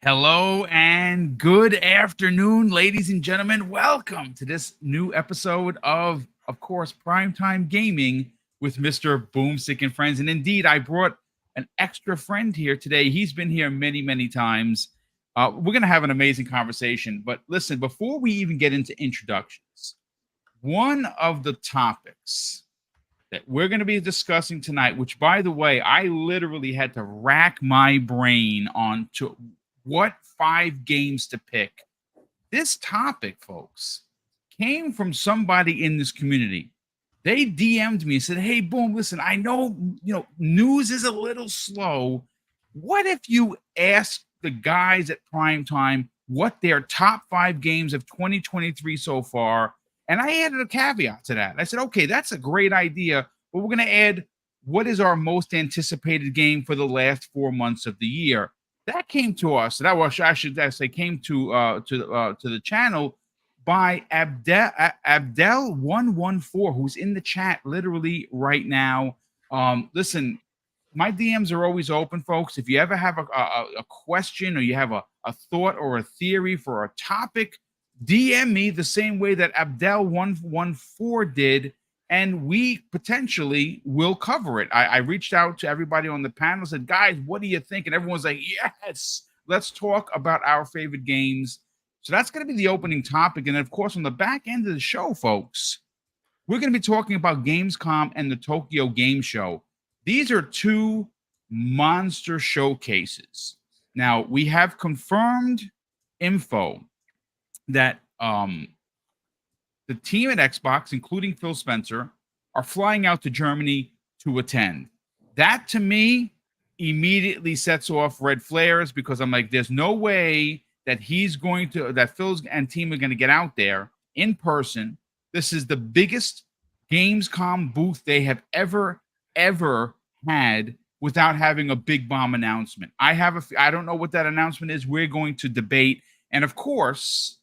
Hello and good afternoon, ladies and gentlemen. Welcome to this new episode of course, Primetime Gaming with Mr. Boomstick and Friends. And indeed, I brought an extra friend here today. He's been here many, many times. We're going to have an amazing conversation. But listen, before we even get into introductions, one of the topics that we're going to be discussing tonight, which, by the way, I literally had to rack my brain on to what 5 games to pick. This topic, folks, came from somebody in this community. They DM'd me and said, "Hey, Boom, listen, I know, news is a little slow. What if you ask the guys at Primetime what their top 5 games of 2023 so far?" And I added a caveat to that. I said, "Okay, that's a great idea, but we're going to add what is our most anticipated game for the last 4 months of the year." That came to us. That was, I should say, came to the channel by Abdel 114, who's in the chat literally right now. Listen, my DMs are always open, folks. If you ever have a question or you have a thought or a theory for a topic, DM me the same way that Abdel 114 did, and we potentially will cover it. I reached out to everybody on the panel, said, "Guys, what do you think?" And everyone's like, "Yes, let's talk about our favorite games." So that's going to be the opening topic. And of course, on the back end of the show, folks, we're going to be talking about Gamescom and the Tokyo Game Show. These are 2 monster showcases. Now, we have confirmed info that the team at Xbox, including Phil Spencer, are flying out to Germany to attend. That, to me, immediately sets off red flares, because I'm like, there's no way that Phil's and team are going to get out there in person. This is the biggest Gamescom booth they have ever had without having a big bomb announcement. I don't know what that announcement is. We're going to debate. And of course,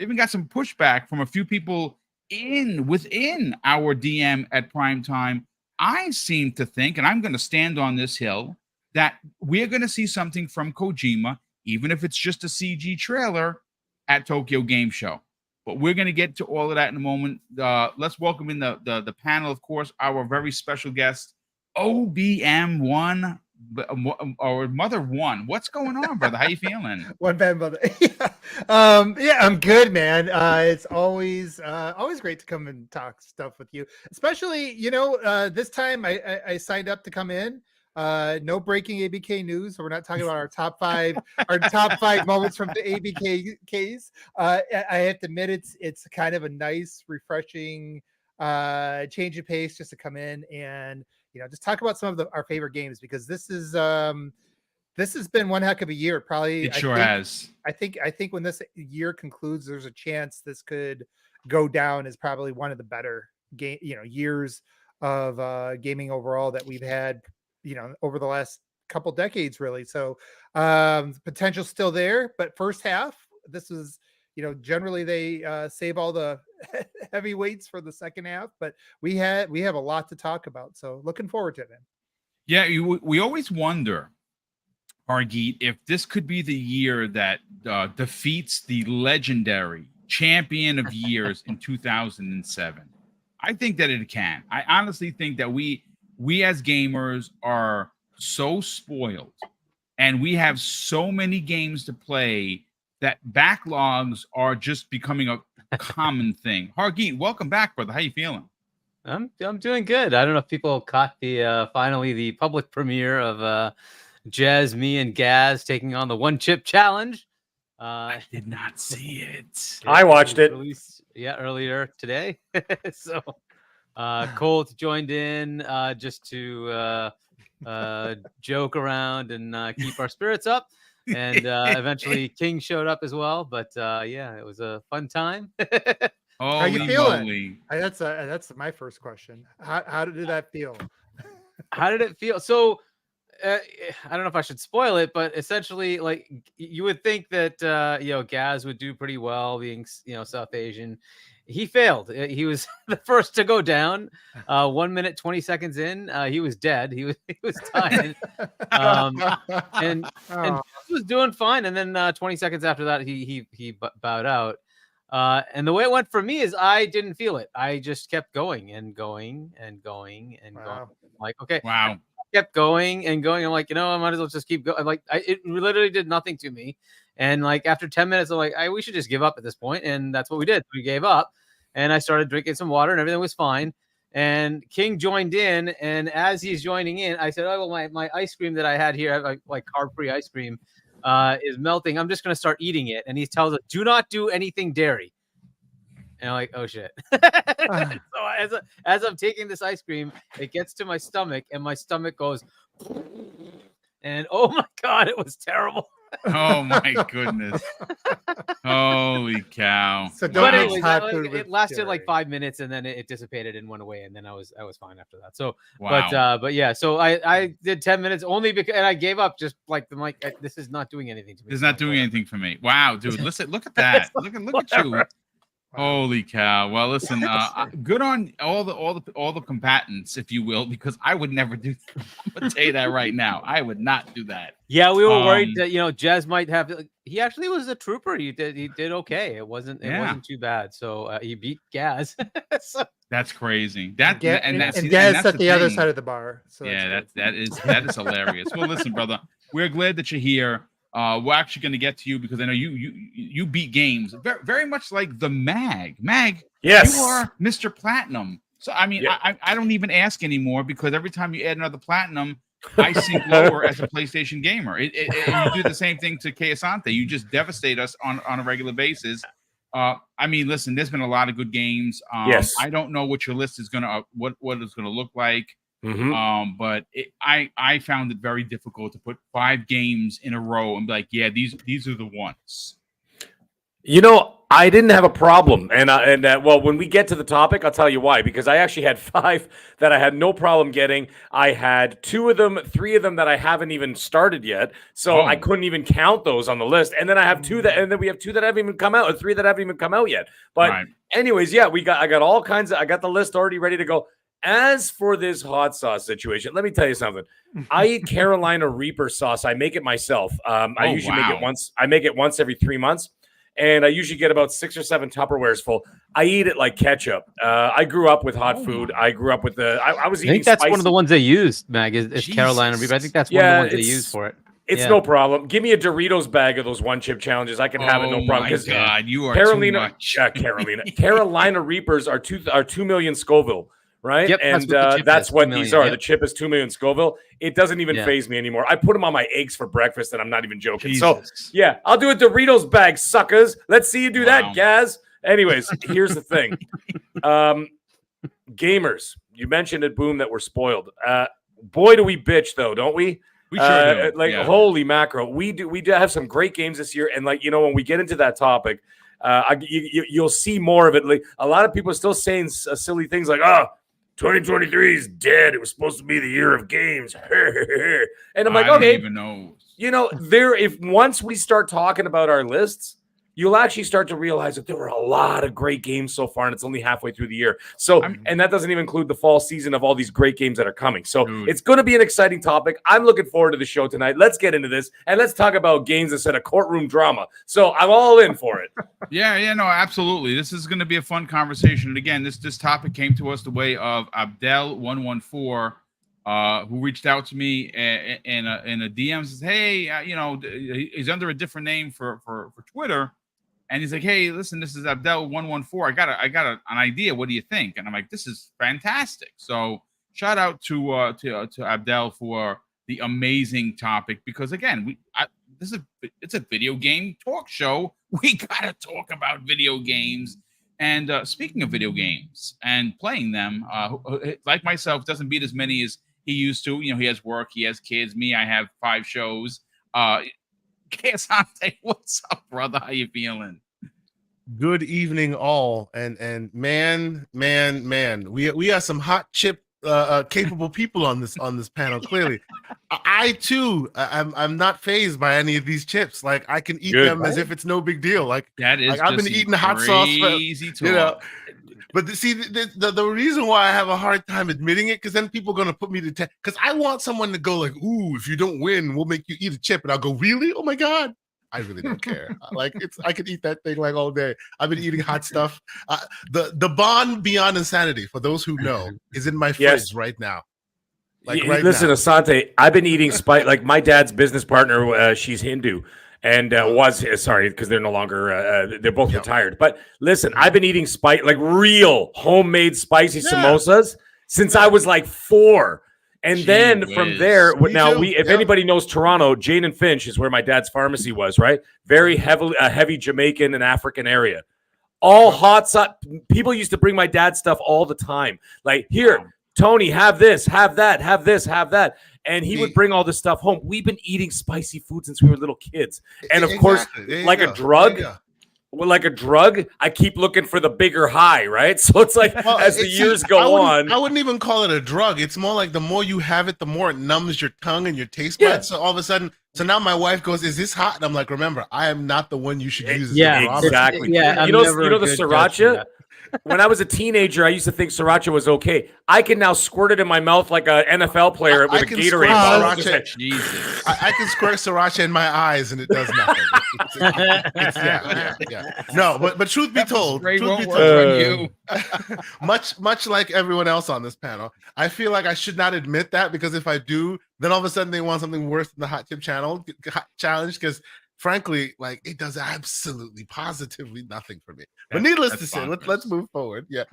even got some pushback from a few people within our DM at Primetime. I seem to think, and I'm going to stand on this hill, that we're going to see something from Kojima, even if it's just a CG trailer, at Tokyo Game Show. But we're going to get to all of that in a moment. Let's welcome in the panel, of course, our very special guest, OBM1, or Mother One. What's going on, brother? How you feeling? One bad mother. Yeah, I'm good, man. It's always great to come and talk stuff with you, especially this time I signed up to come in. No breaking ABK news, so we're not talking about our top 5 moments from the ABKs. I have to admit, it's kind of a nice, refreshing change of pace just to come in and just talk about some of our favorite games, because this has been one heck of a year. Probably It sure has. I think when this year concludes, there's a chance this could go down as probably one of the better years of gaming overall that we've had over the last couple decades, really. So potential still there, but first half, this is generally they save all the heavyweights for the second half, but we have a lot to talk about, so looking forward to it. Yeah, we always wonder, Hargeet, if this could be the year that defeats the legendary champion of years in 2007. I think that it can. I honestly think that we as gamers are so spoiled, and we have so many games to play, that backlogs are just becoming a common thing. Hargeet, welcome back, brother. How you feeling? I'm doing good. I don't know if people caught the finally the public premiere of Jazz, me, and Gaz taking on the One Chip Challenge. I did not see it. I watched it. Released, earlier today. So Colt joined in just to joke around and keep our spirits up. And eventually King showed up as well. But it was a fun time. How you feeling? That's my first question. How did that feel? How did it feel? So I don't know if I should spoil it, but essentially, like, you would think that Gaz would do pretty well, being South Asian. he failed. He was the first to go down. 1 minute 20 seconds in, he was dead. He was dying. And Oh, Jess was doing fine. And then 20 seconds after that, he bowed out. And the way it went for me is I didn't feel it. I just kept going and going and going and going. wow. Like, okay, Wow. kept going and going. I'm like, I might as well just keep going. Like, it literally did nothing to me. And like after 10 minutes, I'm like, we should just give up at this point. And that's what we did. We gave up, and I started drinking some water, and everything was fine. And King joined in, and as he's joining in, I said, "Oh well, my ice cream that I had here, like carb-free ice cream, is melting. I'm just gonna start eating it." And he tells us, "Do not do anything dairy." And I'm like, "Oh shit!" So as I'm taking this ice cream, it gets to my stomach, and my stomach goes, and oh my god, it was terrible. Oh my goodness. Holy cow. So don't But mix anyways, hot food with it lasted like dairy. 5 minutes, and then it dissipated and went away, and then I was fine after that. So, Wow. but yeah, so I did 10 minutes only because, and I gave up. Just like I'm like, this is not doing anything to me. It's not doing anything for me. Wow, dude. Listen, look at that. Look at you. Holy cow. Well, listen, good on all the combatants, if you will, because I would never do that. I'm gonna tell you that right now. I would not do that. Yeah, we were worried that Jez might have. He actually was a trooper. He did okay. It wasn't too bad. So he beat Gaz. So, That's crazy. And That's Gaz at the other thing. side of the bar. So Yeah, that is hilarious. Well, listen, brother, we're glad that you're here. We're actually going to get to you because I know you beat games very, very much like the Mag. Yes. You are Mr. Platinum. So I mean, Yeah. I don't even ask anymore because every time you add another platinum, I sink lower as a PlayStation gamer. You do the same thing to Keasante. You just devastate us on a regular basis. I mean, listen, there's been a lot of good games. Yes. I don't know what your list is gonna what it's gonna look like. Mhm. But I found it very difficult to put 5 games in a row and be like, yeah, these are the ones. I didn't have a problem, and well, when we get to the topic, I'll tell you why. Because I actually had 5 that I had no problem getting. I had 3 of them that I haven't even started yet, so I couldn't even count those on the list. And then I have 2 and then we have 2 that haven't even come out, or 3 that haven't even come out yet. But anyways, yeah, I got all kinds of. I got the list already ready to go. As for this hot sauce situation, let me tell you something. I eat Carolina Reaper sauce. I make it myself. I usually make it once. I make it once every 3 months. And I usually get about 6 or 7 Tupperwares full. I eat it like ketchup. I grew up with hot food. I grew up with I was eating. I think that's spicy. one of the ones they used, Mag, is Carolina Reaper. I think that's one of the ones they used for it. It's no problem. Give me a Doritos bag of those one chip challenges. I can have it, no problem. Oh my God, you are Carolina, too much. Carolina Reapers are 2 million Scoville. Right. Yep, and that's what these are. The chip is 2 million Scoville. It doesn't even faze me anymore. I put them on my eggs for breakfast, and I'm not even joking. Jesus. So, yeah, I'll do a Doritos bag, suckers. Let's see you do that, Gaz. Anyways, here's the thing. Gamers, you mentioned at Boom that we're spoiled. Boy, do we bitch, though, don't we? We sure do. Holy mackerel. We do have some great games this year. And, when we get into that topic, you'll see more of it. Like, a lot of people are still saying silly things like, 2023 is dead. It was supposed to be the year of games. And I'm like, okay. Don't even know. If once we start talking about our lists, you'll actually start to realize that there were a lot of great games so far, and it's only halfway through the year. So, and that doesn't even include the fall season of all these great games that are coming. So it's going to be an exciting topic. I'm looking forward to the show tonight. Let's get into this, and let's talk about games instead of courtroom drama. So I'm all in for it. Yeah, no, absolutely. This is going to be a fun conversation. And again, this topic came to us the way of Abdel114, who reached out to me in a DM, says, hey, he's under a different name for Twitter. And he's like, hey, listen, this is Abdel114. I got an idea. What do you think? And I'm like, this is fantastic. So shout out to Abdel for the amazing topic, because again, it's a video game talk show. We gotta talk about video games. And speaking of video games and playing them, like myself, doesn't beat as many as he used to. He has work, he has kids. Me, I have 5 shows. Keasante, what's up, brother? How you feeling? Good evening, all. And man, we got some hot chip capable people on this panel. Clearly, I too, I'm not phased by any of these chips. Like I can eat Good. them as if it's no big deal. Like That is I've been just eating hot sauce for, crazy talk. you know. But the reason why I have a hard time admitting it, because then people are gonna put me to test. Because I want someone to go like, "Ooh, if you don't win, we'll make you eat a chip," and I'll go, "Really? Oh my god." I really don't care. Like I could eat that thing like all day. I've been eating hot stuff. The bond beyond insanity, for those who know, is in my fridge right now. Like right listen, now. Asante, I've been eating spice. Like my dad's business partner, she's Hindu, and was sorry because they're no longer. They're both retired. But listen, I've been eating spice, like real homemade spicy samosas since I was like 4. And then from there, if anybody knows Toronto, Jane and Finch is where my dad's pharmacy was, right? Very heavy Jamaican and African area. All hot sauce. People used to bring my dad stuff all the time. Like, here, Tony, have this, have that, have this, have that. And he would bring all this stuff home. We've been eating spicy food since we were little kids. And of course, like a drug. Well, like a drug, I keep looking for the bigger high, right? So it's like as the years go on. I wouldn't even call it a drug. It's more like the more you have it, the more it numbs your tongue and your taste buds. So all of a sudden, so now my wife goes, "Is this hot?" And I'm like, "Remember, I am not the one you should use." Exactly. Yeah, you know the sriracha. When I was a teenager, I used to think sriracha was okay. I can now squirt it in my mouth like an NFL player with a Gatorade bottle. Jesus. I can squirt sriracha in my eyes and it does nothing. No, but truth be told, much like everyone else on this panel, I feel like I should not admit that, because if I do, then all of a sudden they want something worse than the hot chip challenge. Because frankly, like it does absolutely positively nothing for me. But needless to say, let's move forward. Yeah.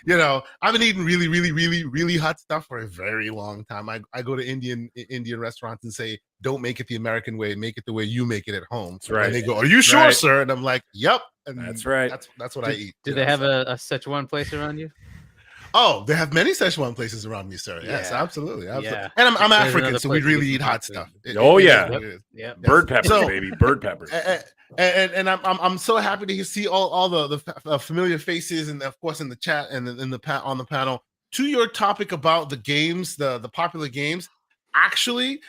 You know, I've been eating really, really, really, really hot stuff for a very long time. I go to Indian restaurants and say, "Don't make it the American way, make it the way you make it at home." That's right. And they go, "Are you sure, sir?" And I'm like, "Yep." And that's right. That's what I eat. Do they have a Szechuan place around you? Oh, they have many Szechuan places around me, sir. Yes, absolutely. Yeah. And I'm African, so we really eat hot stuff. Bird peppers, baby, bird peppers. And I'm so happy to see all the familiar faces, and of course in the chat and on the panel. To your topic about the games, the popular games, actually,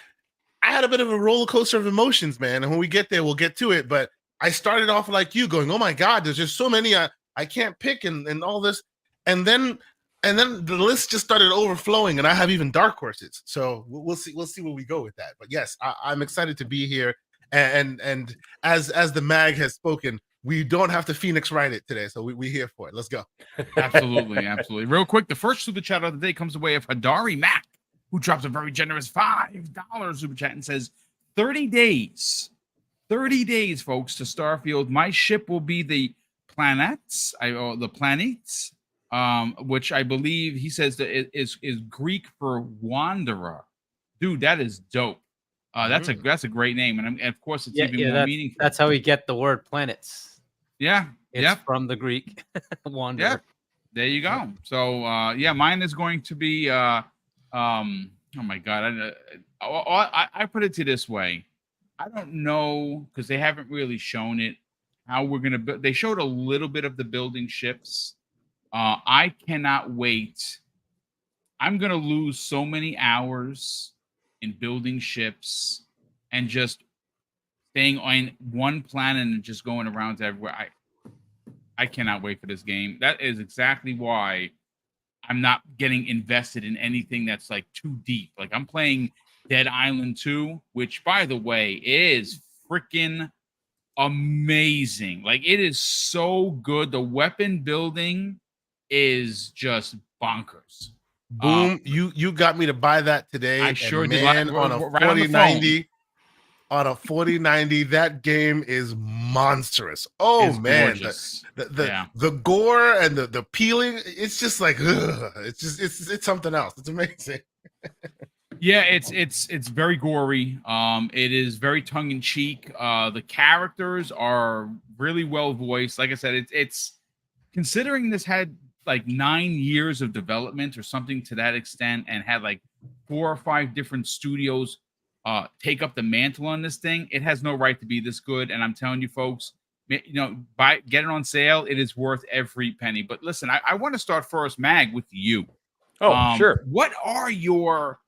I had a bit of a roller coaster of emotions, man. And when we get there, we'll get to it. But I started off like you, going, "Oh my God, there's just so many I can't pick," and all this, and then the list just started overflowing, and I have even dark horses. So we'll see where we go with that. But yes, I'm excited to be here. And as the mag has spoken, we don't have to Phoenix write it today, so we here for it. Let's go. Absolutely. Real quick, the first super chat of the day comes away of Hadari Mac, who drops a very generous $5 super chat and says, 30 days, folks, to Starfield. My ship will be the planets, which I believe he says that is Greek for wanderer. Dude, that is dope. That's a great name, and of course it's even more meaningful. That's how we get the word planets. It's from the Greek wanderer. Yeah, there you go. So mine is going to be oh my God, I put it to this way. I don't know, because they haven't really shown it, how we're gonna build. They showed a little bit of the building ships. I cannot wait. I'm gonna lose so many hours in building ships and just staying on one planet and just going around to everywhere. I cannot wait for this game. That is exactly why I'm not getting invested in anything that's like too deep. Like I'm playing Dead Island 2, which by the way is freaking amazing. Like it is so good. The weapon building is just bonkers. Boom! You got me to buy that today. I sure did. Man, on a 4090, on a 4090, that game is monstrous. Oh it's man, the gore and the peeling, it's just like it's something else. It's amazing. Yeah, it's very gory. It is very tongue in cheek. The characters are really well voiced. Like I said, it's considering this had like 9 years of development or something to that extent, and had like 4 or 5 different studios take up the mantle on this thing. It has no right to be this good. And I'm telling you, folks, get it on sale. It is worth every penny. But listen, I want to start first, Mag, with you. Oh, sure. What are your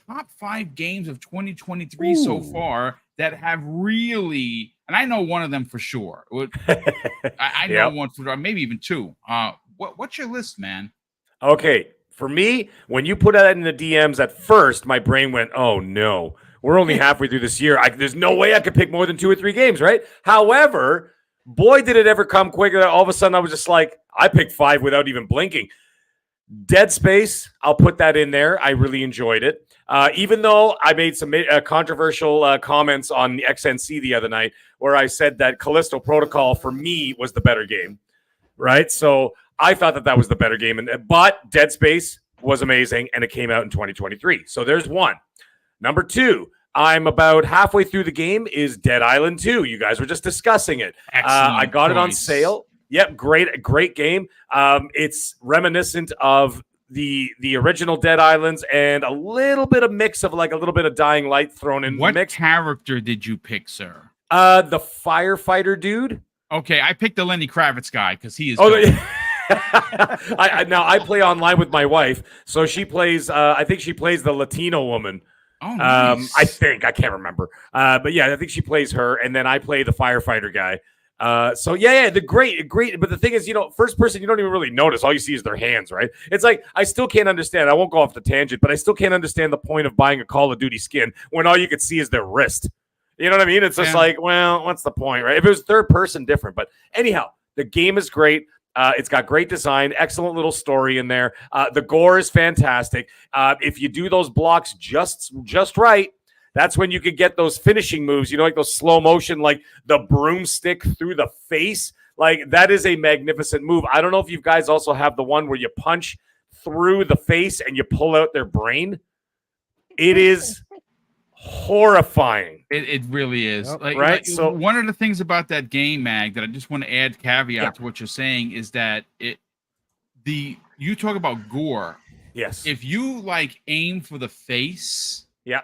top 5 games of 2023 so far that have really, and I know one of them for sure. I know Yep. one for sure, maybe even 2. What's your list, man? Okay, for me, when you put that in the DMs at first, my brain went, "Oh no, we're only halfway through this year. There's no way I could pick more than 2 or 3 games, right?" However, boy, did it ever come quicker that all of a sudden I was just like, I picked 5 without even blinking. Dead Space, I'll put that in there. I really enjoyed it. Even though I made some controversial comments on the XNC the other night where I said that Callisto Protocol for me was the better game, right? So I thought that was the better game. But Dead Space was amazing, and it came out in 2023. So there's one. Number 2, I'm about halfway through the game, is Dead Island 2. You guys were just discussing it. I got it on sale. Yep, great game. It's reminiscent of the original Dead Islands and a little bit of mix of like a little bit of Dying Light thrown in the mix. What character did you pick, sir? The firefighter dude. Okay, I picked the Lenny Kravitz guy because he is. I play online with my wife, so she plays. I think she plays the Latino woman. Oh, nice. I can't remember. But yeah, I think she plays her, and then I play the firefighter guy. So the great. But the thing is, first person, you don't even really notice. All you see is their hands, right? It's like, I still can't understand. I won't go off the tangent, but I still can't understand the point of buying a Call of Duty skin when all you could see is their wrist. You know what I mean? It's just like, well, what's the point, right? If it was third person, different. But anyhow, the game is great. It's got great design, excellent little story in there. The gore is fantastic. If you do those blocks just right, that's when you could get those finishing moves, like those slow motion, like the broomstick through the face. Like, that is a magnificent move. I don't know if you guys also have the one where you punch through the face and you pull out their brain. It is horrifying. It really is. Yep. Right? So one of the things about that game, Mag, that I just want to add caveat to what you're saying is that you talk about gore. Yes. If you aim for the face, yeah,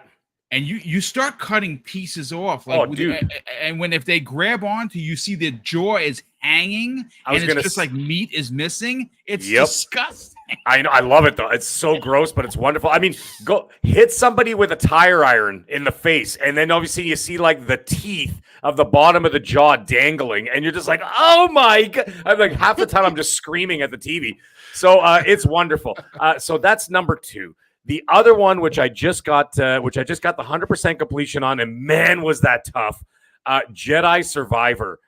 and you start cutting pieces off, dude. And if they grab onto, you see the jaw is hanging, and it's just like meat is missing. It's disgusting. I know. I love it though. It's so gross, but it's wonderful. I mean, go hit somebody with a tire iron in the face, and then obviously you see like the teeth of the bottom of the jaw dangling, and you're just like, oh my God. I'm like, half the time I'm just screaming at the TV. So it's wonderful. So that's number 2. The other one, which I just got the 100% completion on, and man, was that tough. Jedi Survivor.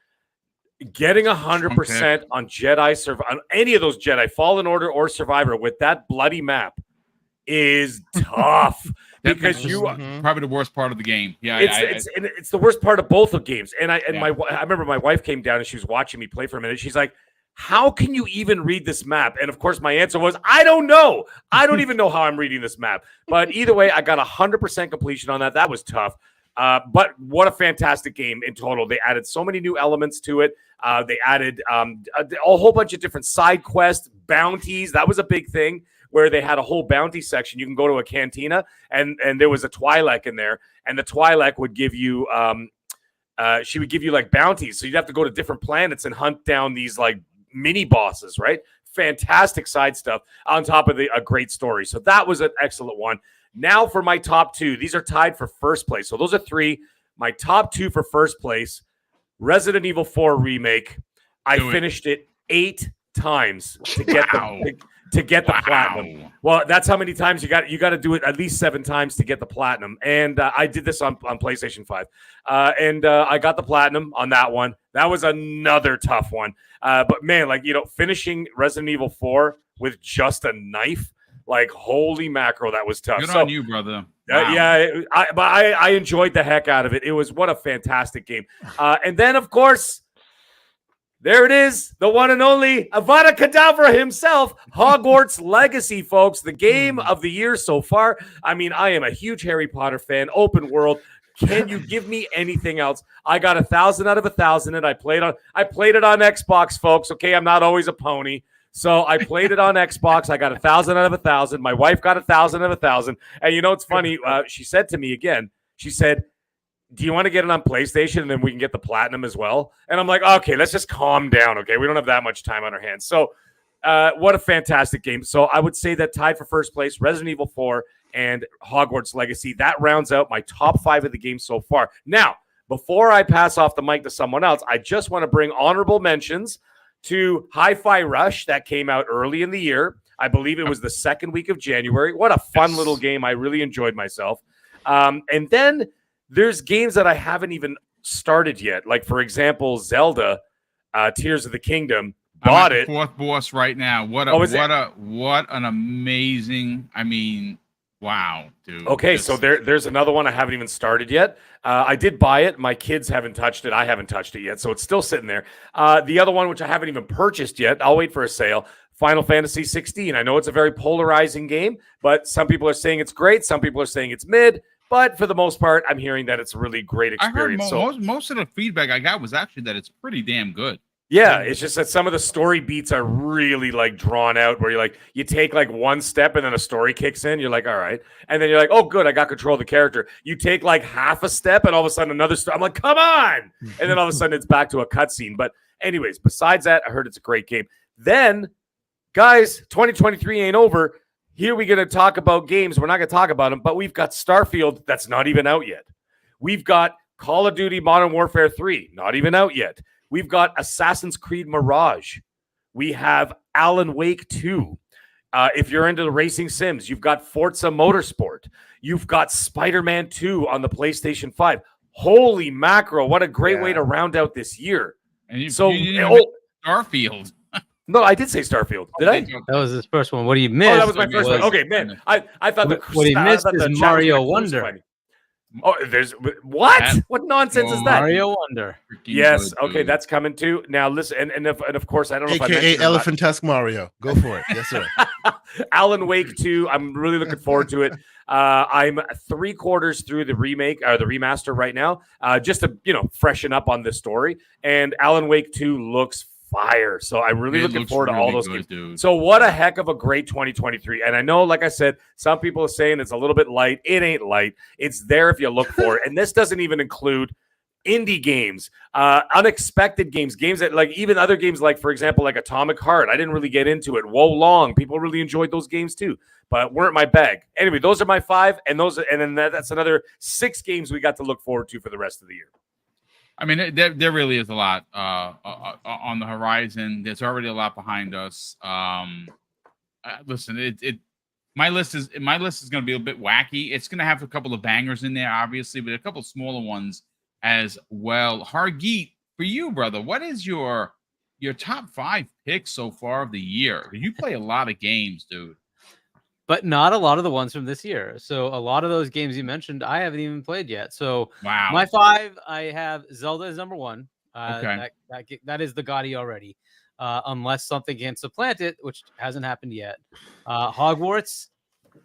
Getting 100% on Jedi Survivor, on any of those Jedi, Fallen Order or Survivor, with that bloody map is tough. Because probably the worst part of the game. Yeah, it's the worst part of both of games. And I remember my wife came down and she was watching me play for a minute. She's like, how can you even read this map? And of course, my answer was, I don't know. I don't even know how I'm reading this map. But either way, I got 100% completion on that. That was tough. But what a fantastic game in total. They added so many new elements to it. They added a whole bunch of different side quests, bounties. That was a big thing, where they had a whole bounty section. You can go to a cantina, and there was a Twi'lek in there, and the Twi'lek would give you she would give you like bounties. So you'd have to go to different planets and hunt down these like mini bosses, right? Fantastic side stuff on top of a great story. So that was an excellent one. Now for my top 2. These are tied for first place. So those are 3. My top 2 for first place, Resident Evil 4 Remake. I finished it 8 times to get the platinum. Well, that's how many times you got to do it, at least 7 times to get the platinum. And I did this on PlayStation 5. And I got the platinum on that one. That was another tough one. But man, finishing Resident Evil 4 with just a knife, like, holy mackerel, that was tough. Good on you, brother. Wow. I enjoyed the heck out of it. What a fantastic game. And then, of course, there it is, the one and only Avada Kedavra himself, Hogwarts Legacy, folks. The game of the year so far. I mean, I am a huge Harry Potter fan, open world. Can you give me anything else? I got 1,000 out of 1,000, and I played it on Xbox, folks. Okay, I'm not always a pony. So I played it on Xbox. I got 1,000 out of 1,000. My wife got 1,000 out of 1,000. And it's funny. She said to me again, she said, do you want to get it on PlayStation and then we can get the platinum as well? And I'm like, okay, let's just calm down. Okay. We don't have that much time on our hands. So What a fantastic game. So I would say that tied for first place, Resident Evil 4 and Hogwarts Legacy. That rounds out my top 5 of the game so far. Now, before I pass off the mic to someone else, I just want to bring honorable mentions to Hi-Fi Rush that came out early in the year. I believe it was the second week of January. What a fun little game. I really enjoyed myself. And then there's games that I haven't even started yet. Like, for example, Zelda, Tears of the Kingdom. Bought it. Fourth boss right now. What an amazing. I mean, wow, dude. Okay, so there's another one I haven't even started yet. I did buy it. My kids haven't touched it. I haven't touched it yet, so it's still sitting there. The other one, which I haven't even purchased yet, I'll wait for a sale. Final Fantasy 16. I know it's a very polarizing game, but some people are saying it's great. Some people are saying it's mid. But for the most part, I'm hearing that it's a really great experience. I heard most of the feedback I got was actually that it's pretty damn good. Yeah, it's just that some of the story beats are really like drawn out where you take like one step and then a story kicks in. You're like, all right. And then you're like, oh, good, I got control of the character. You take like half a step and all of a sudden another story. I'm like, come on. And then all of a sudden it's back to a cutscene. But anyways, besides that, I heard it's a great game. Then, guys, 2023 ain't over. Here we're going to talk about games. We're not going to talk about them, but we've got Starfield that's not even out yet. We've got Call of Duty Modern Warfare 3, not even out yet. We've got Assassin's Creed Mirage. We have Alan Wake 2. If you're into the racing sims, you've got Forza Motorsport. You've got Spider-Man 2 on the PlayStation 5. Holy mackerel, what a great way to round out this year. And you Starfield. No, I did say Starfield. Did I? That was his first one. What do you miss? Oh, that was my first one. Okay, man. I thought what he missed is Mario Wonder. Oh, there's what? What nonsense is that? Mario Wonder. Yes. Okay, that's coming too. Now listen, and of course, I don't know if I mentioned Elephantusk Mario. Go for it. Yes, sir. Alan Wake 2. I'm really looking forward to it. I'm 3/4 through the remake or the remaster right now, just to freshen up on this story. And Alan Wake 2 looks fire. So I'm really looking forward to all those games. Dude. So what a heck of a great 2023. And I know, like I said, some people are saying it's a little bit light. It ain't light. It's there if you look for it. And this doesn't even include indie games, unexpected games that like even other games like, for example, like Atomic Heart. I didn't really get into it. Wo Long. People really enjoyed those games too, but weren't my bag. Anyway, those are my 5. And then that's another 6 games we got to look forward to for the rest of the year. I mean, there really is a lot on the horizon. There's already a lot behind us. Listen, my list is going to be a bit wacky. It's going to have a couple of bangers in there, obviously, but a couple of smaller ones as well. Hargeet, for you, brother, what is your top 5 picks so far of the year? You play a lot of games, dude. But not a lot of the ones from this year. So a lot of those games you mentioned, I haven't even played yet. So wow, my 5, I have Zelda as number 1. Okay, that is the Gotti already, unless something can supplant it, which hasn't happened yet. Hogwarts,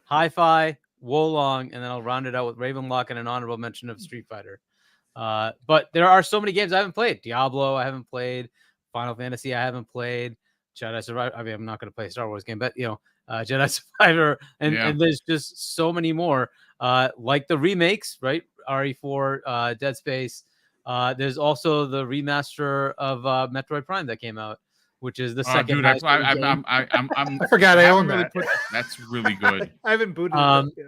Hi-Fi, Wo Long, and then I'll round it out with Ravenlock and an honorable mention of Street Fighter. But there are so many games I haven't played. Diablo, I haven't played. Final Fantasy, I haven't played. Jedi Survivor. I mean, I'm not going to play a Star Wars game, but Jedi Survivor, and there's just so many more, like the remakes, right? RE4, Dead Space. There's also the remaster of Metroid Prime that came out, which is the second. Dude, I forgot I own that. That's really good. I haven't booted it yet.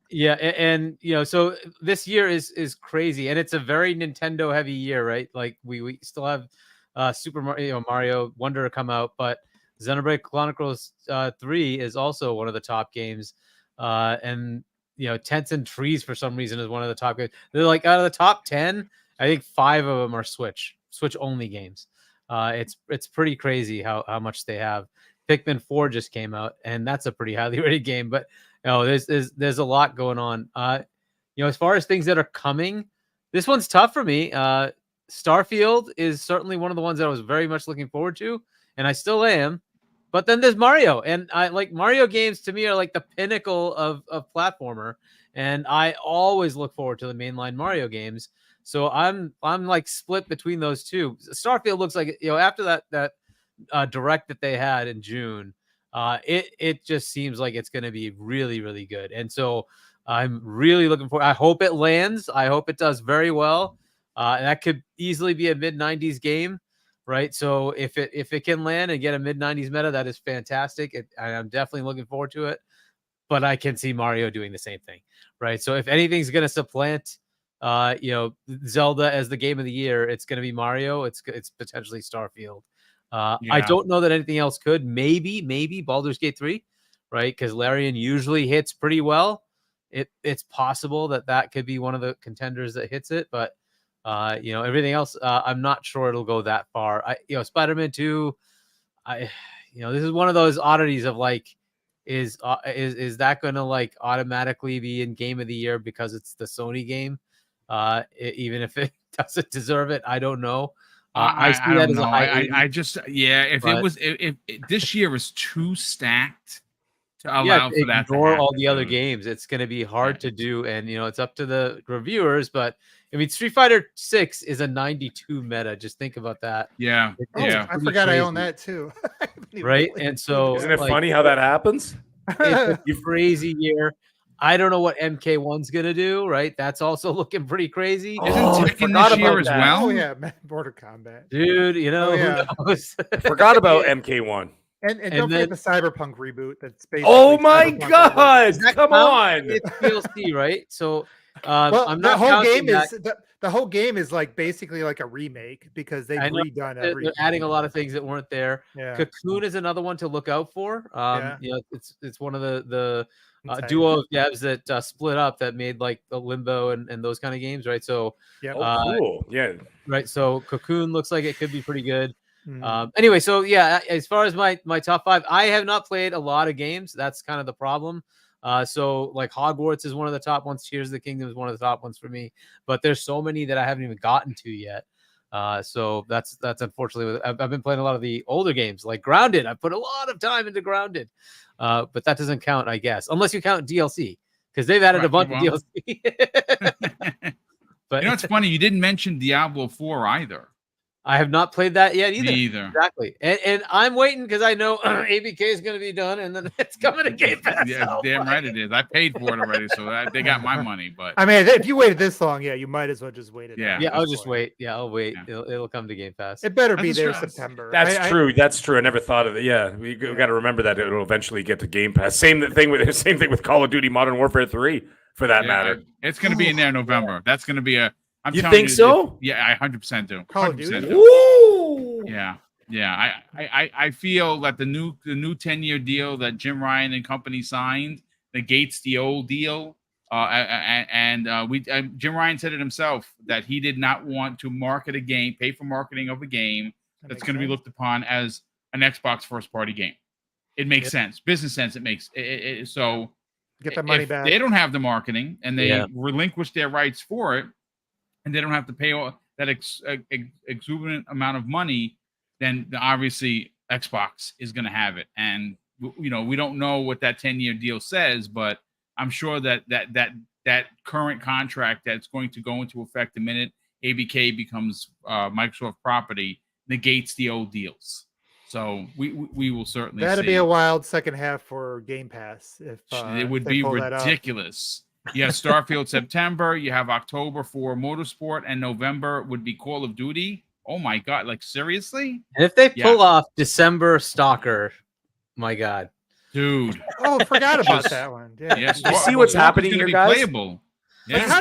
Yeah, and so this year is crazy, and it's a very Nintendo heavy year, right? Like we still have Super Mario Wonder come out, but Xenoblade Chronicles 3 is also one of the top games, and Tents and Trees for some reason is one of the top games. They're like out of the top 10, I think 5 of them are Switch only games. It's pretty crazy how much they have. Pikmin 4 just came out, and that's a pretty highly rated game. But there's a lot going on. As far as things that are coming, this one's tough for me. Starfield is certainly one of the ones that I was very much looking forward to, and I still am. But then there's Mario, and I like Mario games. To me, are like the pinnacle of platformer, and I always look forward to the mainline Mario games. So I'm like split between those two. Starfield looks like after that direct that they had in June, it just seems like it's going to be really, really good. And so I'm really looking forward. I hope it lands. I hope it does very well. That could easily be a mid-90s game. right? So if it can land and get a mid-90s meta, that is fantastic. I'm definitely looking forward to it. But I can see Mario doing the same thing, right? So if anything's going to supplant, Zelda as the game of the year, it's going to be Mario. It's potentially Starfield. I don't know that anything else could. Maybe Baldur's Gate 3, right? Because Larian usually hits pretty well. It's possible that could be one of the contenders that hits it, but everything else, I'm not sure it'll go that far. Spider-Man 2, this is one of those oddities of like, is that going to like automatically be in game of the year because it's the Sony game? Even if it doesn't deserve it, I don't know. I see that as a high. I just if this year is too stacked to allow for that to ignore all happen, the other dude. games, it's going to be hard to do, and it's up to the reviewers. But I mean, Street Fighter 6 is a 92 meta. Just think about that. Yeah, I forgot I own that too. Right, and so isn't it funny how that happens? It's a crazy year. I don't know what MK1's gonna do. Right, that's also looking pretty crazy. Isn't Tekken this year as well? Oh yeah, Border Combat, dude. Who knows? Forgot about MK1. And don't forget the Cyberpunk reboot. That's basically. Oh my God! Come on. It's DLC, right? So I'm not. The whole game is like basically like a remake because they've redone everything. They're adding a lot of things that weren't there. Yeah. Cocoon is another one to look out for. It's one of the duo of devs that split up that made like the Limbo and those kind of games, right? So cool. Yeah. Right. So Cocoon looks like it could be pretty good. Anyway, so yeah, as far as my top 5, I have not played a lot of games. That's kind of the problem. So like Hogwarts is one of the top ones. Tears of the Kingdom is one of the top ones for me, but there's so many that I haven't even gotten to yet. So that's unfortunately, I've been playing a lot of the older games like Grounded. I put a lot of time into Grounded, but that doesn't count, I guess, unless you count DLC because they've added a bunch of DLC. But it's funny. You didn't mention Diablo 4 either. I have not played that yet either. Me either. Exactly. And I'm waiting because I know ABK is going to be done and then it's coming to Game Pass. Yeah, damn right it is. I paid for it already, so they got my money. But I mean, if you waited this long, you might as well just wait it. Yeah, I'll just wait. Yeah, I'll wait. Yeah. It'll come to Game Pass. It better be there September. That's true. That's true. I never thought of it. Yeah, we got to remember that it'll eventually get to Game Pass. Same thing with Call of Duty Modern Warfare 3, for that matter. It's going to be in there in November. That's going to be a. You think so? Yeah, I 100% do. Call of Duty. Ooh. Yeah. I feel that the new 10-year deal that Jim Ryan and company signed negates the old deal. Jim Ryan said it himself that he did not want to market a game, pay for marketing of a game that's going to be looked upon as an Xbox first-party game. It makes sense, business sense. It makes it so. Get that money back. They don't have the marketing, and they relinquish their rights for it, and they don't have to pay all that exuberant amount of money, then obviously Xbox is going to have it. And we don't know what that 10-year deal says, but I'm sure that current contract that's going to go into effect the minute ABK becomes Microsoft property negates the old deals. So we will certainly. That'd be a wild second half for Game Pass. If it would be ridiculous. You have Starfield September, you have October for Motorsport, and November would be Call of Duty. Oh my God, like seriously? And if they pull off December Stalker, my God. Dude. Oh, forgot about that one. Yeah. Yes. You see what's happening here, guys? Playable. Yeah. How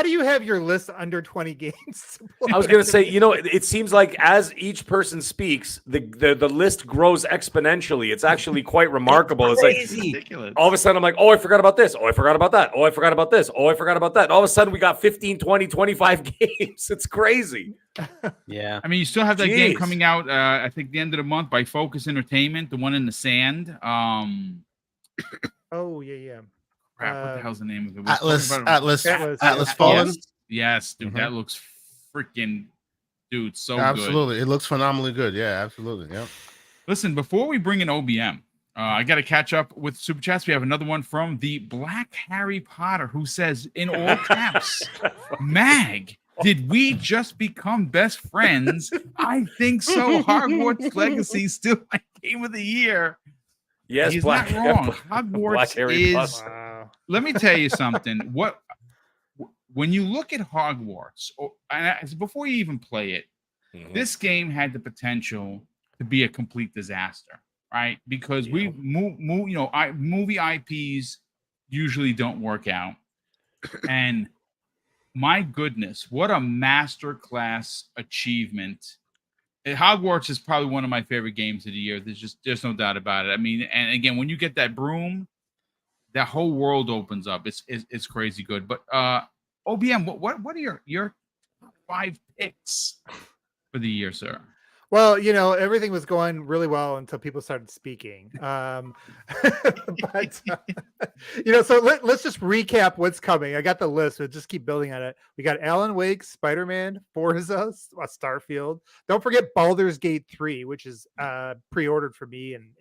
do you have your list under 20 games? I was going to say, it seems like as each person speaks, the list grows exponentially. It's actually quite remarkable. It's like ridiculous. All of a sudden I'm like, oh, I forgot about this. Oh, I forgot about that. Oh, I forgot about this. Oh, I forgot about that. And all of a sudden we got 15, 20, 25 games. It's crazy. Yeah. I mean, you still have that game coming out, I think the end of the month by Focus Entertainment, the one in the sand. Oh, yeah. Crap, what the hell's the name of it? Atlas Fallen. Yes, dude, that looks freaking, so good. Absolutely, it looks phenomenally good. Yeah, absolutely. Yeah. Listen, before we bring in OBM, I got to catch up with Super Chats. We have another one from the Black Harry Potter who says in all caps, Mag, did we just become best friends? I think so. Hogwarts Legacy still my game of the year. Yes, he's not wrong. Hogwarts is. Wow. Let me tell you something. When you look at Hogwarts, before you even play it, Mhm. This game had the potential to be a complete disaster, right? Because we movie IPs usually don't work out. And my goodness, what a masterclass achievement. Hogwarts is probably one of my favorite games of the year. There's no doubt about it. I mean, and again, when you get that broom, that whole world opens up. It's crazy good. But OBM, what are your 5 picks for the year, sir? Well, everything was going really well until people started speaking. But so let's just recap what's coming. I got the list. We'll just keep building on it. We got Alan Wake, Spider-Man, Forza, Starfield. Don't forget Baldur's Gate 3, which is pre-ordered for me and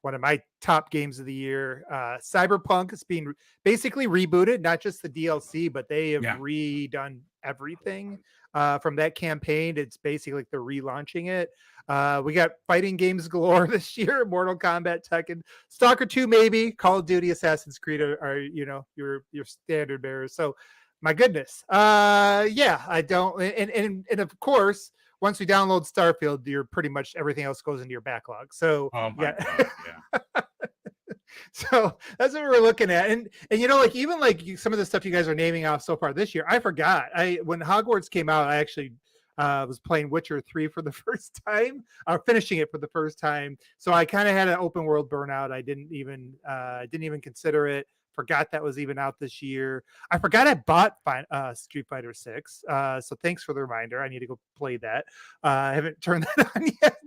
one of my top games of the year. Cyberpunk is being basically rebooted, not just the DLC, but they have redone everything. From that campaign. It's basically like they're relaunching it. We got fighting games galore this year: Mortal Kombat, Tekken, Stalker 2, maybe Call of Duty, Assassin's Creed are your standard bearers. So, my goodness, I don't, and of course, once we download Starfield, you're pretty much everything else goes into your backlog. So, God, yeah. So that's what we're looking at. And even some of the stuff you guys are naming off so far this year, I forgot. When Hogwarts came out, I actually was playing Witcher 3 for the first time, finishing it for the first time. So I kind of had an open world burnout. I didn't even consider it. Forgot that was even out this year. I forgot I bought Street Fighter 6. So thanks for the reminder. I need to go play that. I haven't turned that on yet.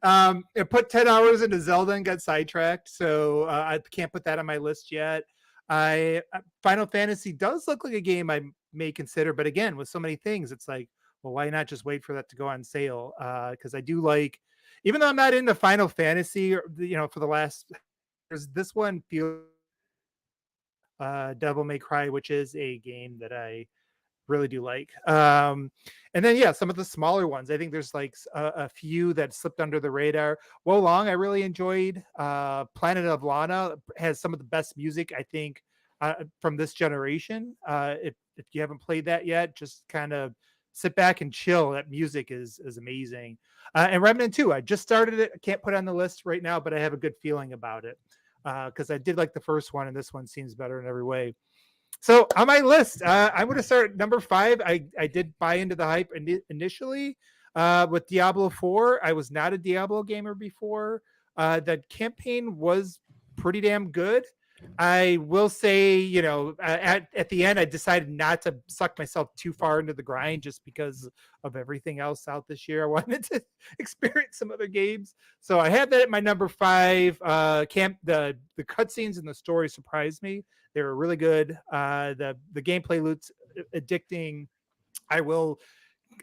I put 10 hours into Zelda and got sidetracked. So I can't put that on my list yet. Final Fantasy does look like a game I may consider. But again, with so many things, it's like, well, why not just wait for that to go on sale? Because I do like, even though I'm not into Final Fantasy, for the last, this one feels Devil May Cry, which is a game that I really do like. And then some of the smaller ones. I think there's like a few that slipped under the radar. Wo Long I really enjoyed. Planet of Lana has some of the best music I think from this generation. If you haven't played that yet, just kind of sit back and chill. That music is amazing. And Remnant 2, I just started it. I can't put it on the list right now, but I have a good feeling about it. Because I did like the first one, and this one seems better in every way. So on my list, I'm going to start at number 5. I did buy into the hype initially with Diablo 4. I was not a Diablo gamer before. The campaign was pretty damn good. I will say, at the end, I decided not to suck myself too far into the grind just because of everything else out this year. I wanted to experience some other games. So I had that at my number 5. The cutscenes and the story surprised me. They were really good. The gameplay looks addicting.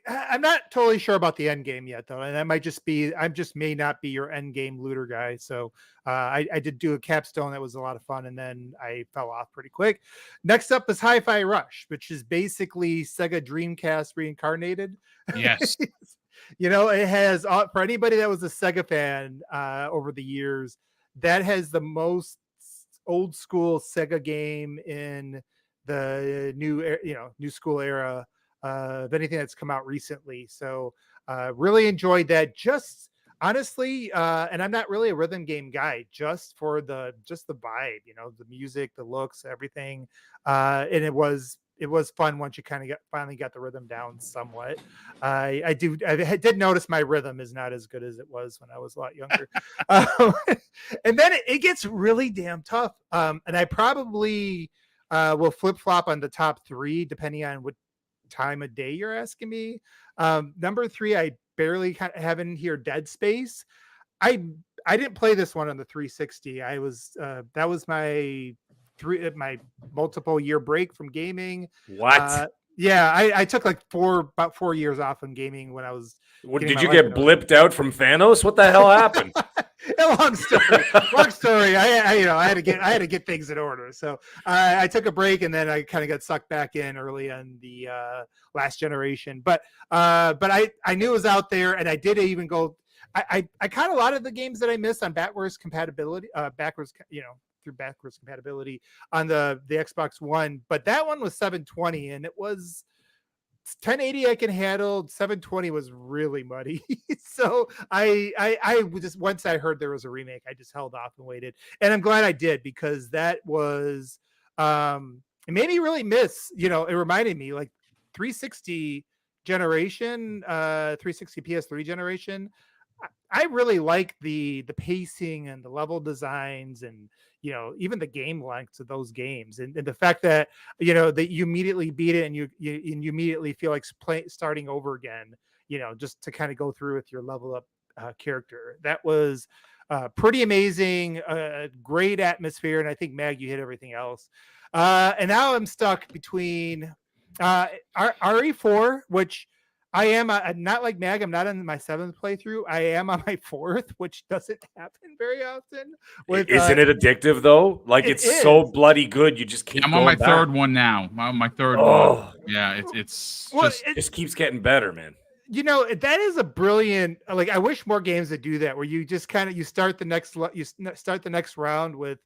I'm not totally sure about the end game yet, though, and that might just be may not be your end game looter guy. So I did do a capstone that was a lot of fun, and then I fell off pretty quick. Next up is Hi-Fi Rush, which is basically Sega Dreamcast reincarnated. Yes. It has, for anybody that was a Sega fan over the years, that has the most old school Sega game in the new school era of anything that's come out recently. So really enjoyed that. Just honestly, and I'm not really a rhythm game guy, just for the vibe, the music, the looks, everything. And it was fun once you kind of finally got the rhythm down somewhat. I did notice my rhythm is not as good as it was when I was a lot younger. And then it gets really damn tough. And I probably will flip-flop on the top 3 depending on what time of day you're asking me. Number 3, I barely have in here Dead Space. I didn't play this one on the 360. I was that was my multiple year break from gaming. What? I took like about 4 years off on gaming when I was. Did you get blipped out from Thanos? What the hell happened? Long story. I had to get things in order. So I took a break, and then I kind of got sucked back in early on the last generation. But I knew it was out there, and I did even go. I caught a lot of the games that I missed on backwards compatibility. Through backwards compatibility on the Xbox One, but that one was 720, and it was 1080 I can handle. 720 was really muddy. So I just, once I heard there was a remake, I just held off and waited. And I'm glad I did, because that was it made me really miss, it reminded me like 360 generation, 360 PS3 generation. I really like the pacing and the level designs, and even the game lengths of those games, and the fact that that you immediately beat it and you immediately feel like starting over again, just to kind of go through with your level up character. That was pretty amazing, great atmosphere, and I think, Mag, you hit everything else. And now I'm stuck between RE4, which I am not like Mag. I'm not on my 7th playthrough. I am on my 4th, which doesn't happen very often. Isn't it addictive though? Like, it's so bloody good. You just keep. I'm on my 3rd one now. I'm on my 3rd one. Yeah, it's just keeps getting better, man. That is a brilliant. Like, I wish more games would do that, where you just kind of start the next round with,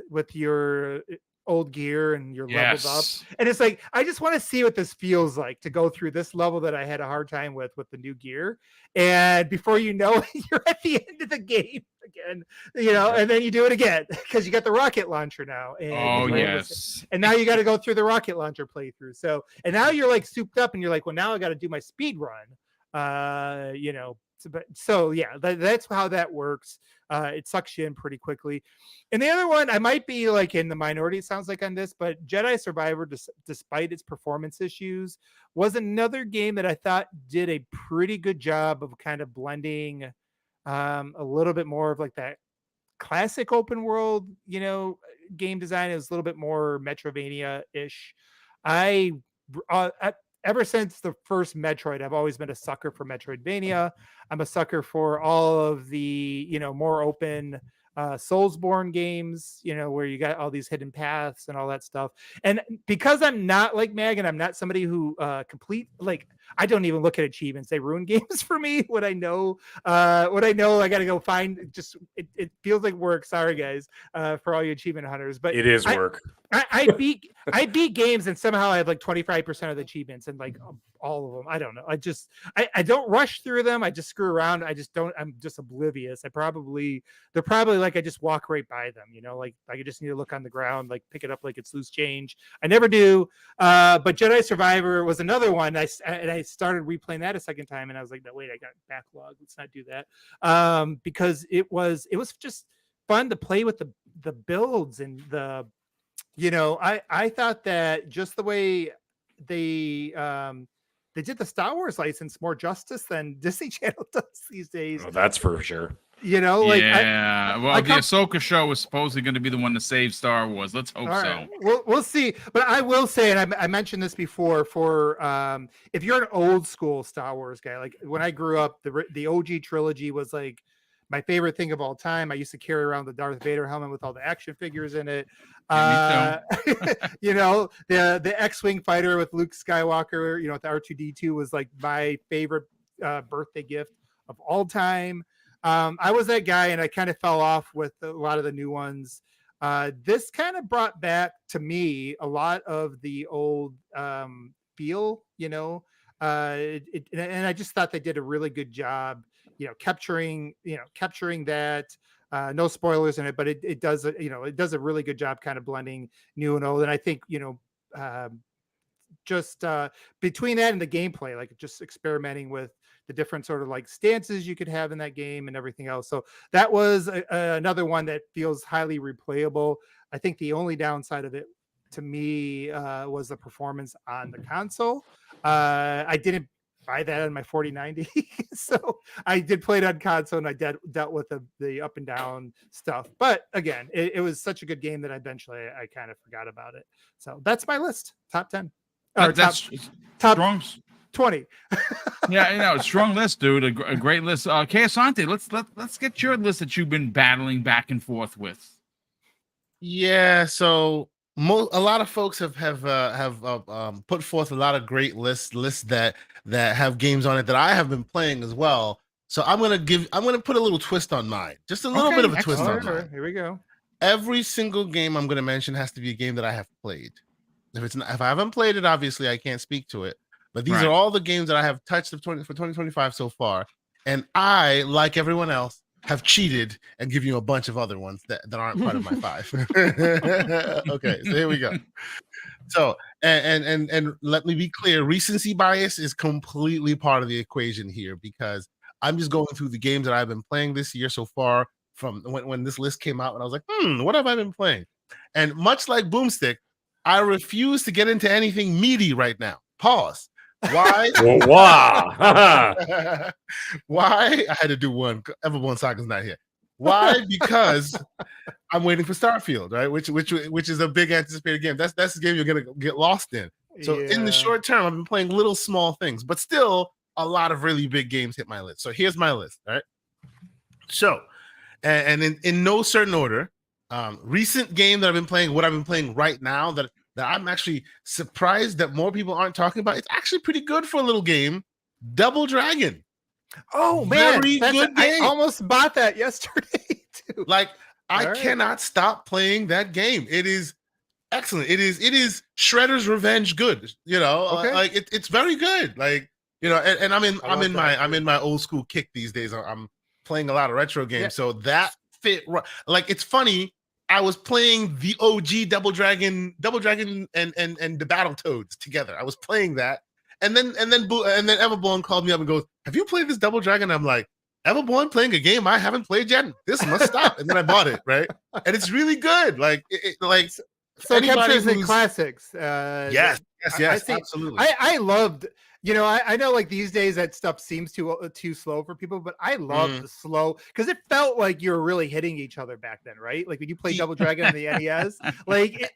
with your old gear and you're leveled up, and it's like, I just want to see what this feels like to go through this level that I had a hard time with the new gear, and before you know it, you're at the end of the game again, and then you do it again because you got the rocket launcher now, and and now you got to go through the rocket launcher playthrough. So, and now you're like souped up and you're like, well, now I got to do my speed run, so yeah, that's how that works. It sucks you in pretty quickly. And the other one, I might be like in the minority, it sounds like, on this, but Jedi Survivor, despite its performance issues, was another game that I thought did a pretty good job of kind of blending a little bit more of like that classic open world, game design. It was a little bit more Metroidvania-ish. Ever since the first Metroid, I've always been a sucker for Metroidvania. I'm a sucker for all of the, more open Soulsborne games, where you got all these hidden paths and all that stuff. And because I'm not like Mag, and I'm not somebody who I don't even look at achievements. They ruin games for me. What I know, I got to go find. It feels like work. Sorry, guys, for all you achievement hunters, but it is work. I beat games, and somehow I have like 25% of the achievements, and like all of them. I don't know. I don't rush through them. I just screw around. I'm just oblivious. They're probably like, I just walk right by them, like I just need to look on the ground, like pick it up like it's loose change. I never do. But Jedi Survivor was another one. I started replaying that a second time, and I was like, no, wait, I got backlog. Let's not do that. Because it was just fun to play with the builds and the, I thought that just the way they did the Star Wars license more justice than Disney Channel does these days. Oh, that's for sure. The Ahsoka show was supposedly going to be the one to save Star Wars. Let's hope so. We'll see. But I will say, and I mentioned this before, for if you're an old school Star Wars guy, like when I grew up, the OG trilogy was like my favorite thing of all time. I used to carry around the Darth Vader helmet with all the action figures in it. Yeah, me too. The X-Wing fighter with Luke Skywalker, with the R2-D2 was like my favorite birthday gift of all time. I was that guy, and I kind of fell off with a lot of the new ones. This kind of brought back to me a lot of the old feel, and I just thought they did a really good job, capturing that. No spoilers in it, but it does a really good job kind of blending new and old. And I think, just between that and the gameplay, like just experimenting with the different sort of like stances you could have in that game and everything else. So that was another one that feels highly replayable. I think the only downside of it to me was the performance on the console. I didn't buy that on my 4090, so I did play it on console, and I dealt with the up and down stuff. But again, it was such a good game that eventually I kind of forgot about it. So that's my list. Top 10. That's top strong. 20. Yeah, strong list, dude. A great list. Okay, Asante, let's get your list that you've been battling back and forth with. Yeah, so a lot of folks have put forth a lot of great lists that have games on it that I have been playing as well. So I'm gonna put a little twist on mine, just a little bit of a twist on mine. Here we go. Every single game I'm gonna mention has to be a game that I have played. If I haven't played it, obviously I can't speak to it. But these are all the games that I have touched for 2025 so far. And I, like everyone else, have cheated and given you a bunch of other ones that aren't part of my 5. Okay, so here we go. So and let me be clear, recency bias is completely part of the equation here, because I'm just going through the games that I've been playing this year so far from when this list came out, and I was like, what have I been playing? And much like BoomStick, I refuse to get into anything meaty right now. Pause. Why? Wow. Why? I had to do one. Everborn Saga's not here. Why? Because I'm waiting for Starfield, right? Which is a big anticipated game. That's the game you're gonna get lost in. So in the short term, I've been playing little small things, but still a lot of really big games hit my list. So here's my list, right? So, and in no certain order, recent game that I've been playing, what I've been playing right now that I'm actually surprised that more people aren't talking about. It's actually pretty good for a little game. Double Dragon. Oh man, very good game. I almost bought that yesterday too. Like I cannot stop playing that game. It is excellent. It is Shredder's Revenge good. You know, like it's very good. Like, you know, and I'm in my old school kick these days. I'm playing a lot of retro games, so that fit right. Like, it's funny. I was playing the OG Double Dragon and the Battletoads together. I was playing that, and then Everborn called me up and goes, "Have you played this Double Dragon?" I'm like, "Everborn playing a game I haven't played yet? This must stop." And then I bought it, right? And it's really good. Like, so it captures the classics. Yes, absolutely. I loved. You know, I know like these days that stuff seems too slow for people, but I love the slow, because it felt like you were really hitting each other back then, right? Like when you played Double Dragon on the NES, like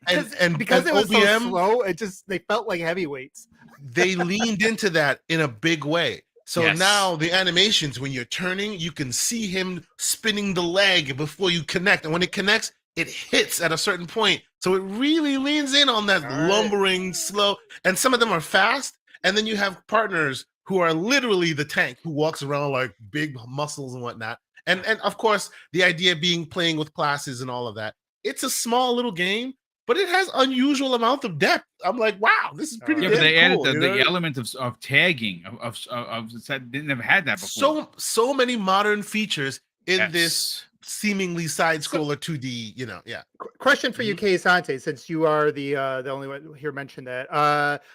because it was OBM, so slow, they felt like heavyweights. They leaned into that in a big way. So now the animations, when you're turning, you can see him spinning the leg before you connect, and when it connects, it hits at a certain point. So it really leans in on that lumbering slow, and some of them are fast. And then you have partners who are literally the tank who walks around like big muscles and whatnot. And of course, the idea being playing with classes and all of that. It's a small little game, but it has unusual amount of depth. I'm like, wow, this is pretty. Yeah, but they added the element of tagging of didn't have had that before. So many modern features in this seemingly side scroller 2D, you know. Question for you, Kay Sante, since you are the only one here mentioned that.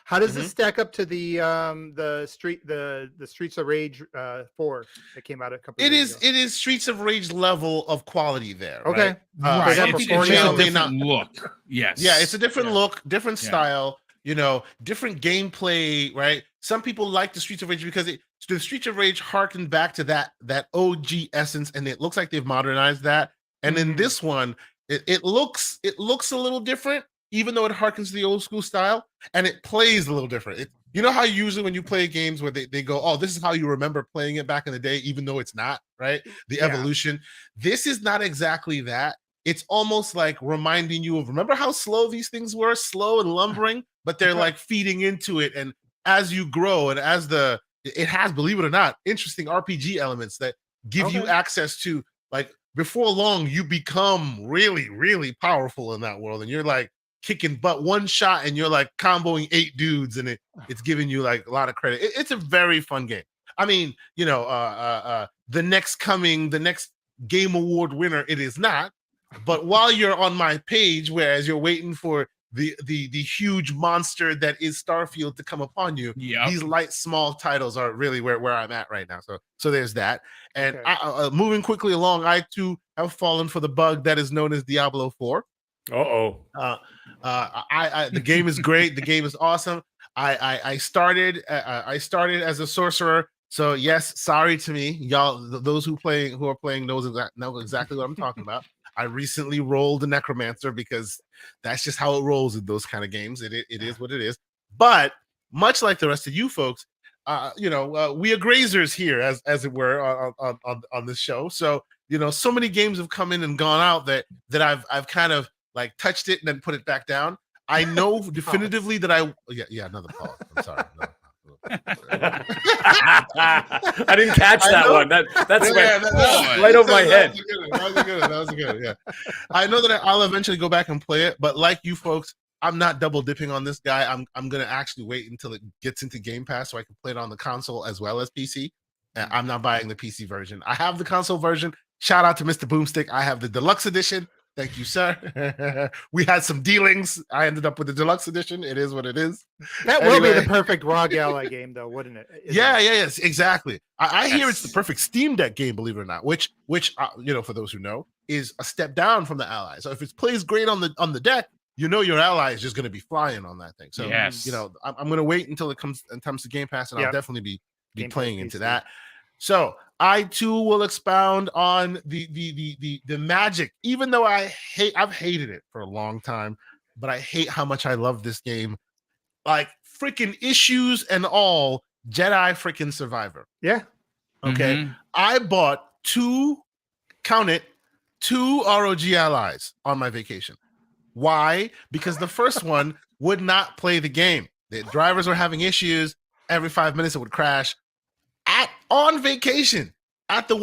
How does this stack up to the Streets of Rage 4 that came out a couple years ago? It is Streets of Rage level of quality there. Okay. Right? It's a different look. Yes. Yeah, it's a different look, different style, you know, different gameplay, right? Some people like the Streets of Rage because the Streets of Rage harkened back to that OG essence, and it looks like they've modernized that. And in this one, it looks a little different, even though it harkens to the old school style, and it plays a little different. You know how usually when you play games where they go, "Oh, this is how you remember playing it back in the day," even though it's not, right? The evolution. This is not exactly that. It's almost like reminding you of, remember how slow these things were, slow and lumbering, but they're like feeding into it, and as you grow and as it has, believe it or not, interesting RPG elements that give you access to, like, before long, you become really, really powerful in that world. And you're like kicking butt, one shot, and you're like comboing 8 dudes, and it's giving you like a lot of credit. It's a very fun game. I mean, you know, the next Game Award winner, it is not. But while you're on my page, whereas you're waiting for the huge monster that is Starfield to come upon you, these light small titles are really where I'm at right now. So there's that. And moving quickly along, I too have fallen for the bug that is known as Diablo 4. The game is great. The game is awesome. I started as a sorcerer. So yes, sorry to me, y'all. Those who are playing know exactly what I'm talking about. I recently rolled a necromancer because that's just how it rolls in those kind of games. It is what it is. But much like the rest of you folks, you know, we are grazers here, as it were, on this show. So, you know, so many games have come in and gone out that I've kind of like touched it and then put it back down. I know definitively that another pause. I'm sorry. No. I didn't catch that one. That's right over my head. That was good. Yeah. I know that I'll eventually go back and play it, but like you folks, I'm not double dipping on this guy. I'm gonna actually wait until it gets into Game Pass so I can play it on the console as well as PC. I'm not buying the PC version. I have the console version. Shout out to Mr. Boomstick. I have the deluxe edition. Thank you, sir. We had some dealings. I ended up with the deluxe edition. It is what it is. That will be the perfect ROG Ally game, though, wouldn't it? Yes, exactly. I hear it's the perfect Steam Deck game, believe it or not. Which for those who know, is a step down from the Ally. So if it plays great on the deck, your Ally is just going to be flying on that thing. So I'm going to wait until it comes to Game Pass, and I'll definitely be playing into that. So I too will expound on the magic, even though I've hated it for a long time, but I hate how much I love this game. Like freaking issues and all, Jedi freaking Survivor. Yeah. Okay. Mm-hmm. I bought two ROG Allies on my vacation. Why? Because the first one would not play the game. The drivers were having issues. Every 5 minutes it would crash. On vacation at the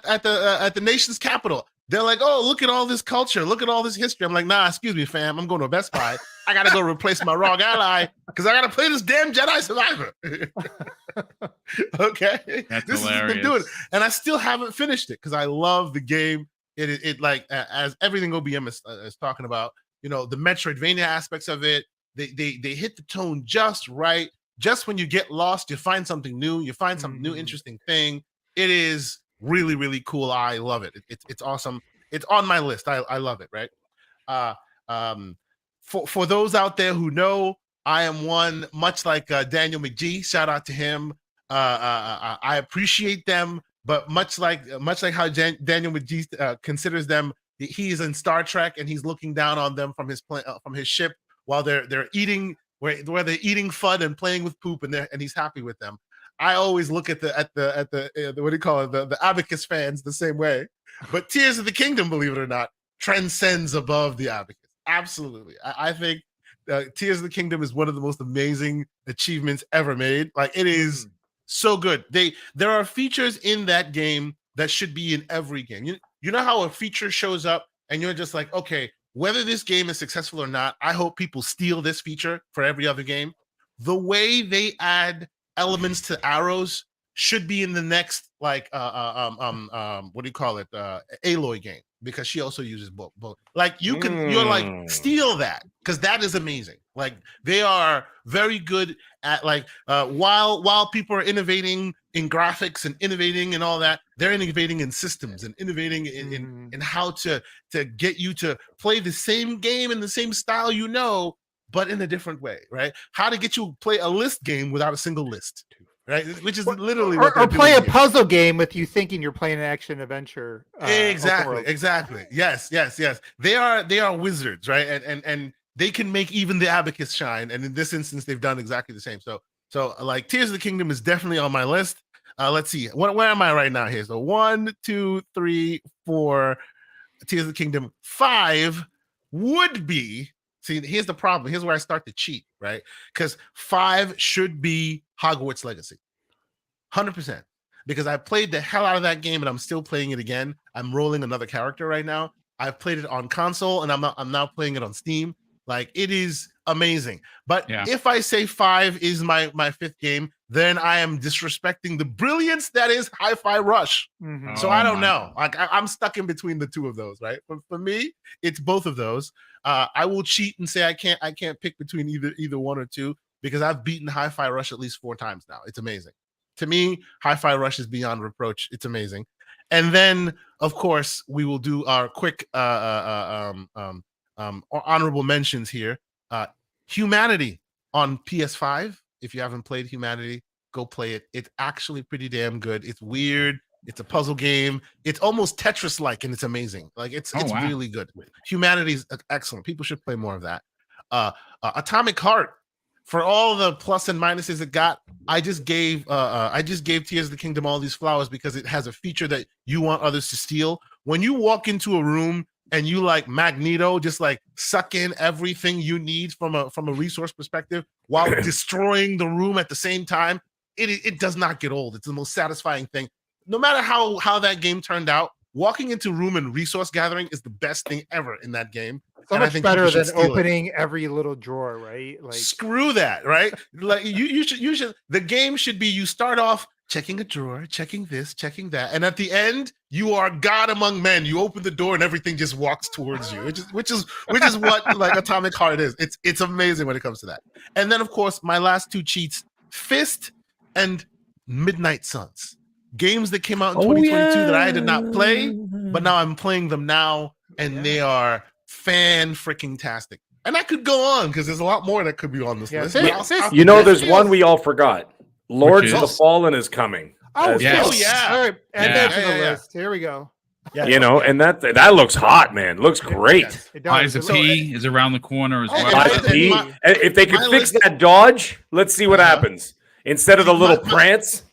at the nation's capital, they're like, "Oh, look at all this culture, look at all this history." I'm like, "Nah, excuse me, fam. I'm going to a Best Buy. I gotta go replace my ROG Ally because I gotta play this damn Jedi Survivor." Okay, this has been doing it, and I still haven't finished it because I love the game. It like as everything OBM is talking about, the Metroidvania aspects of it. They hit the tone just right. Just when you get lost, you find something new. You find some new interesting thing. It is really, really cool. I love it. It's awesome. It's on my list. I love it. Right. For those out there who know, I am one much like Daniel McGee. Shout out to him. I appreciate them, but much like how Daniel McGee considers them, he's in Star Trek and he's looking down on them from his ship while they're eating. Where they're eating FUD and playing with poop, and he's happy with them. I always look at the what do you call it, the Abacus fans the same way. But Tears of the Kingdom, believe it or not, transcends above the Abacus. Absolutely, I think Tears of the Kingdom is one of the most amazing achievements ever made. Like it is so good. There are features in that game that should be in every game. You know how a feature shows up and you're just like, okay, whether this game is successful or not, I hope people steal this feature for every other game. The way they add elements to arrows should be in the next what do you call it, Aloy game, because she also uses both. Like you're like steal that because that is amazing. Like they are very good at while people are innovating in graphics and innovating and all that, they're innovating in systems and innovating in how to get you to play the same game in the same style, but in a different way, right? How to get you to play a list game without a single list, right? Which is literally or play a puzzle game with you thinking you're playing an action adventure. Exactly. Yes. They are wizards, right? And they can make even the Abacus shine. And in this instance, they've done exactly the same. So like Tears of the Kingdom is definitely on my list. Let's see. Where am I right now here? So 1, 2, 3, 4. Tears of the Kingdom. 5 would be. See, here's the problem. Here's where I start to cheat, right? Because 5 should be Hogwarts Legacy. 100%. Because I played the hell out of that game and I'm still playing it again. I'm rolling another character right now. I've played it on console and I'm now playing it on Steam. Like it is amazing. But if I say 5 is my 5th game, then I am disrespecting the brilliance that is Hi-Fi Rush. So I don't know. Like I'm stuck in between the two of those, right? For me, it's both of those. I will cheat and say I can't pick between either one or two because I've beaten Hi-Fi Rush at least 4 times now. It's amazing. To me, Hi-Fi Rush is beyond reproach. It's amazing. And then, of course, we will do our quick honorable mentions here. Humanity on PS5. If you haven't played Humanity, go play it. It's actually pretty damn good. It's weird. It's a puzzle game. It's almost Tetris-like, and it's amazing. Like it's really good. Humanity is excellent. People should play more of that. Atomic Heart. For all the plus and minuses it got, I just gave Tears of the Kingdom all these flowers because it has a feature that you want others to steal. When you walk into a room and you like Magneto, just like suck in everything you need from a resource perspective while destroying the room at the same time, it does not get old. It's the most satisfying thing. No matter how that game turned out, walking into room and resource gathering is the best thing ever in that game. So and I much think better people should than steal it. opening every little drawer, right? Like, Screw that, right? Like you should. The game should be you start off checking a drawer, checking this, checking that, and at the end you are God among men. You open the door and everything just walks towards you, which is what like Atomic Heart is. It's amazing when it comes to that. And then of course my last two cheats: Fist and Midnight Suns, games that came out in 2022 that I did not play, but now I'm playing them now, and they are fan-freaking-tastic. And I could go on because there's a lot more that could be on this Yeah, list. Fist- But Fist- You know, there's feels- one we all forgot. Lords of the is? Fallen is coming. oh, Yes. cool. Oh, yeah. All right, add Yeah. that to the Yeah, yeah, yeah. list. Here we go. yeah, You know, and that looks hot, man. Looks great. Yes. It does. Liza It looks- P is around the corner as Oh, well. yeah. Liza and P. my- And if they could my fix list- that dodge, let's see what happens. Instead of the little My- prance,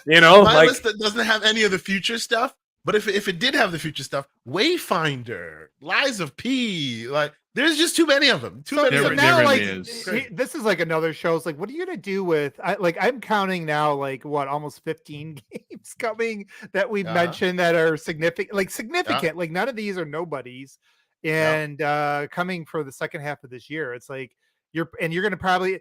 you know, my like list that doesn't have any of the future stuff, but if it did have the future stuff, Wayfinder, Lies of P, like there's just too many of them. Too So, many There- of so them. there now, really like, is. this is like another show. It's like, what are you gonna do with? I'm counting now, like what, almost 15 games coming that we've mentioned that are significant. Like none of these are nobodies, and coming for the second half of this year. It's like you're gonna probably,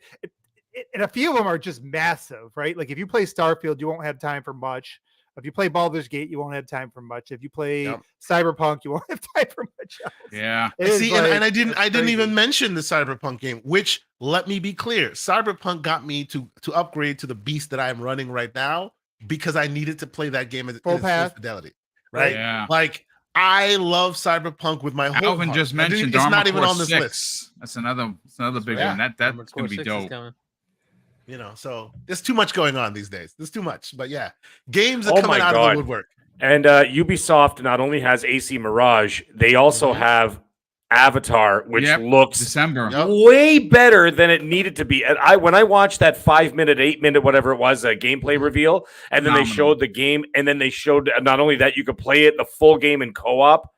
and a few of them are just massive, right? Like if you play Starfield, you won't have time for much. If you play Baldur's Gate, you won't have time for much. If you play Cyberpunk, you won't have time for much else. Yeah. It is See, like- and I didn't it's crazy. even mention the Cyberpunk game, which, let me be clear, Cyberpunk got me to upgrade to the beast that I'm running right now because I needed to play that game at Full its full path. fidelity. Right? Yeah. Like I love Cyberpunk with my whole Alvin heart. just I didn't- mentioned it's Armored not even Core on this 6. list. That's another big Yeah. one. That's Armored gonna Core be 6 is dope. coming. You know, so there's too much going on these days. There's too much, but yeah, games are Oh coming my out of God. the woodwork. And Ubisoft not only has AC Mirage, they also have Avatar, which Yep. looks December. Yep. way better than it needed to be. And when I watched that 5-minute, 8-minute, whatever it was, gameplay reveal, and then they Phenomenal. showed the game, and then they showed not only that you could play it the full game in co-op,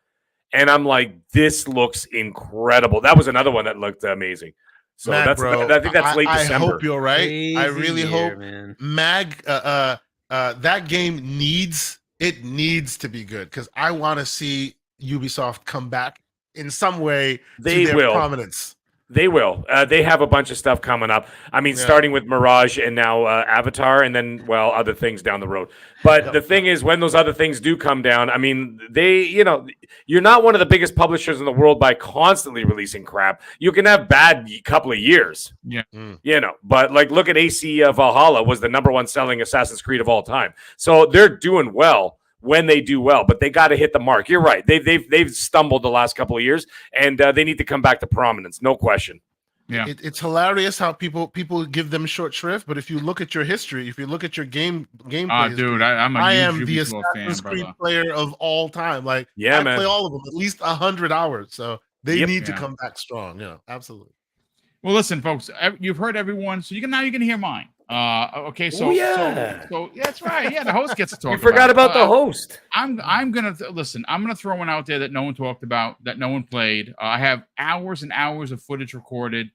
and I'm like, this looks incredible. That was another one that looked amazing. So Matt, that's bro, I think that's late I December. hope you're right. I Crazy really year, hope man. that game needs to be good because I want to see Ubisoft come back in some way They to their will. prominence. They will. They have a bunch of stuff coming up. I mean, Yeah. starting with Mirage and now Avatar, and then, well, other things down the road. But the thing is, when those other things do come down, I mean, you're not one of the biggest publishers in the world by constantly releasing crap. You can have bad couple of years. Yeah. You know, but like, look at AC Valhalla was the #1 selling Assassin's Creed of all time. So they're doing well when they do well, but they got to hit the mark. You're right. They've stumbled the last couple of years, and they need to come back to prominence. No question. Yeah. It's hilarious how people give them short shrift, but if you look at your history, if you look at your gameplay, Dude, I'm a I huge am the Ubisoft Assassin's fan, Creed brother. player of all time. Like, Yeah, I man. play all of them at least 100 hours, so they Yep. need to Yeah. come back strong. Yeah, absolutely. Well, listen, folks, you've heard everyone, so now you can hear mine. Okay, so Oh, yeah. so that's right. Yeah, the host gets to talk. You forgot about the host. I'm gonna listen. I'm gonna throw one out there that no one talked about, that no one played. I have hours and hours of footage recorded.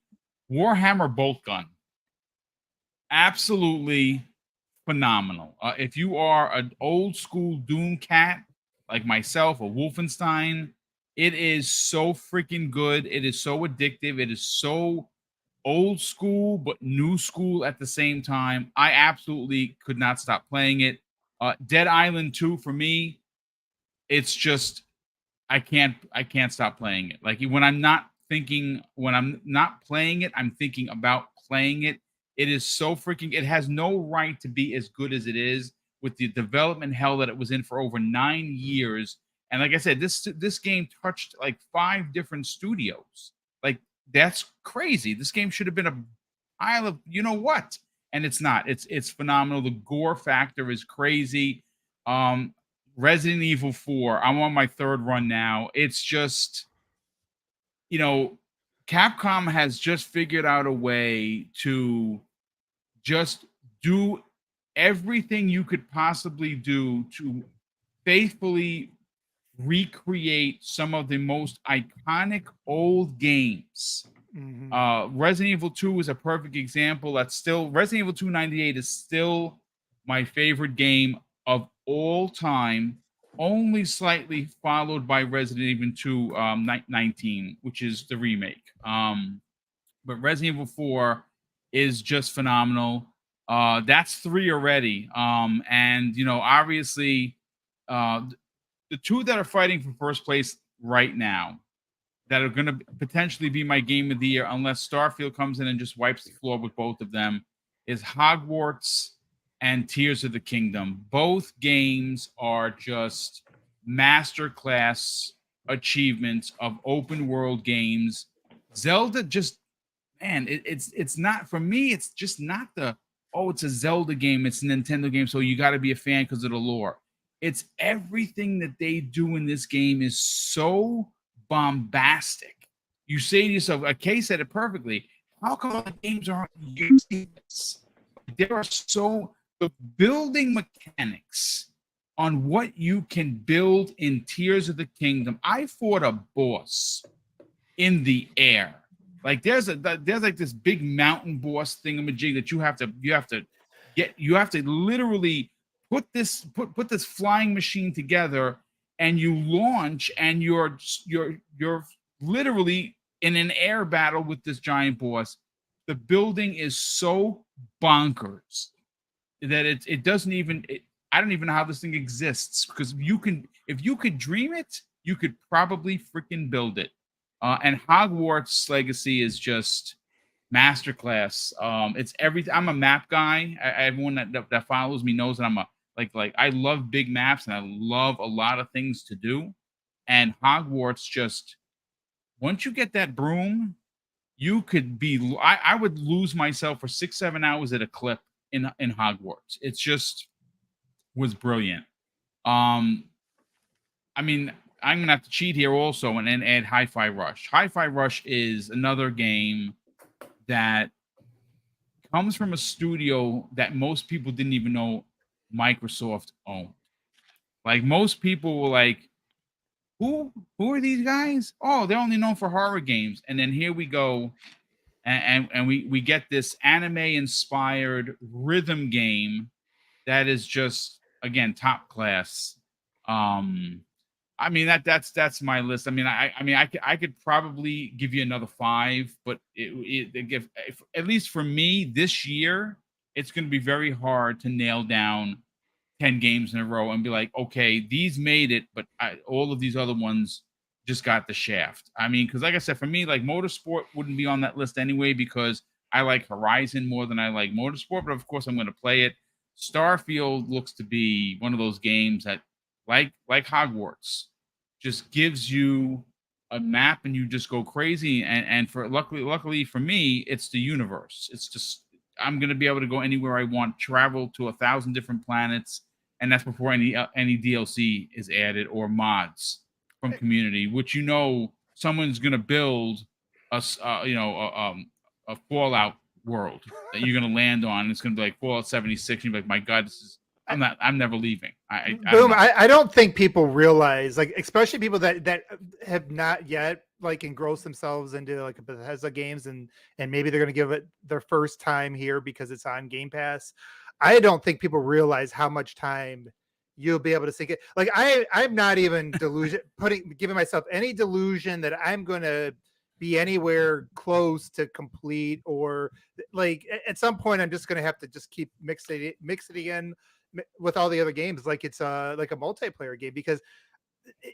Warhammer Bolt Gun, absolutely phenomenal. If you are an old school Doom cat like myself, a Wolfenstein, it is so freaking good. It is so addictive. It is so old school but new school at the same time. I absolutely could not stop playing it. Dead Island 2 for me, it's just I can't stop playing it. Like when I'm not playing it, I'm thinking about playing it. It is so freaking, it has no right to be as good as it is with the development hell that it was in for over 9 years. And like I said, this game touched like 5 different studios. Like, that's crazy. This game should have been a pile of you know what, and it's not. It's phenomenal. The gore factor is crazy. Resident Evil 4. I'm on my 3rd run now. It's just, Capcom has just figured out a way to just do everything you could possibly do to faithfully recreate some of the most iconic old games. Resident Evil 2 is a perfect example. That's still Resident Evil 2 98 is still my favorite game of all time. only slightly followed by Resident Evil 2 19, which is the remake. But Resident Evil 4 is just phenomenal. That's 3 already. And obviously, the 2 that are fighting for first place right now, that are going to potentially be my game of the year, unless Starfield comes in and just wipes the floor with both of them, is Hogwarts and Tears of the Kingdom. Both games are just masterclass achievements of open world games. Zelda just, man, it's not, for me, it's just not it's a Zelda game, it's a Nintendo game, so you got to be a fan because of the lore. It's everything that they do in this game is so bombastic. You say to yourself, Kay said it perfectly, how come the games aren't using this? There are the building mechanics on what you can build in Tears of the Kingdom. I fought a boss in the air. Like there's like this big mountain boss thingamajig that you have to literally put this flying machine together, and you launch, and you're literally in an air battle with this giant boss. The building is so bonkers that it doesn't even. I don't even know how this thing exists, because if you could dream it, you could probably freaking build it. And Hogwarts Legacy is just masterclass. It's everything. I'm a map guy. Everyone that follows me knows that I'm a like I love big maps, and I love a lot of things to do. And Hogwarts, just once you get that broom, you could be. I would lose myself for 6-7 hours at a clip in Hogwarts. It's just was brilliant. I mean, I'm gonna have to cheat here also and add Hi-Fi Rush. Hi-Fi Rush is another game that comes from a studio that most people didn't even know Microsoft owned. Like, most people were like, who are these guys? Oh, they're only known for horror games. And then here we go, and we get this anime inspired rhythm game that is just, again, top class. I mean, that's my list. I mean, I could probably give you another 5, but at least for me this year, it's going to be very hard to nail down 10 games in a row and be like, okay, these made it, but all of these other ones just got the shaft. I mean, because like I said, for me, like Motorsport wouldn't be on that list anyway, because I like Horizon more than I like Motorsport, but of course I'm going to play it. Starfield looks to be one of those games that, like Hogwarts, just gives you a map and you just go crazy. And for luckily for me, it's the universe. It's just, I'm gonna be able to go anywhere I want, travel to 1,000 different planets, and that's before any DLC is added or mods from community, which someone's gonna build a Fallout world that you're gonna land on. And it's gonna be like Fallout 76. And you're like, my God, I'm never leaving. I don't think people realize, like, especially people that have not yet like engrossed themselves into like Bethesda games, and maybe they're going to give it their first time here because it's on Game Pass. I don't think people realize how much time you'll be able to sink it. Like, I'm not even giving myself any delusion that I'm going to be anywhere close to complete, or like at some point I'm just going to have to just keep mixing it in with all the other games, like it's like a multiplayer game, because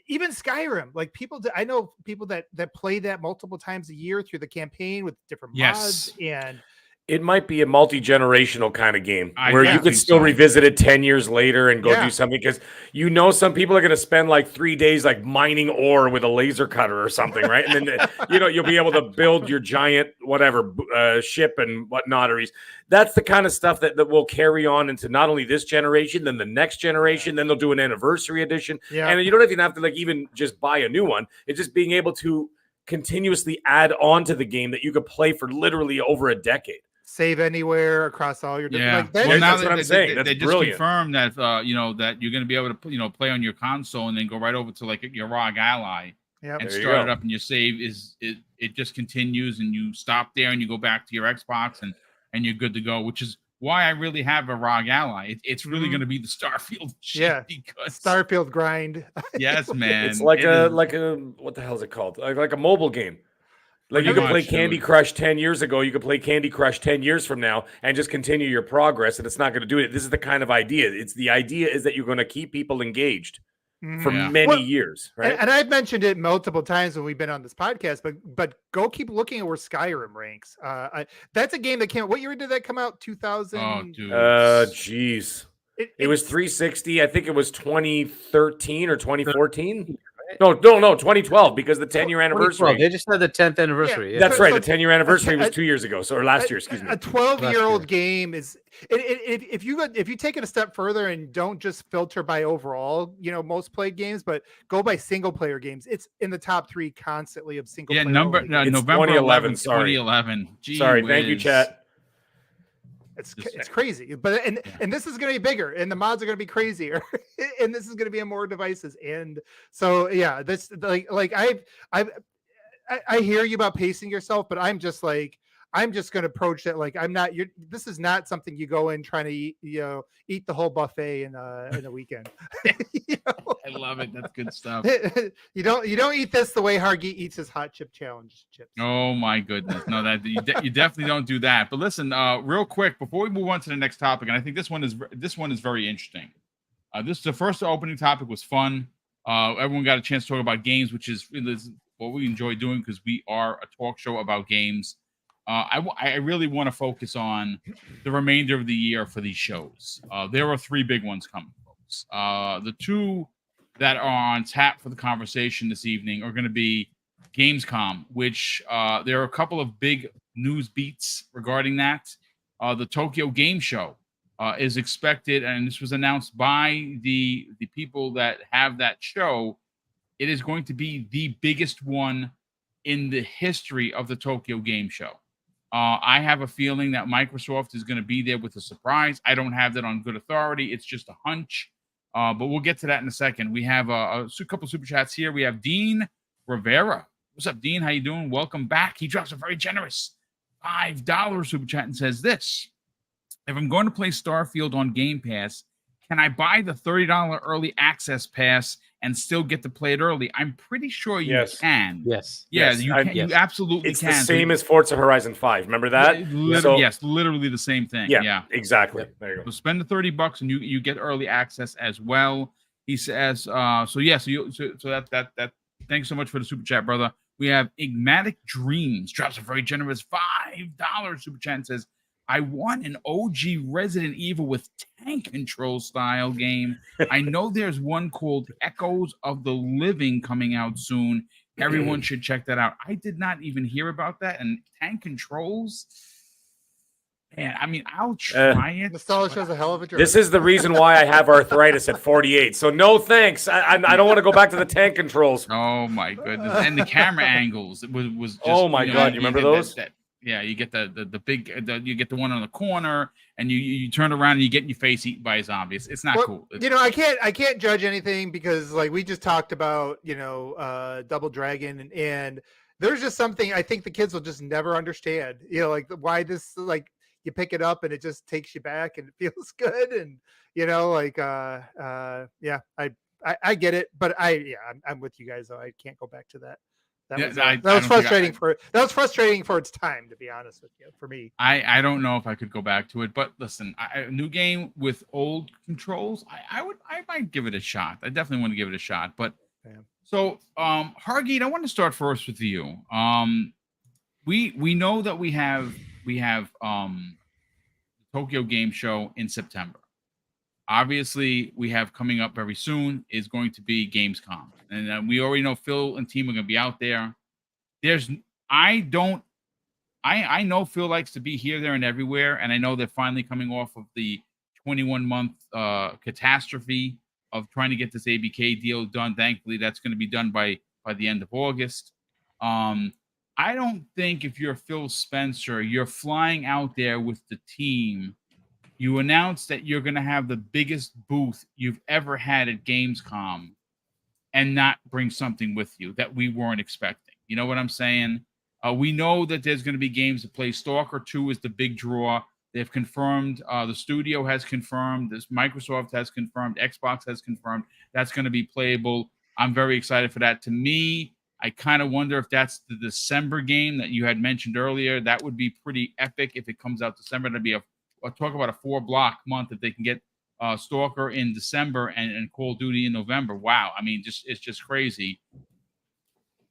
even Skyrim, like I know people that play that multiple times a year through the campaign with different mods, and it might be a multi-generational kind of game where you could think still so. revisit it 10 years later and go do something, because some people are going to spend like 3 days like mining ore with a laser cutter or something, right? And then you'll be able to build your giant whatever ship and whatnot. That's the kind of stuff that will carry on into not only this generation, then the next generation. Then they'll do an anniversary edition, and you don't even have to like even just buy a new one. It's just being able to continuously add on to the game that you could play for literally over a decade. Save anywhere across all your different. Well, now that's what I'm saying. That's they just brilliant. confirmed that that you're going to be able to play on your console and then go right over to like your ROG Ally and start it up, and your save it just continues, and you stop there and you go back to your Xbox and you're good to go, which is why I really have a ROG Ally. It's really Mhm. going to be the Starfield shit Yeah. because Starfield grind. yes, man, It's like it a is like a what the hell is it called? Like a mobile game. Like you pretty could play much, Candy dude. Crush 10 years ago, you could play Candy Crush 10 years from now and just continue your progress, and it's not going to do it. This is the kind of idea. It's the idea is that you're going to keep people engaged for Mhm. Yeah. many Well, years, right? and I've mentioned it multiple times when we've been on this podcast, but go keep looking at where Skyrim ranks. That's a game that came. What year did that come out? Oh, 2000. dude. Jeez. It, It was it's 360. I think it was 2013 or 2014. Right? No, 2012 because the 10-year 2012. anniversary. They just had the 10th anniversary. That's so- right. so The 10-year anniversary was a- 2 years ago, or last year, excuse me. a 12-year-old year. game is if you take it a step further and don't just filter by overall, most played games, but go by single player games, it's in the top 3 constantly of single Yeah, player. November It's 11th, 2011, sorry. 2011. Gee Sorry, thank you, whiz. chat. It's crazy, but and this is going to be bigger, and the mods are going to be crazier, and this is going to be on more devices, and so yeah, this like I hear you about pacing yourself, but I'm just going to approach it like I'm not. This is not something you go in trying to eat the whole buffet in a weekend. I love it. That's good stuff. You don't eat this the way Hargi eats his hot chip challenge chips. Oh my goodness. No, that you definitely don't do that. But listen, real quick before we move on to the next topic, and I think this one is very interesting. The first opening topic was fun. Everyone got a chance to talk about games, which is what we enjoy doing because we are a talk show about games. I really want to focus on the remainder of the year for these shows. There are 3 big ones coming, folks. The 2 that are on tap for the conversation this evening are going to be Gamescom, which there are a couple of big news beats regarding that. The Tokyo Game Show is expected, and this was announced by the people that have that show. It is going to be the biggest one in the history of the Tokyo Game Show. I have a feeling that Microsoft is going to be there with a surprise. I don't have that on good authority. It's just a hunch. But we'll get to that in a second. We have a couple super chats here. We have Dean Rivera. What's up, Dean? How you doing? Welcome back. He drops a very generous $5 super chat and says this. If I'm going to play Starfield on Game Pass, can I buy the $30 early access pass and still get to play it early? I'm pretty sure you Yes. can. Yes. Yeah, Yes, you I- can. yes. You absolutely It's can. the same as Forza Horizon 5. Remember that? Yes, literally the same thing. Yeah. Exactly. Yep. There you go. So spend the $30 and you get early access as well. He says, so that thanks so much for the super chat, brother. We have Igmatic Dreams drops a very generous $5 super chat and says, I want an OG Resident Evil with tank control style game. I know there's one called Echoes of the Living coming out soon. Everyone should check that out. I did not even hear about that. And tank controls, man, I mean, I'll try it. Nostalgia is a hell of a drug. This is the reason why I have arthritis at 48. So no thanks. I don't want to go back to the tank controls. Oh my goodness! And the camera angles was just, Oh my God, you remember get those? Yeah, you get the big, you get the one on the corner, and you turn around and you get in your face eaten by a zombie. It's not Well, cool. I can't judge anything because like we just talked about, Double Dragon and there's just something I think the kids will just never understand. Like why this you pick it up and it just takes you back and it feels good and I get it, but I'm with you guys though. I can't go back to that. That was frustrating for its time, to be honest with you, for me. I don't know if I could go back to it, but listen, a new game with old controls, I might give it a shot. I definitely want to give it a shot. But so Hargeet, I want to start first with you. We know that we have Tokyo Game Show in September. Obviously, we have coming up very soon is going to be Gamescom, and we already know Phil and team are going to be out there. I know Phil likes to be here, there, and everywhere, and I know they're finally coming off of the 21-month catastrophe of trying to get this ABK deal done. Thankfully, that's going to be done by the end of August. I don't think if you're Phil Spencer, you're flying out there with the team. You announce that you're going to have the biggest booth you've ever had at Gamescom and not bring something with you that we weren't expecting. You know what I'm saying? We know that there's going to be games to play. Stalker 2 is the big draw. They've confirmed, the studio has confirmed, this Microsoft has confirmed, Xbox has confirmed that's going to be playable. I'm very excited for that. To me, I kind of wonder if that's the December game that you had mentioned earlier. That would be pretty epic if it comes out December. That'd be a talk about a 4-block month if they can get Stalker in December and Call of Duty in November. Wow, I mean, it's just crazy.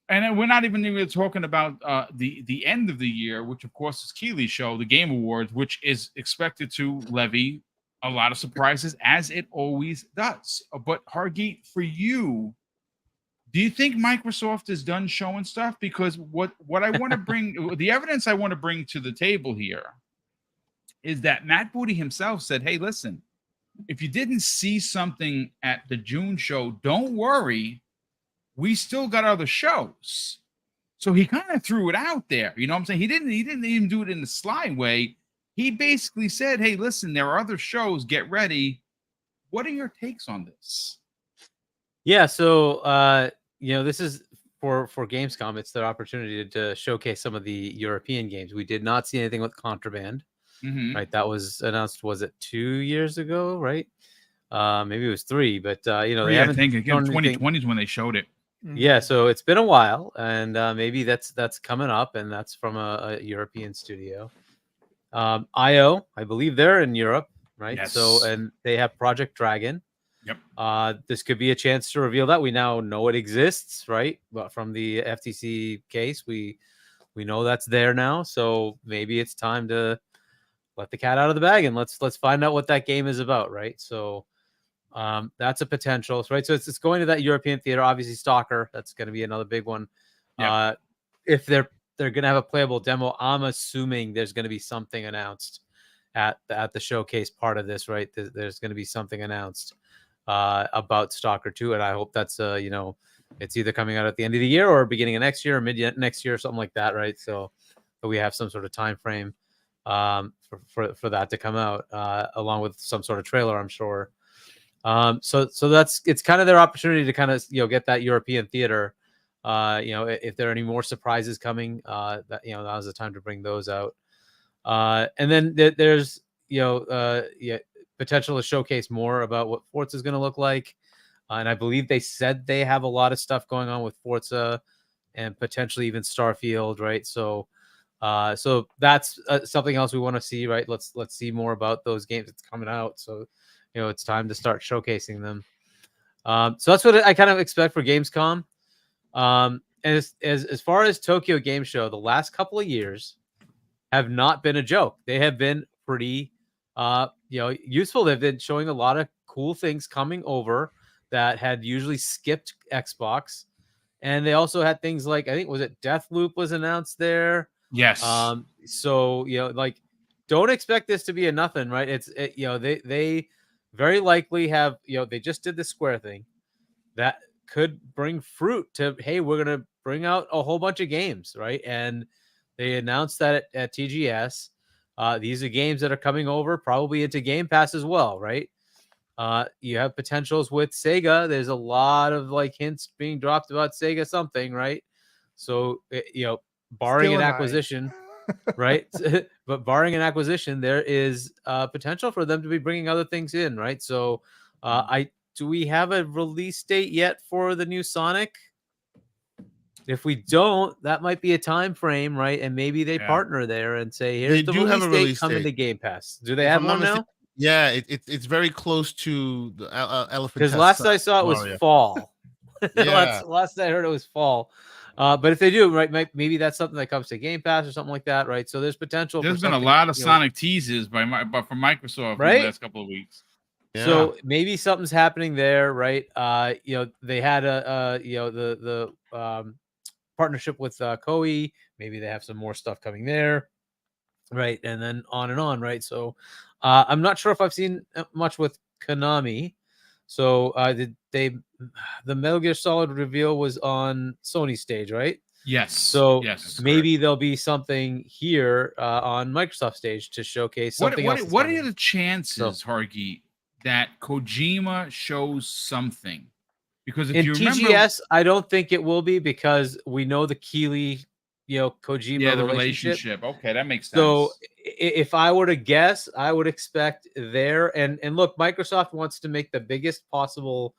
And then we're not even talking about the end of the year, which of course is Keeley's show, the Game Awards, which is expected to levy a lot of surprises as it always does. But Hargeet, for you, do you think Microsoft is done showing stuff? Because what I want to bring, the evidence I want to bring to the table here is that Matt Booty himself said, hey, listen, if you didn't see something at the June show, don't worry. We still got other shows. So he kind of threw it out there. You know what I'm saying? He didn't even do it in the sly way. He basically said, hey, listen, there are other shows. Get ready. What are your takes on this? Yeah, so this is for Gamescom. It's their opportunity to showcase some of the European games. We did not see anything with Contraband, right? That was announced. Was it 2 years ago? Right? Maybe it was 3, but they haven't. I think again, 2020 is when they showed it. Yeah, so it's been a while, and maybe that's coming up, and that's from a European studio. IO, I believe they're in Europe, right? Yes. So, and they have Project Dragon. Yep. This could be a chance to reveal that. We now know it exists, right? But from the FTC case, we know that's there now. So maybe it's time to let the cat out of the bag and let's find out what that game is about, right? So that's a potential, right? So it's going to that European theater. Obviously, Stalker, that's going to be another big one. Yep. If they're going to have a playable demo, I'm assuming there's going to be something announced at the showcase part of this, right? There's going to be something announced about Stalker 2, and I hope that's it's either coming out at the end of the year or beginning of next year or mid next year or something like that, right? So we have some sort of time frame for that to come out along with some sort of trailer, I'm sure. So it's kind of their opportunity to kind of get that European theater. If there are any more surprises coming, now's the time to bring those out. And then there's potential to showcase more about what Forza is going to look like. And I believe they said they have a lot of stuff going on with Forza and potentially even Starfield, right? So that's something else we want to see, right? Let's see more about those games that's coming out. So it's time to start showcasing them. So that's what I kind of expect for Gamescom. And as far as Tokyo Game Show, the last couple of years have not been a joke. They have been pretty useful. They've been showing a lot of cool things coming over that had usually skipped Xbox. And they also had things like, I think, was it Deathloop was announced there? Yes. So don't expect this to be a nothing, right? They very likely have, they just did the Square thing that could bring fruit to, hey, we're going to bring out a whole bunch of games, right? And they announced that at TGS. These are games that are coming over probably into Game Pass as well, right? You have potentials with Sega. There's a lot of hints being dropped about Sega something, right? So, barring an acquisition, right? But barring an acquisition, there is potential for them to be bringing other things in, right? So, do we have a release date yet for the new Sonic? If we don't, that might be a time frame, right? And maybe they partner there and say, "Here's the release date coming to Game Pass." Do they have one now? Yeah, it's very close to the Elephant. Because last I saw it was fall. Yeah. last I heard it was fall. But if they do, right, maybe that's something that comes to Game Pass or something like that, right? So there's potential. There's been a lot of Sonic teases from Microsoft in the last couple of weeks. Yeah. So maybe something's happening there, right? They had the partnership with Koei. Maybe they have some more stuff coming there, right? And then on, right? So I'm not sure if I've seen much with Konami. So the Metal Gear Solid reveal was on Sony stage, right? Yes. So yes, maybe there'll be something here on Microsoft stage to showcase something else. What are the chances, Hargeet, that Kojima shows something? Because if in you remember, TGS, I don't think it will be because we know the Keeley, Kojima the relationship. Okay, that makes sense. So if I were to guess, I would expect there and look, Microsoft wants to make the biggest possible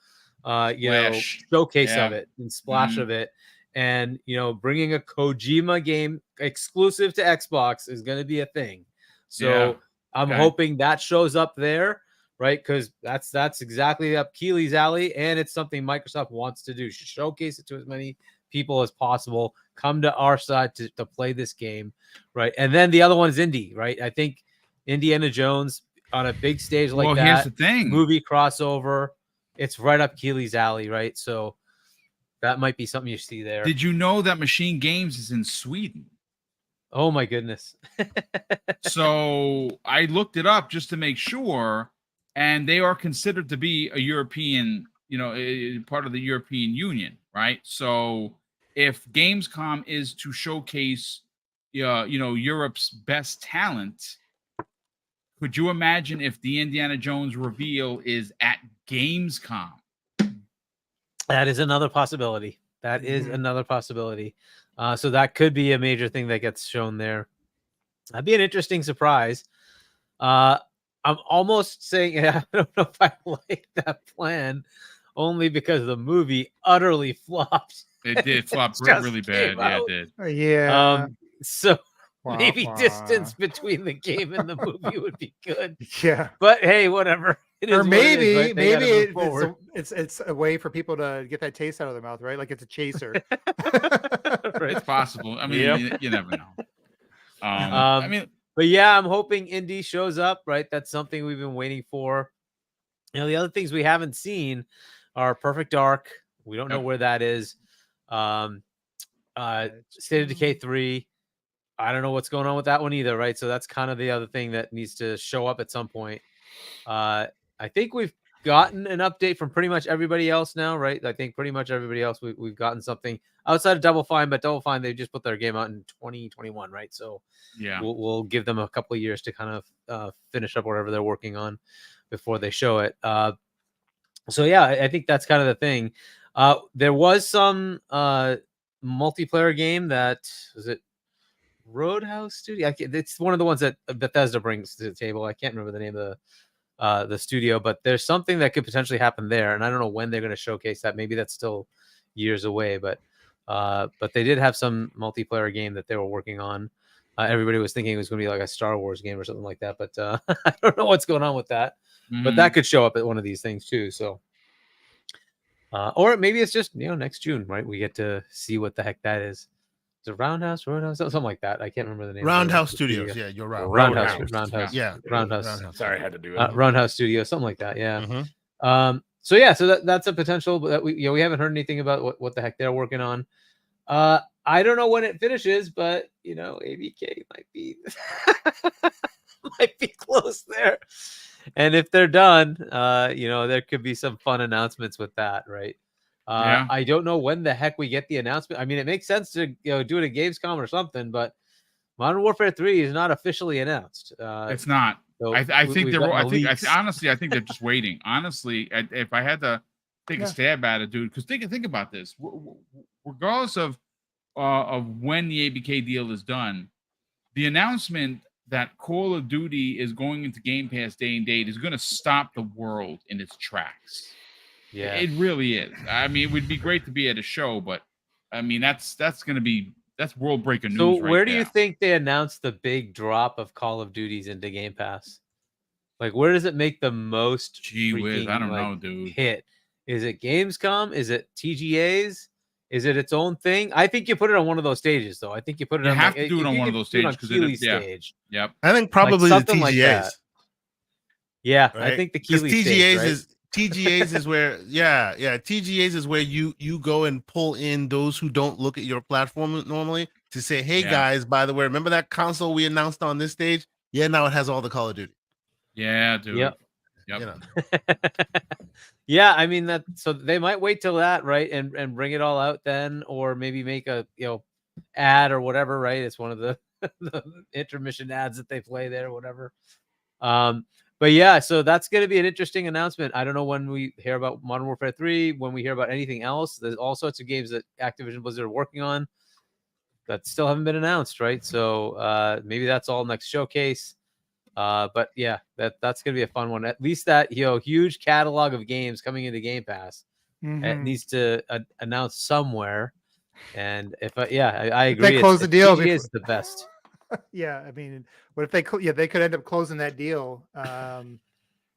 showcase of it and splash of it. And bringing a Kojima game exclusive to Xbox is going to be a thing. So I'm hoping that shows up there, right? Because that's exactly up Keely's alley, and it's something Microsoft wants to do. Showcase it to as many people as possible. Come to our side to play this game, right? And then the other one is indie, right? I think Indiana Jones on a big stage like that. Here's the thing: movie crossover. It's right up Keely's alley, right? So that might be something you see there. Did you know that Machine Games is in Sweden? Oh my goodness! So I looked it up just to make sure, and they are considered to be a European, part of the European Union, right? So if Gamescom is to showcase, Europe's best talent, could you imagine if the Indiana Jones reveal is at Gamescom? That is another possibility. That is another possibility. So that could be a major thing that gets shown there. That'd be an interesting surprise. I'm almost saying I don't know if I like that plan, only because the movie utterly flopped. It did flop really bad. Yeah, it did. Yeah. So maybe distance between the game and the movie would be good. Yeah. But hey, whatever. Or maybe it's a way for people to get that taste out of their mouth, right? Like it's a chaser. Right. It's possible. I mean, you never know. But yeah, I'm hoping Indy shows up, right? That's something we've been waiting for. The other things we haven't seen are Perfect Dark. We don't know where that is. State of Decay 3. I don't know what's going on with that one either, right? So that's kind of the other thing that needs to show up at some point. I think we've gotten an update from pretty much everybody else now, right? I think pretty much everybody else we've gotten something outside of Double Fine, but Double Fine, they just put their game out in 2021, right? So we'll give them a couple of years to kind of finish up whatever they're working on before they show it. So yeah, I think that's kind of the thing. There was some multiplayer game that was it Roadhouse Studio. It's one of the ones that Bethesda brings to the table. I can't remember the name of the studio, but there's something that could potentially happen there, and I don't know when they're going to showcase that. Maybe that's still years away, but they did have some multiplayer game that they were working on. Everybody was thinking it was going to be like a Star Wars game or something like that, but I don't know what's going on with that. But that could show up at one of these things too. So, or maybe it's just next June, right? We get to see what the heck that is. Is it Roadhouse, something like that? I can't remember the name. Roundhouse Studios. Yeah, you're right. Roundhouse. Yeah. Roundhouse. Sorry, I had to do it. Roundhouse Studios, something like that. Yeah. So that's a potential that we haven't heard anything about what the heck they're working on. I don't know when it finishes, but ABK might be might be close there. And if they're done, there could be some fun announcements with that, right? I don't know when the heck we get the announcement. I mean, it makes sense to do it at Gamescom or something, but Modern Warfare 3 is not officially announced. It's not. So I think they're. Honestly, I think they're just waiting. Honestly, if I had to take a stab at it, dude, because think about this. Regardless of when the ABK deal is done, the announcement that Call of Duty is going into Game Pass day and date is going to stop the world in its tracks. Yeah, it really is. I mean, it would be great to be at a show, but I mean, that's world breaking news. So where do you think they announced the big drop of Call of Duties into Game Pass? Like, where does it make the most? Gee whiz, I don't know, dude. Hit? Is it Gamescom? Is it TGA's? Is it its own thing? I think you put it on one of those stages, though. I think you put it. You have to do it on one of those stages because it is. Stage. Yep. I think probably the TGA's. Like yeah, right? I think the Keely TGA's TGA's is where TGA's is where you go and pull in those who don't look at your platform normally to say, hey guys, by the way, remember that console we announced on this stage? Yeah, now it has all the Call of Duty. Yeah, dude. Yep. Yeah, I mean so they might wait till that, right, and bring it all out then, or maybe make a ad or whatever, right? It's one of the intermission ads that they play there or whatever. But yeah, so that's going to be an interesting announcement. I don't know when we hear about Modern Warfare 3, when we hear about anything else. There's all sorts of games that Activision Blizzard are working on. that still haven't been announced, right? So maybe that's all next showcase. But yeah, that's gonna be a fun one. At least that huge catalog of games coming into Game Pass. It needs to announce somewhere. And if I agree, they close the deal TGA is the best. Yeah, I mean, what if they they could end up closing that deal?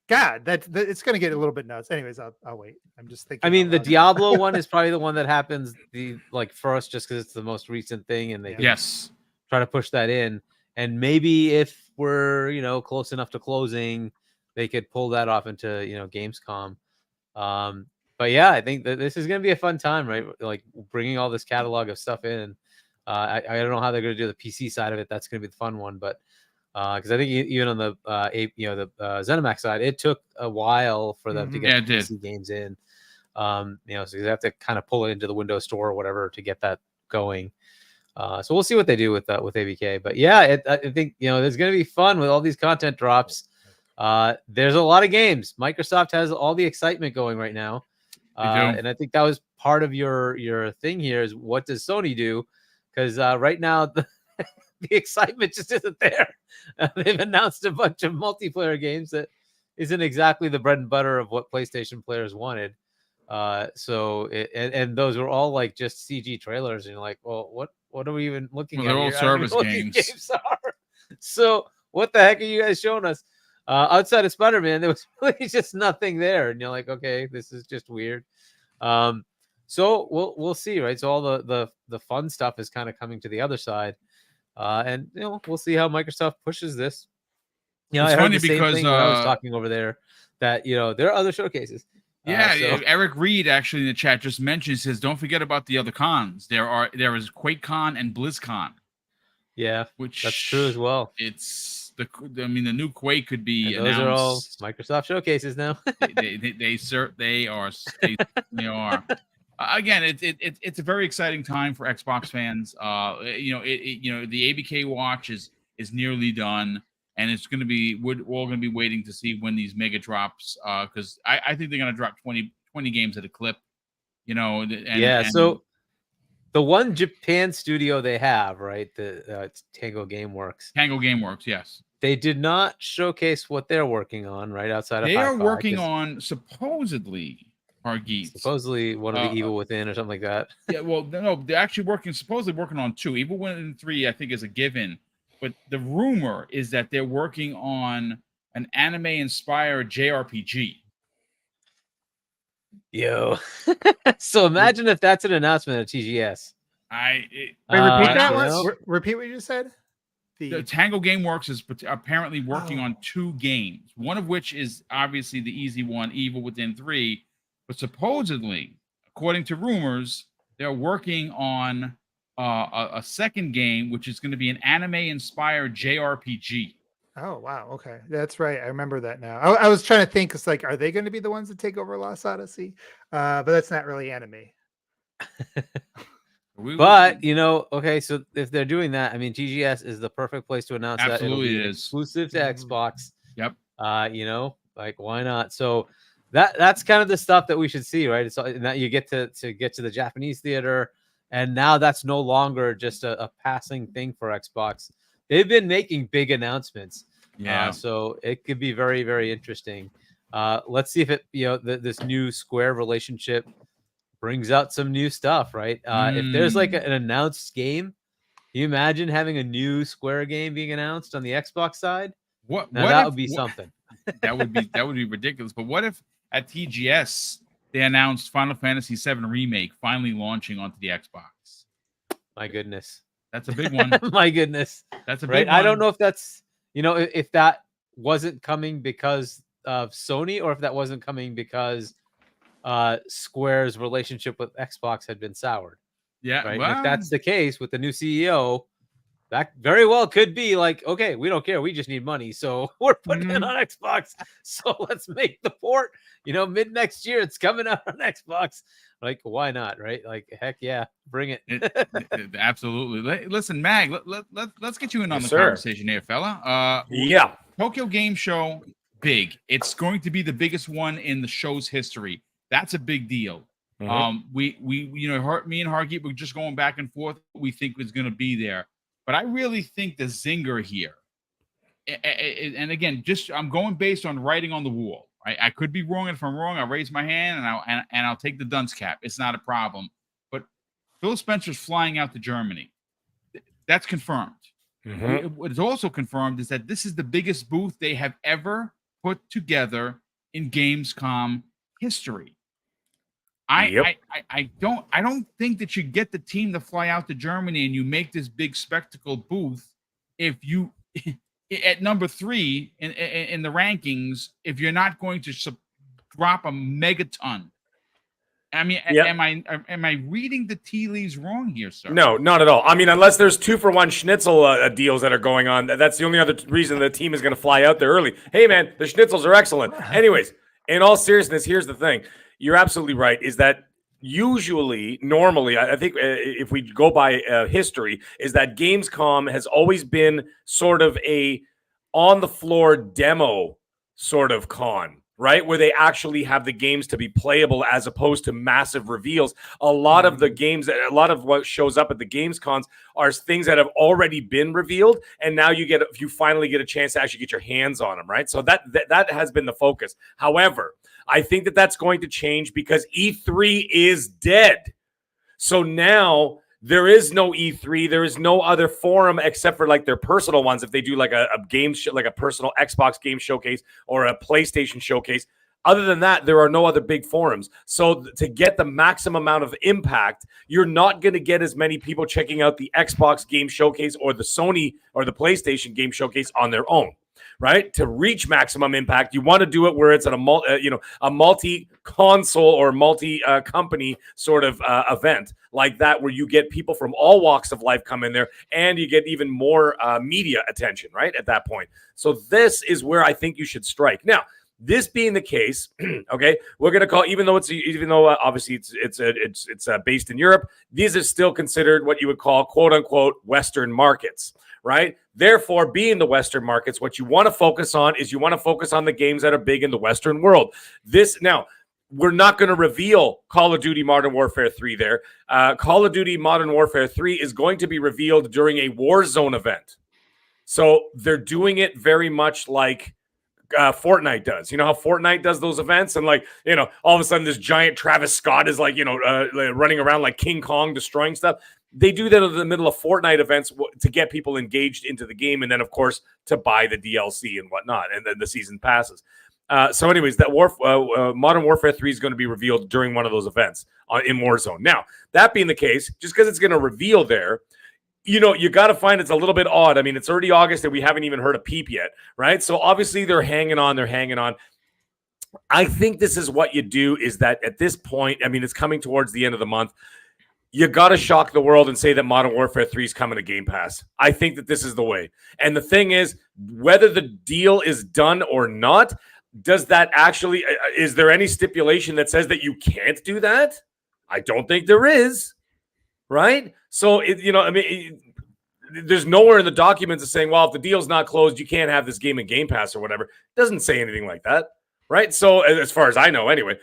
God, that it's going to get a little bit nuts. Anyways, I'll wait. I'm just thinking. I mean, the Diablo one is probably the one that happens first, just because it's the most recent thing, and they try to push that in. And maybe if we're close enough to closing, they could pull that off into Gamescom. But yeah, I think that this is going to be a fun time, right? Like bringing all this catalog of stuff in. I don't know how they're going to do the PC side of it. That's going to be the fun one, but because I think even on the the ZeniMax side, it took a while for them to get PC games in. So you have to kind of pull it into the Windows Store or whatever to get that going. So we'll see what they do with ABK. But yeah, I think there's going to be fun with all these content drops. There's a lot of games. Microsoft has all the excitement going right now, and I think that was part of your thing here. Is what does Sony do? Because right now the excitement just isn't there. They've announced a bunch of multiplayer games that isn't exactly the bread and butter of what PlayStation players wanted. And those were all like just CG trailers, and you're like, well, what are we even looking at? They're all service games. So what the heck are you guys showing us? Outside of Spider-Man, there was really just nothing there, and you're like, okay, this is just weird. So we'll see, right? So all the fun stuff is kind of coming to the other side, and we'll see how Microsoft pushes this. It's I heard funny the same because thing when I was talking over there that there are other showcases. Yeah, Eric Reed actually in the chat just mentioned, says, don't forget about the other cons. There is QuakeCon and BlizzCon. Yeah, which that's true as well. It's the new Quake could be and those announced. are all Microsoft showcases now. they are. Again, it's a very exciting time for Xbox fans. The ABK watch is nearly done, and it's going to be we're all going to be waiting to see when these mega drops. Because I think they're going to drop 20 games at a clip. So the one Japan studio they have, right? It's Tango Gameworks. Tango Gameworks, yes. They did not showcase what they're working on, right? Outside of they are working on supposedly. Supposedly one of the Evil Within or something like that. Yeah, well, no, they're actually supposedly working on 2. Evil Within 3, I think, is a given. But the rumor is that they're working on an anime-inspired JRPG. Yo. So imagine if that's an announcement at TGS. Wait, repeat that one? Repeat what you just said? The Tango Gameworks is apparently working on 2 games, one of which is obviously the easy one, Evil Within 3. But supposedly, according to rumors, they're working on a second game, which is going to be an anime-inspired JRPG. Oh, wow. Okay. That's right. I remember that now. I was trying to think, it's like, are they going to be the ones that take over Lost Odyssey? But that's not really anime. But, okay, so if they're doing that, I mean, TGS is the perfect place to announce that it'll be exclusive to Xbox. Yep. Like, why not? So that's kind of the stuff that we should see, right? It's that you get to the Japanese theater, and now that's no longer just a passing thing for Xbox. They've been making big announcements. Yeah. So it could be very, very interesting. Let's see if it, this new Square relationship brings out some new stuff, right? If there's like an announced game, can you imagine having a new Square game being announced on the Xbox side? That would be something. That would be ridiculous. But what if at TGS they announced Final Fantasy VII Remake finally launching onto the Xbox? My goodness. That's a big one. My goodness. That's a big one. I don't know if that's, if that wasn't coming because of Sony or if that wasn't coming because Square's relationship with Xbox had been soured. Yeah. Right. Well, if that's the case with the new CEO, that very well could be like, okay, we don't care. We just need money. So we're putting it on Xbox. So let's make the port, mid next year. It's coming out on Xbox. Like, why not? Right. Like, heck yeah, bring it. Absolutely. Listen, Mag, let's get you in on the conversation here, fella. Yeah. Tokyo Game Show, big. It's going to be the biggest one in the show's history. That's a big deal. We me and Hargeet were just going back and forth. We think was going to be there, but I really think the zinger here, and again, just I'm going based on writing on the wall. I could be wrong, and if I'm wrong, I'll raise my hand and I'll take the dunce cap. It's not a problem. But Phil Spencer's flying out to Germany. That's confirmed. What is also confirmed is that this is the biggest booth they have ever put together in Gamescom history. I don't think that you get the team to fly out to Germany and you make this big spectacle booth if you at number 3 in the rankings if you're not going to drop a megaton. I mean, am I reading the tea leaves wrong here, sir? No, not at all. I mean, unless there's 2-for-1 schnitzel deals that are going on, that's the only other reason the team is going to fly out there early. Hey, man, the schnitzels are excellent. Anyways, in all seriousness, here's the thing. You're absolutely right, is that normally, I think if we go by history, is that Gamescom has always been sort of a on-the-floor demo sort of con, right? Where they actually have the games to be playable as opposed to massive reveals. A lot of the games, a lot of what shows up at the Gamescons are things that have already been revealed. And now you finally get a chance to actually get your hands on them, right? So that has been the focus. However, I think that's going to change because E3 is dead. So now there is no E3. There is no other forum except for like their personal ones. If they do like a game like a personal Xbox game showcase or a PlayStation showcase, other than that, there are no other big forums. So to get the maximum amount of impact, you're not going to get as many people checking out the Xbox game showcase or the Sony or the PlayStation game showcase on their own. Right? To reach maximum impact, you want to do it where it's at a multi-console or multi-company sort of event like that, where you get people from all walks of life come in there, and you get even more media attention, right? At that point. So this is where I think you should strike. Now, this being the case, okay, we're going to call, even though obviously it's based in Europe, these are still considered what you would call quote unquote Western markets. Right? Therefore, being the Western markets, what you want to focus on is the games that are big in the Western world. Now, we're not going to reveal Call of Duty Modern Warfare 3 there. Call of Duty Modern Warfare 3 is going to be revealed during a Warzone event. So they're doing it very much like Fortnite does. You know how Fortnite does those events? And like, all of a sudden this giant Travis Scott is like, running around like King Kong destroying stuff. They do that in the middle of Fortnite events to get people engaged into the game, and then, of course, to buy the DLC and whatnot, and then the season passes. So anyways, that Modern Warfare 3 is going to be revealed during one of those events in Warzone. Now, that being the case, just because it's going to reveal there, you got to find it's a little bit odd. I mean, it's already August, and we haven't even heard a peep yet, right? So obviously they're hanging on. I think this is what you do, is that at this point, I mean, it's coming towards the end of the month, you got to shock the world and say that Modern Warfare 3 is coming to Game Pass. I think that this is the way. And the thing is, whether the deal is done or not, does that actually, is there any stipulation that says that you can't do that? I don't think there is, right? So, there's nowhere in the documents saying, well, if the deal's not closed, you can't have this game in Game Pass or whatever. It doesn't say anything like that. Right. So as far as I know, anyway.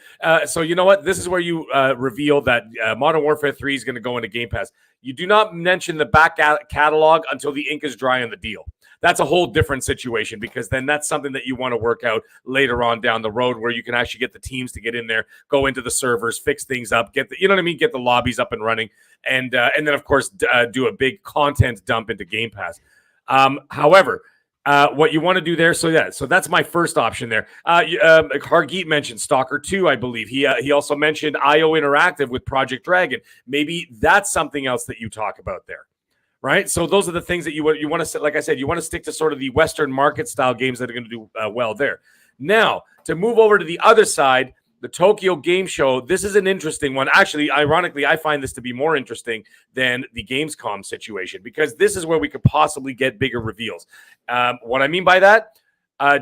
So you know what? This is where you reveal that Modern Warfare 3 is going to go into Game Pass. You do not mention the back catalog until the ink is dry on the deal. That's a whole different situation, because then that's something that you want to work out later on down the road, where you can actually get the teams to get in there, go into the servers, fix things up, get the lobbies up and running, and then of course do a big content dump into Game Pass. However, what you want to do there, so that's my first option there. Hargeet mentioned Stalker 2, I believe. He also mentioned IO Interactive with Project Dragon. Maybe that's something else that you talk about there, right? So those are the things that you want to, like I said, you want to stick to sort of the Western market style games that are going to do well there. Now, to move over to the other side, the Tokyo Game Show, this is an interesting one. Actually, ironically, I find this to be more interesting than the Gamescom situation, because this is where we could possibly get bigger reveals. What I mean by that,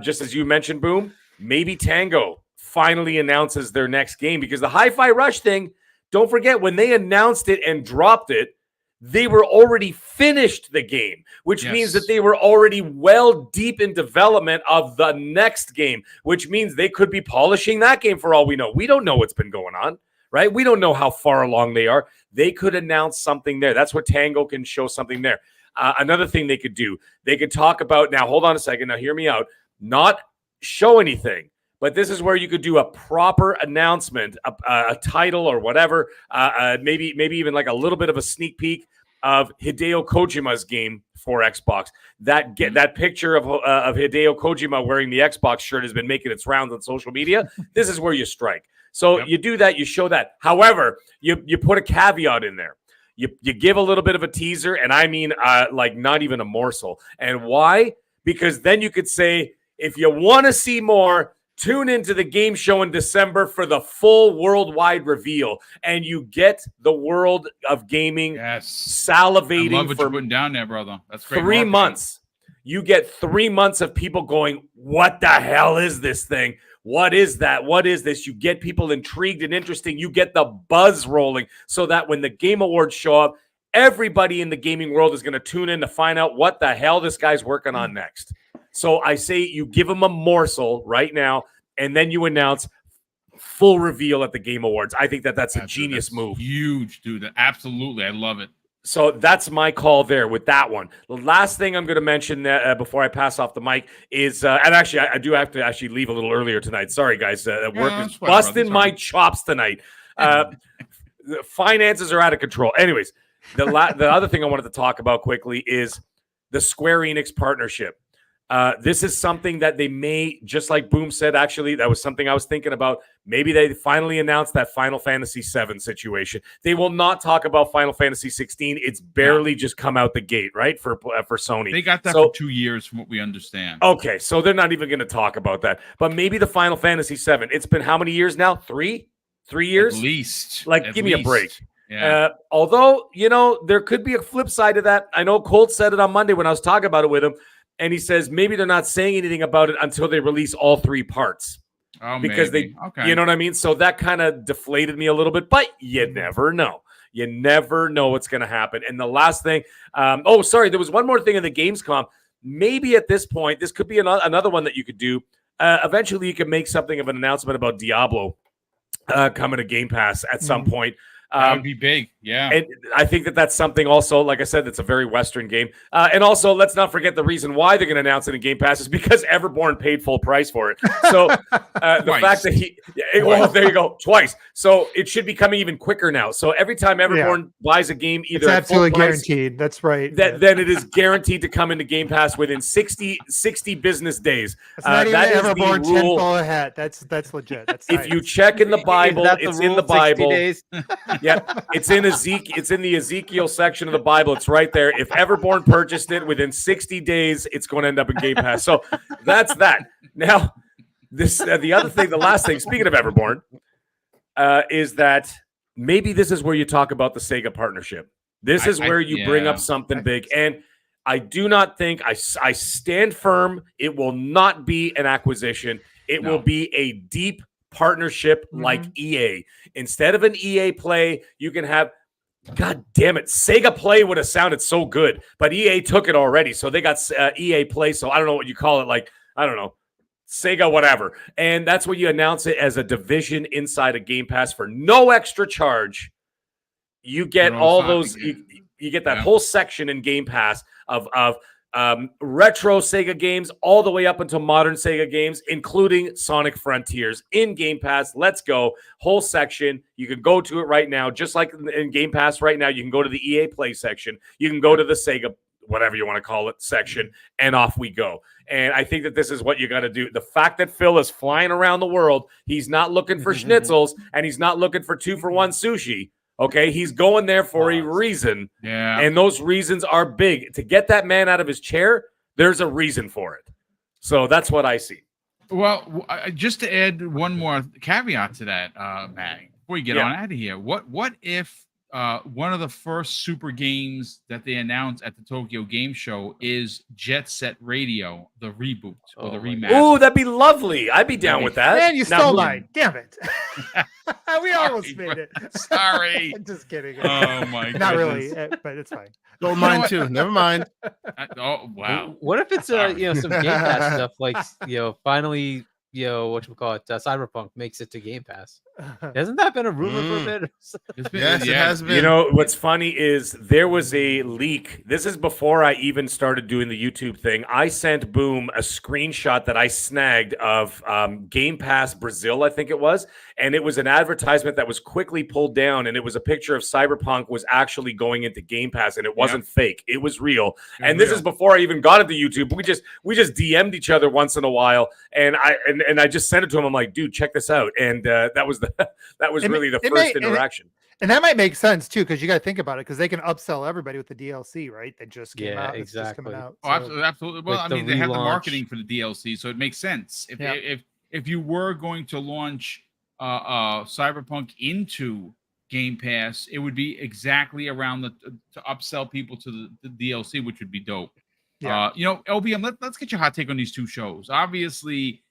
just as you mentioned, Boom, maybe Tango finally announces their next game, because the Hi-Fi Rush thing, don't forget, when they announced it and dropped it, they were already finished the game, which means that they were already well deep in development of the next game, which means they could be polishing that game for all we know. We don't know what's been going on, right? We don't know how far along they are. They could announce something there. That's where Tango can show something there. Another thing they could do, they could talk about, now hold on a second, now hear me out, not show anything, but this is where you could do a proper announcement, a title or whatever, maybe even like a little bit of a sneak peek of Hideo Kojima's game for Xbox. That picture of Hideo Kojima wearing the Xbox shirt has been making its rounds on social media. This is where you strike. So you do that, you show that. However, you put a caveat in there. You give a little bit of a teaser, and I mean like not even a morsel. And why? Because then you could say, if you want to see more, tune into the game show in December for the full worldwide reveal, and you get the world of gaming salivating. I love what you're putting down there, brother. That's great. 3 months. You get 3 months of people going, what the hell is this thing? What is that? What is this? You get people intrigued and interesting. You get the buzz rolling so that when the Game Awards show up, everybody in the gaming world is going to tune in to find out what the hell this guy's working on next. So I say you give him a morsel right now, and then you announce full reveal at the Game Awards. I think that's a genius move. Huge, dude. Absolutely. I love it. So that's my call there with that one. The last thing I'm going to mention before I pass off the mic is, and actually, I do have to actually leave a little earlier tonight. Sorry, guys. Work is busting my chops tonight. The finances are out of control. Anyways, the other thing I wanted to talk about quickly is the Square Enix partnership. This is something that they may, just like Boom said, actually, that was something I was thinking about. Maybe they finally announced that Final Fantasy VII situation. They will not talk about Final Fantasy 16. It's barely just come out the gate, right, for Sony. They got that for 2 years from what we understand. Okay, so they're not even going to talk about that. But maybe the Final Fantasy VII. It's been how many years now? 3 years? At least. Like, give me a break. Yeah. Although, there could be a flip side to that. I know Colt said it on Monday when I was talking about it with him. And he says maybe they're not saying anything about it until they release all 3 parts. Oh, because maybe. Okay. You know what I mean? So that kind of deflated me a little bit, but you never know. You never know what's going to happen. And the last thing, there was one more thing in the Gamescom. Maybe at this point, this could be another one that you could do. Eventually, you can make something of an announcement about Diablo coming to Game Pass at some point. That would be big, yeah. And I think that's something also, like I said, that's a very Western game. And also, let's not forget the reason why they're going to announce it in Game Pass is because Everborn paid full price for it. So the fact that there you go, twice. So it should be coming even quicker now. So every time Everborn buys a game, either it's absolutely guaranteed. That's right. Then it is guaranteed to come into Game Pass within 60 business days. It's not even Everborn 10 full hat. That's legit. That's if you check in the Bible, it's in the Bible. 60 days? Yeah, it's in Ezekiel. It's in the Ezekiel section of the Bible. It's right there. If Everborn purchased it within 60 days, it's going to end up in Game Pass. So that's that. Now, the other thing, the last thing. Speaking of Everborn, is that maybe this is where you talk about the Sega partnership. This is where you bring up something big, and I do not think I stand firm. It will not be an acquisition. It will be a deep partnership like EA. Instead of an EA Play, you can have, God damn it, Sega Play would have sounded so good, but EA took it already. So they got EA Play. So I don't know what you call it. Like, I don't know, Sega, whatever. And that's where you announce it as a division inside of Game Pass for no extra charge. You get all those, you get that whole section in Game Pass of retro Sega games all the way up until modern Sega games, including Sonic Frontiers in Game Pass. Let's go. Whole section. You can go to it right now. Just like in Game Pass right now, you can go to the EA Play section. You can go to the Sega, whatever you want to call it, section, and off we go. And I think that this is what you got to do. The fact that Phil is flying around the world, he's not looking for schnitzels, and he's not looking for 2-for-1 sushi. Okay, he's going there for a reason. Yeah. And those reasons are big. To get that man out of his chair, there's a reason for it. So that's what I see. Well, just to add one more caveat to that, Mag, before you get on out of here, what if one of the first super games that they announced at the Tokyo Game Show is Jet Set Radio, the reboot or the remaster? Oh, that'd be lovely. I'd be down with that. Man, you stole mine. Damn it. We almost made it. Sorry. Just kidding. Oh, my God. Not really, but it's fine. Don't mind too. Never mind. Oh, wow. What if it's some Game Pass stuff like finally whatchamacallit, Cyberpunk makes it to Game Pass? Hasn't that been a rumor for a Mm. bit? It's been, Yes, it has been. You know, what's funny is there was a leak. This is before I even started doing the YouTube thing. I sent Boom a screenshot that I snagged of Game Pass Brazil, I think it was. And it was an advertisement that was quickly pulled down. And it was a picture of Cyberpunk was actually going into Game Pass. And it wasn't fake. It was real. And this is before I even got into YouTube. We just DM'd each other once in a while. And I just sent it to him. I'm like, dude, check this out. And that was really the first interaction. And that might make sense too, because you got to think about it, because they can upsell everybody with the DLC, right? That just came out. It's just coming out. Oh, absolutely. Well, Like I mean, they have the relaunch. marketing for the DLC, so it makes sense. If you were going to launch Cyberpunk into Game Pass, it would be exactly around to upsell people to the DLC, which would be dope. Yeah. LBM, let's get your hot take on these two shows. Obviously,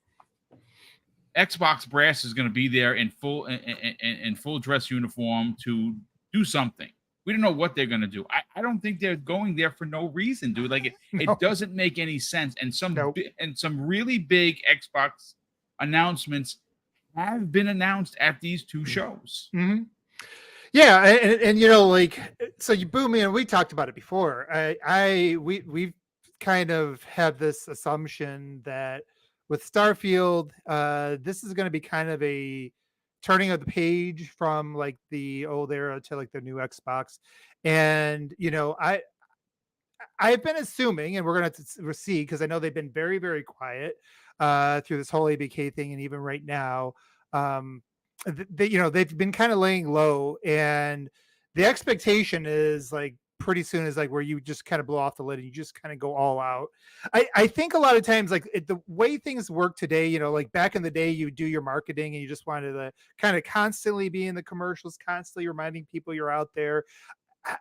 Xbox brass is going to be there in full dress uniform to do something. We don't know what they're going to do. I don't think they're going there for no reason, dude. Like it doesn't make any sense. And some really big Xbox announcements have been announced at these two shows. Mm-hmm. Yeah, and so you Boom, and we talked about it before. We kind of have this assumption that with Starfield, this is going to be kind of a turning of the page from like the old era to like the new Xbox. And I've been assuming, and we're going to see, because I know they've been very, very quiet through this whole ABK thing, and even right now, they've been kind of laying low, and the expectation is like pretty soon is like where you just kind of blow off the lid and you just kind of go all out. I think a lot of times, like the way things work today, like back in the day, you do your marketing and you just wanted to kind of constantly be in the commercials, constantly reminding people you're out there.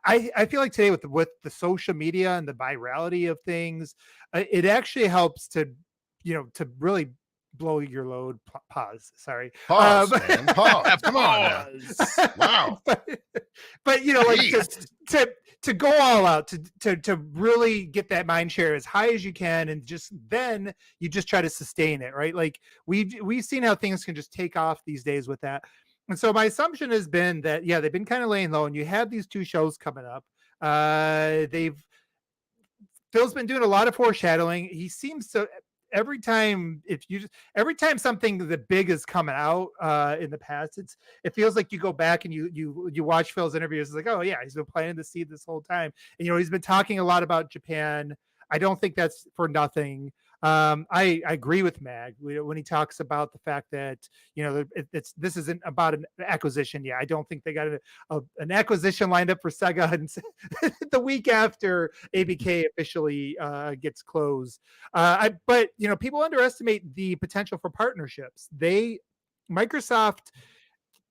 I feel like today with the social media and the virality of things, it actually helps to really blow your load. Pause. Sorry. Pause. Man. Pause. Come on. Wow. But to go all out, to really get that mind share as high as you can, and just then you just try to sustain it, right? Like we've seen how things can just take off these days with that. And so my assumption has been that they've been kind of laying low, and you have these two shows coming up. Phil's been doing a lot of foreshadowing. He seems to every time something the big is coming out in the past, it feels like you go back and you watch Phil's interviews. It's like, oh yeah, he's been planting the seed this whole time. And he's been talking a lot about Japan. I don't think that's for nothing. I agree with Mag when he talks about the fact that this isn't about an acquisition. Yeah, I don't think they got an acquisition lined up for Sega and the week after ABK officially gets closed. But people underestimate the potential for partnerships. Microsoft.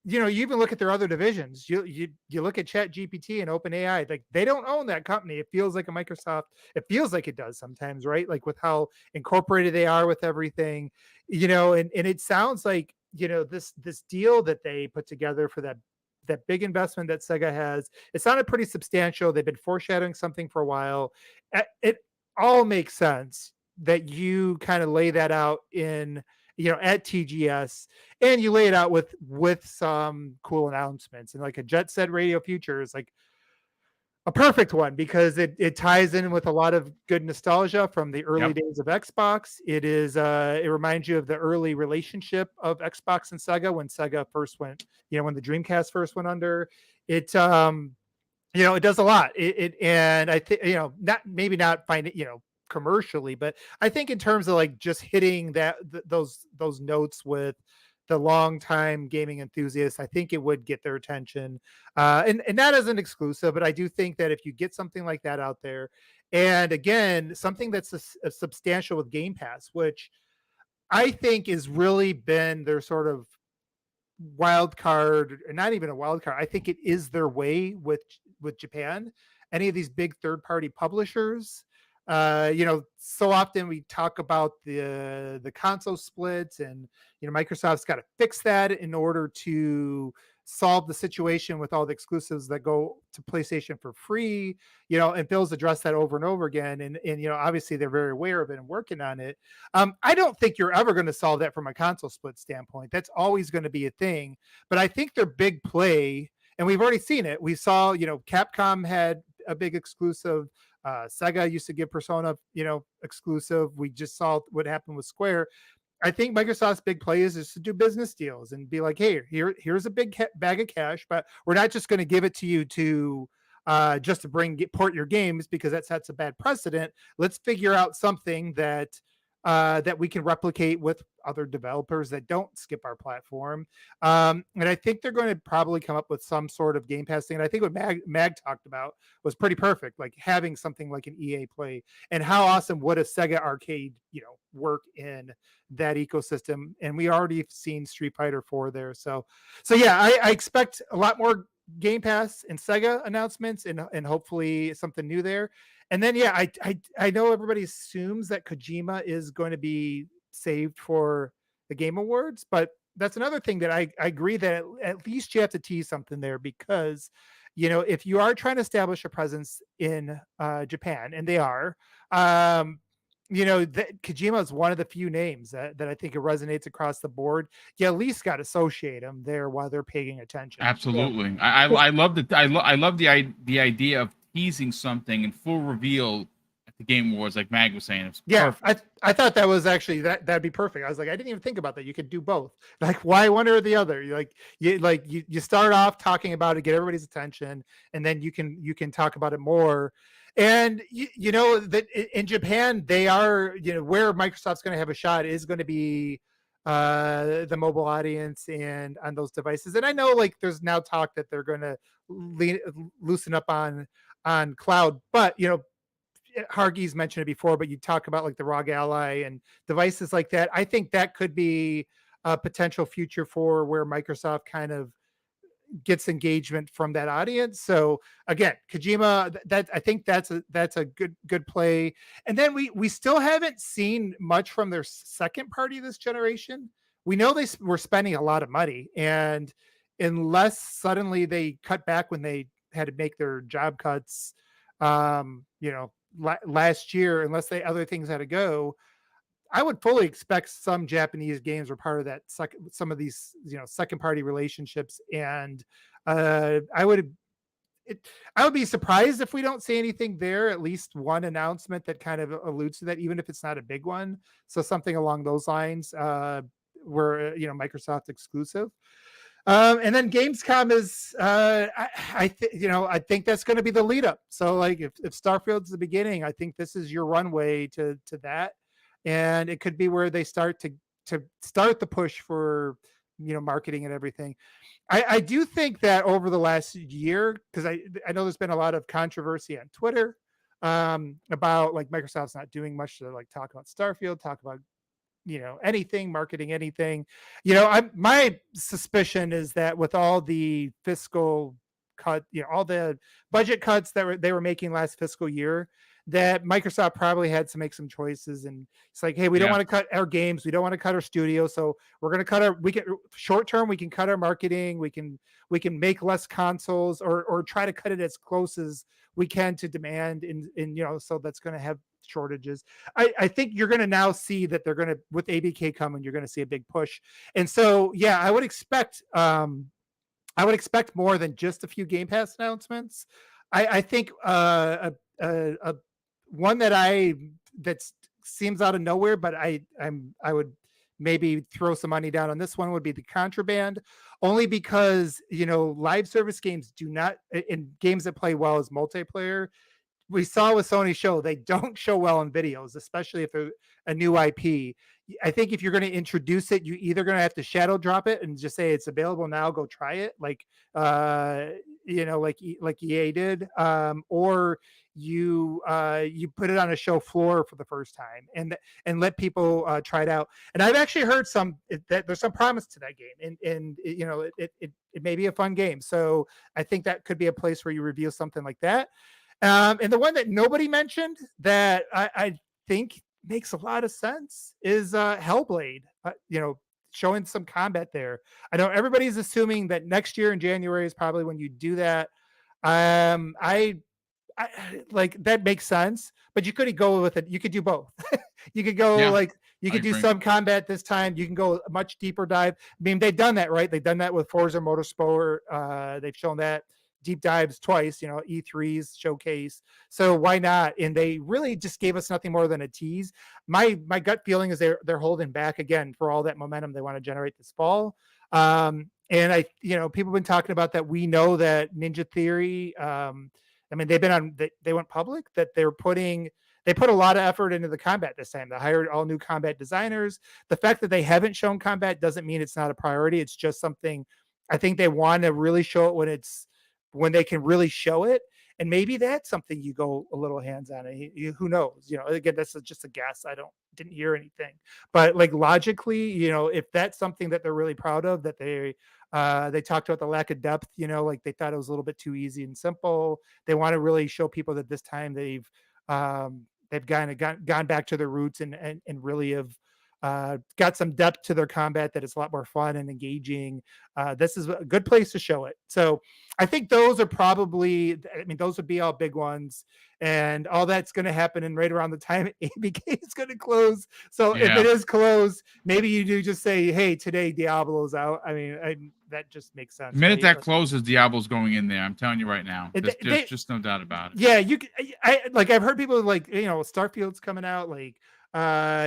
You even look at their other divisions. You look at ChatGPT and OpenAI. Like they don't own that company. It feels like a Microsoft. It feels like it does sometimes, right? Like with how incorporated they are with everything, And it sounds like this deal that they put together for that big investment that Sega has. It sounded pretty substantial. They've been foreshadowing something for a while. It all makes sense that you kind of lay that out in. At TGS, and you lay it out with some cool announcements, and like a Jet Set Radio Future is like a perfect one because it ties in with a lot of good nostalgia from the early days of Xbox. It reminds you of the early relationship of Xbox and Sega when Sega first went, when the Dreamcast first went under. It it does a lot. And I think not find it commercially, but I think in terms of like just hitting those notes with the longtime gaming enthusiasts, I think it would get their attention. And that isn't exclusive, but I do think that if you get something like that out there, and again, something that's a substantial with Game Pass, which I think has really been their sort of wild card, or not even a wild card. I think it is their way with Japan. Any of these big third-party publishers, so often we talk about the console splits, and Microsoft's got to fix that in order to solve the situation with all the exclusives that go to PlayStation for free, you know, and Bill's addressed that over and over again. And you know, obviously they're very aware of it and working on it. I don't think you're ever going to solve that from a console split standpoint. That's always going to be a thing. But I think their big play, and we've already seen it. We saw, you know, Capcom had a big exclusive. Sega used to give Persona, you know, exclusive. We just saw what happened with Square. I think Microsoft's big play is to do business deals and be like, hey, here's a big bag of cash, but we're not just going to give it to you to just to port your games, because that sets a bad precedent. Let's figure out something that that we can replicate with other developers that don't skip our platform. And I think they're going to probably come up with some sort of Game Pass thing. And I think what Mag talked about was pretty perfect, like having something like an EA Play. And how awesome would a Sega Arcade, you know, work in that ecosystem? And we already seen Street Fighter 4 there. So yeah, I expect a lot more Game Pass and Sega announcements, and hopefully something new there. And then, yeah, I know everybody assumes that Kojima is going to be saved for the Game Awards, but that's another thing that I agree that at least you have to tease something there, because, you know, if you are trying to establish a presence in Japan, and they are, you know, that Kojima is one of the few names that I think it resonates across the board. You at least got to associate them there while they're paying attention. Absolutely. So, I love that. I love the idea of teasing something and full reveal at the Game Awards, like Mag was saying. It's perfect. I thought that was actually that'd be perfect. I was like, I didn't even think about that. You could do both. Like, why one or the other? You start off talking about it, get everybody's attention, and then you can talk about it more. And you know that in Japan, they are, you know, where Microsoft's going to have a shot is going to be the mobile audience and on those devices. And I know, like, there's now talk that they're going to loosen up on cloud, but, you know, Hargy's mentioned it before, but you talk about like the ROG Ally and devices like that. I think that could be a potential future for where Microsoft kind of gets engagement from that audience. So again, Kojima, that I think that's a good play. And then we still haven't seen much from their second party this generation. We know they were spending a lot of money, and unless suddenly they cut back when they had to make their job cuts, you know, last year, unless other things had to go, I would fully expect some Japanese games were part of that some of these, you know, second party relationships. And I would be surprised if we don't see anything there, at least one announcement that kind of alludes to that, even if it's not a big one. So something along those lines, where, you know, Microsoft exclusive. And then Gamescom is, I think that's going to be the lead up. So like if Starfield's the beginning, I think this is your runway to that. And it could be where they start to start the push for, you know, marketing and everything. I do think that over the last year, because I know there's been a lot of controversy on Twitter about like Microsoft's not doing much to like talk about Starfield, talk about, you know, anything, marketing anything. You know, my suspicion is that with all the fiscal cut, you know, all the budget cuts that they were making last fiscal year, that Microsoft probably had to make some choices. And it's like, hey, we don't want to cut our games, we don't want to cut our studio, so we're going to cut short term, we can cut our marketing, we can make less consoles, or try to cut it as close as we can to demand, in you know, so that's going to have shortages. I think you're going to now see that they're going to, with ABK coming, you're going to see a big push. And so, yeah, I would expect more than just a few Game Pass announcements. I think one that seems out of nowhere, but I would maybe throw some money down on this one, would be the Contraband, only because, you know, live service games do not, in games that play well as multiplayer, we saw with Sony show, they don't show well in videos, especially if they're a new IP. I think if you're going to introduce it, you either going to have to shadow drop it and just say it's available now, go try it, like you know, like EA did, or you put it on a show floor for the first time and let people try it out. And I've actually heard that there's some promise to that game, and you know, it may be a fun game. So I think that could be a place where you reveal something like that. And the one that nobody mentioned that I think makes a lot of sense is Hellblade. You know, showing some combat there. I know everybody's assuming that next year in January is probably when you do that. I like that makes sense, but you could go with it. You could do both. You could go Yeah, like you I could do agree. some combat this time. You can go a much deeper dive. I mean, they've done that, right? They've done that with Forza Motorsport. They've shown that deep dives twice, E3's showcase. So why not? And they really just gave us nothing more than a tease. My gut feeling is they're holding back again for all that momentum they want to generate this fall. And people have been talking about that. We know that Ninja Theory, I mean, they went public that they put a lot of effort into the combat this time. They hired all new combat designers. The fact that they haven't shown combat doesn't mean it's not a priority. It's just something I think they want to really show it when they can really show it. And maybe that's something you go a little hands on. Who knows? Again, that's just a guess. Didn't hear anything, but like logically, if that's something that they're really proud of, that they talked about the lack of depth, like they thought it was a little bit too easy and simple. They want to really show people that this time they've gone back to their roots and really have got some depth to their combat that is a lot more fun and engaging. This is a good place to show it. So I think those are probably, those would be all big ones, and all that's going to happen in right around the time ABK is going to close. So if it is closed, maybe you do just say, hey, today Diablo's out. That just makes sense. The minute right? that closes, Diablo's going in there. I'm telling you right now. There's just no doubt about it. Yeah, I've heard people like, Starfield's coming out, like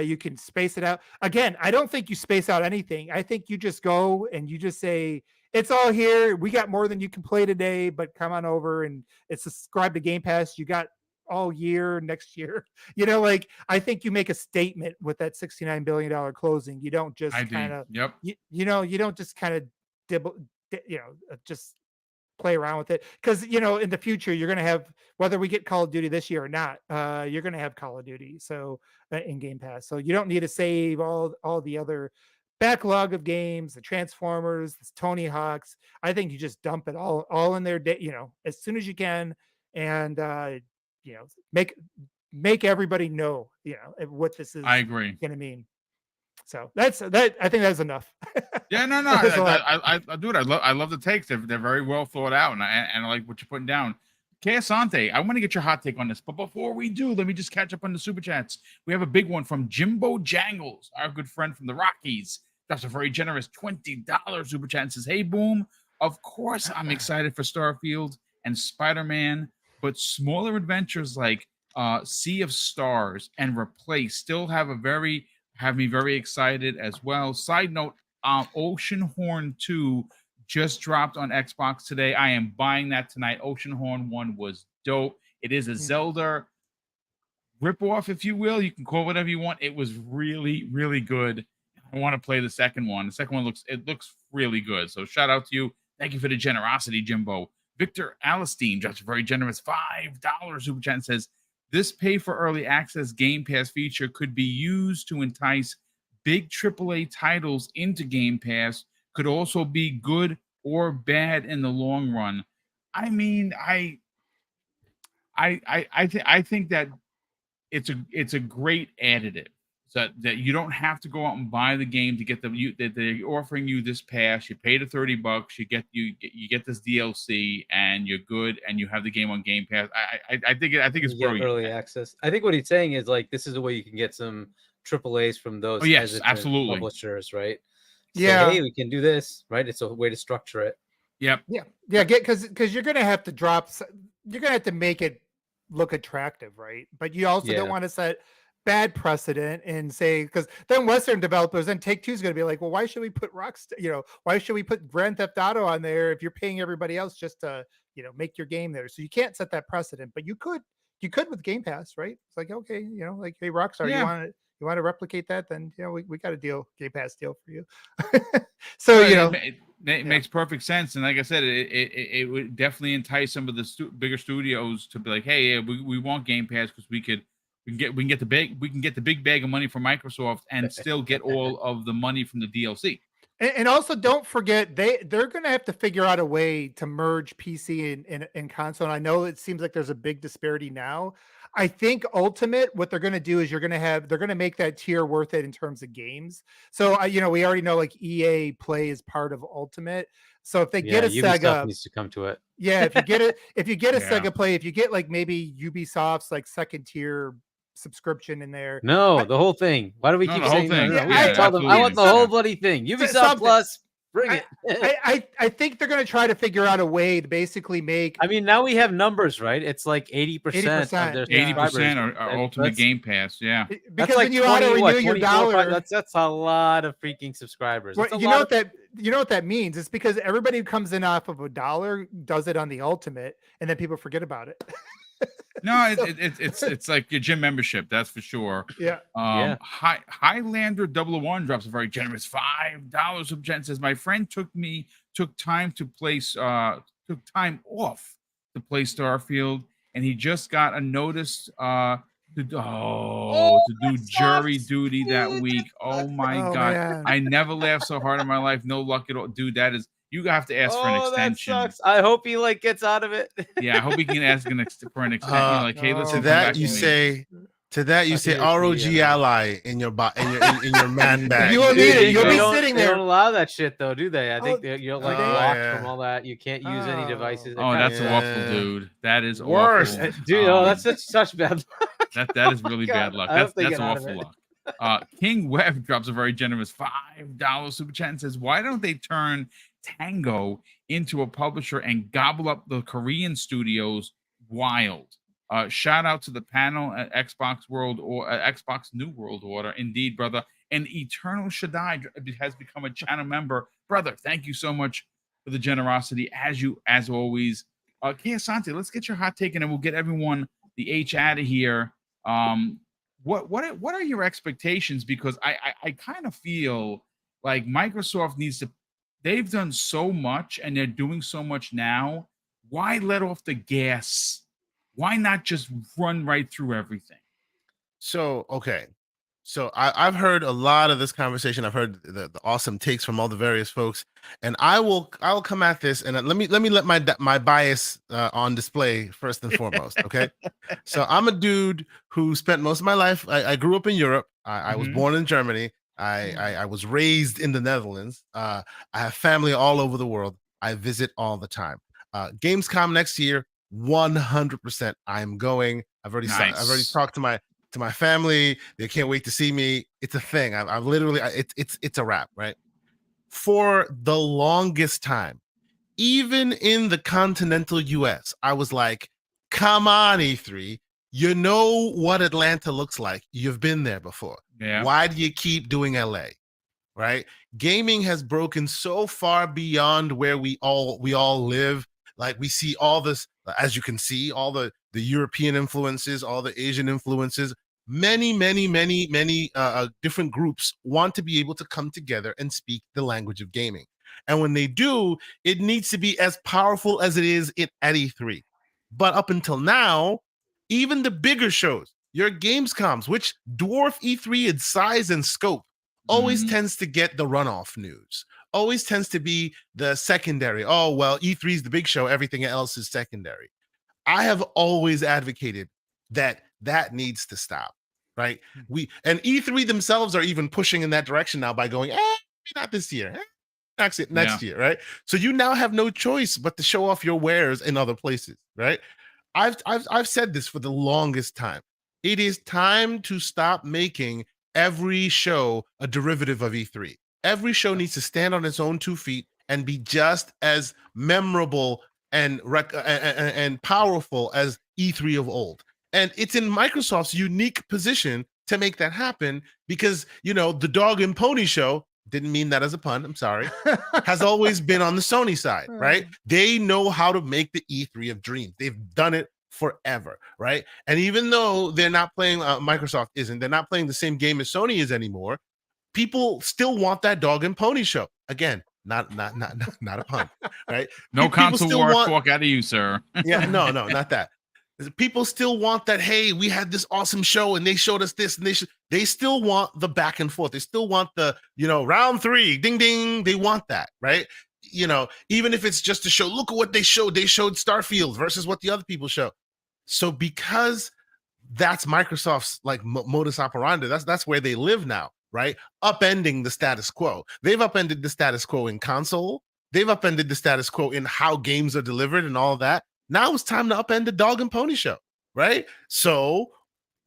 you can space it out. Again, I don't think you space out anything. I think you just go and you just say, it's all here. We got more than you can play today, but come on over and it's subscribe to Game Pass. You got all year next year. I think you make a statement with that $69 billion closing. You don't just kind of, you don't just kind of dibble, just play around with it, because in the future you're going to have, whether we get Call of Duty this year or not, you're going to have Call of Duty in Game Pass, so you don't need to save all the other backlog of games, the Transformers, the Tony Hawks. I think you just dump it all in there, as soon as you can, and make everybody know what this is. I agree. Going to mean. So that's that. I think that's enough. Yeah, no. I do it. I love the takes. They're very well thought out, and I like what you're putting down. Asante, I want to get your hot take on this, but before we do, let me just catch up on the super chats. We have a big one from Jimbo Jangles, our good friend from the Rockies. That's a very generous $20 super chat and says, "Hey, Boom, of course I'm excited for Starfield and Spider-Man, but smaller adventures like Sea of Stars and Replace still have me very excited as well." Side note, Oceanhorn 2 just dropped on Xbox today. I am buying that tonight. Oceanhorn 1 was dope. It is a Zelda ripoff, if you will. You can call it whatever you want. It was really, really good. I want to play the second one. The second one looks really good. So shout out to you. Thank you for the generosity, Jimbo. Victor Alistine drops a very generous $5 super chat and says, "This pay for early access Game Pass feature could be used to entice big AAA titles into Game Pass. Could also be good or bad in the long run." I mean, I think that it's a great additive, so that you don't have to go out and buy the game to get that they're offering you this pass. You pay the $30, you get this DLC, and you're good, and you have the game on Game Pass. I think it's brilliant. Early access. I think what he's saying is like this is a way you can get some AAA's from those absolutely publishers, right? Say, Yeah, hey, we can do this, right? It's a way to structure it. Yep. Yeah. Because you're gonna have to you're gonna have to make it look attractive, right? But you also don't want to set bad precedent and say, because then Western developers, then Take-Two is going to be like, well, why should we put why should we put Grand Theft Auto on there if you're paying everybody else just to make your game there? So you can't set that precedent, but you could with Game Pass, right? It's like, okay, like, hey, Rockstar, you want to replicate that? Then we got a Game Pass deal for you. So it makes perfect sense, and like I said, it would definitely entice some of the bigger studios to be like, hey, we want Game Pass because we can get the big bag of money from Microsoft and still get all of the money from the DLC. And also, don't forget they're going to have to figure out a way to merge PC and console. And I know it seems like there's a big disparity now. I think Ultimate, what they're going to do is they're going to make that tier worth it in terms of games. So we already know like EA Play is part of Ultimate. So if they get a Ubisoft Sega, needs to come to it. yeah, if you get a Yeah. Sega Play, if you get like maybe Ubisoft's like second tier subscription in there. No, the whole thing. Why do we No, keep the whole saying thing. no? We Yeah, should tell them. I absolutely. want the whole bloody thing. Ubisoft Something. Plus, bring it. I think they're going to try to figure out a way to basically make. I mean, now we have numbers, right? It's like 80% of their 80% are Ultimate Game Pass. Yeah. Because then you auto renew your dollar. That's a lot of freaking subscribers. Well, you know what that means? It's because everybody who comes in off of $1 does it on the Ultimate, and then people forget about it. No, it's like your gym membership, that's for sure. Yeah. Highlander 001 drops a very generous $5 super chat and says, my friend took time off to play Starfield, and he just got a notice to do jury duty that week. Oh my god. Man. I never laughed so hard in my life. No luck at all. Dude, you have to ask for an extension. That sucks. I hope he gets out of it. Yeah, I hope he can ask for an extension. Like, hey, listen. To that you say ROG ally in your in your man bag. You will need it. You'll be sitting They there. don't allow that shit though, do they? I think you're like they- blocked from all that. You can't use any devices. Oh, that's Yeah. awful, dude. That is Worse. awful. Dude, that's such bad luck. That is really bad luck. I hope they That's get out of awful it. luck. King Webb drops a very generous $5 super chat and says, why don't they turn Tango into a publisher and gobble up the Korean studios wild? Shout out to the panel at Xbox Xbox New World Order. Indeed, brother. And Eternal Shaddai has become a channel member. Brother, thank you so much for the generosity, as always. Kia Sante, let's get your hot take and then we'll get everyone the H out of here. What are your expectations? Because I kind of feel like Microsoft needs to. They've done so much and they're doing so much now. Why let off the gas? Why not just run right through everything? So I've heard a lot of this conversation. I've heard the awesome takes from all the various folks, and I will come at this and let me let my bias on display first and foremost. Okay, so I'm a dude who spent most of my life. I grew up in Europe. I was born in Germany. I was raised in the Netherlands. I have family all over the world. I visit all the time. Gamescom next year, 100%. I'm going. I've already talked to my family. They can't wait to see me. It's a thing. I've literally it's a wrap, right? For the longest time, even in the continental US, I was like, come on, E3. You know what Atlanta looks like. You've been there before. Yeah. Why do you keep doing LA? Right? Gaming has broken so far beyond where we all live. Like we see all this, as you can see, all the European influences, all the Asian influences. Many different groups want to be able to come together and speak the language of gaming. And when they do, it needs to be as powerful as it is at E3. But up until now, even the bigger shows, your Gamescoms, which dwarf E3 in size and scope, always tends to get the runoff news. Always tends to be the secondary. Oh, well, E3 is the big show. Everything else is secondary. I have always advocated that needs to stop, right? And E3 themselves are even pushing in that direction now by going, not this year, next year, right? So you now have no choice but to show off your wares in other places, right? I've said this for the longest time. It is time to stop making every show a derivative of E3. Every show needs to stand on its own 2 feet and be just as memorable and powerful as E3 of old. And it's in Microsoft's unique position to make that happen because, the dog and pony show, didn't mean that as a pun, I'm sorry, has always been on the Sony side, right? They know how to make the E3 of dreams. They've done it forever, right? And even though they're not playing, Microsoft isn't, they're not playing the same game as Sony is anymore, people still want that dog and pony show. Again, not a pun, right? No People console still war want- talk out of you, sir. Yeah, no, not that. People still want that. Hey, we had this awesome show and they showed us this, and they still want the back and forth. They still want the, round 3, ding ding. They want that, right? Even if it's just to show, look at what they showed. They showed Starfield versus what the other people show. So because that's Microsoft's like modus operandi, that's where they live now, right? Upending the status quo. They've upended the status quo in console. They've upended the status quo in how games are delivered and all that. Now it's time to upend the dog and pony show, right? So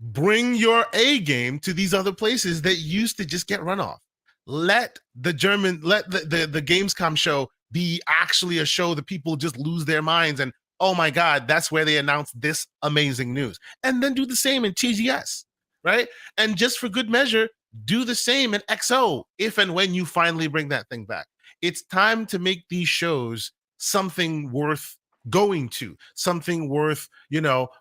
bring your A game to these other places that used to just get run off. Let the Gamescom show be actually a show that people just lose their minds and, oh my God, that's where they announced this amazing news. And then do the same in TGS, right? And just for good measure, do the same in XO if and when you finally bring that thing back. It's time to make these shows something worth going to, something worth,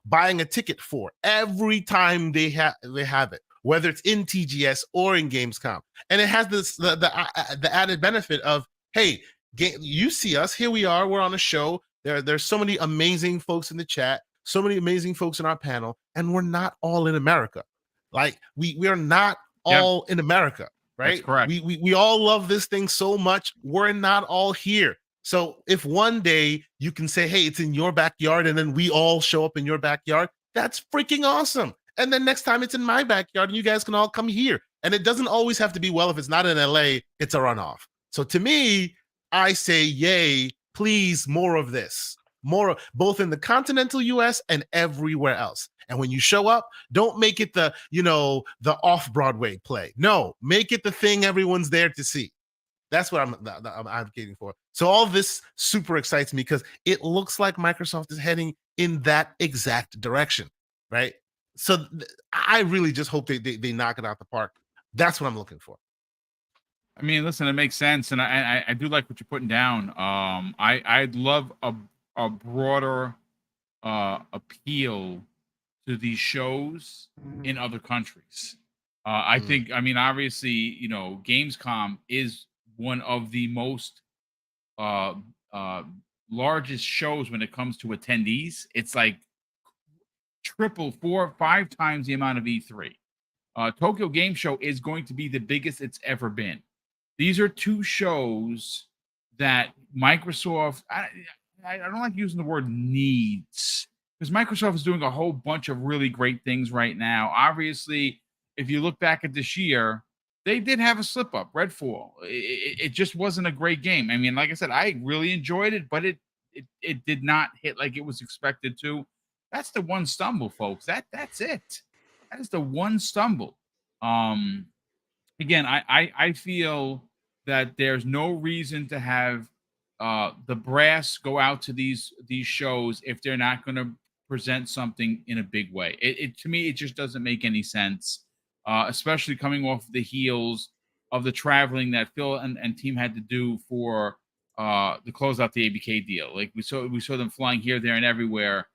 buying a ticket for every time they have it, whether it's in TGS or in Gamescom. And it has this the added benefit of, hey, you see us, here we are, we're on a show. There's so many amazing folks in the chat, so many amazing folks in our panel, and we're not all in America. Like we are not all in America, right? That's correct. We all love this thing so much. We're not all here. So if one day you can say, hey, it's in your backyard, and then we all show up in your backyard, that's freaking awesome. And then next time it's in my backyard and you guys can all come here. And it doesn't always have to be, well, if it's not in LA, it's a runoff. So to me, I say, yay, please, more of this. More, both in the continental US and everywhere else. And when you show up, don't make it the off-Broadway play. No, make it the thing everyone's there to see. That's what I'm advocating for. So all this super excites me because it looks like Microsoft is heading in that exact direction, right? So I really just hope they knock it out the park. That's what I'm looking for. I mean, listen, it makes sense, and I do like what you're putting down. I'd love a broader appeal to these shows in other countries. I think, I mean, obviously, Gamescom is one of the most largest shows when it comes to attendees. It's like 3, 4, 5 times the amount of E3. Tokyo Game Show is going to be the biggest it's ever been. These are 2 shows that Microsoft, I don't like using the word needs, because Microsoft is doing a whole bunch of really great things right now. Obviously, if you look back at this year, they did have a slip up, Redfall. It just wasn't a great game. I mean, like I said, I really enjoyed it, but it did not hit like it was expected to. That's the one stumble, folks. That's it. That is the one stumble. Again, I feel that there's no reason to have the brass go out to these shows if they're not going to present something in a big way. It to me, it just doesn't make any sense. Especially coming off the heels of the traveling that Phil and team had to do for to close out the ABK deal. Like we saw them flying here, there, and everywhere.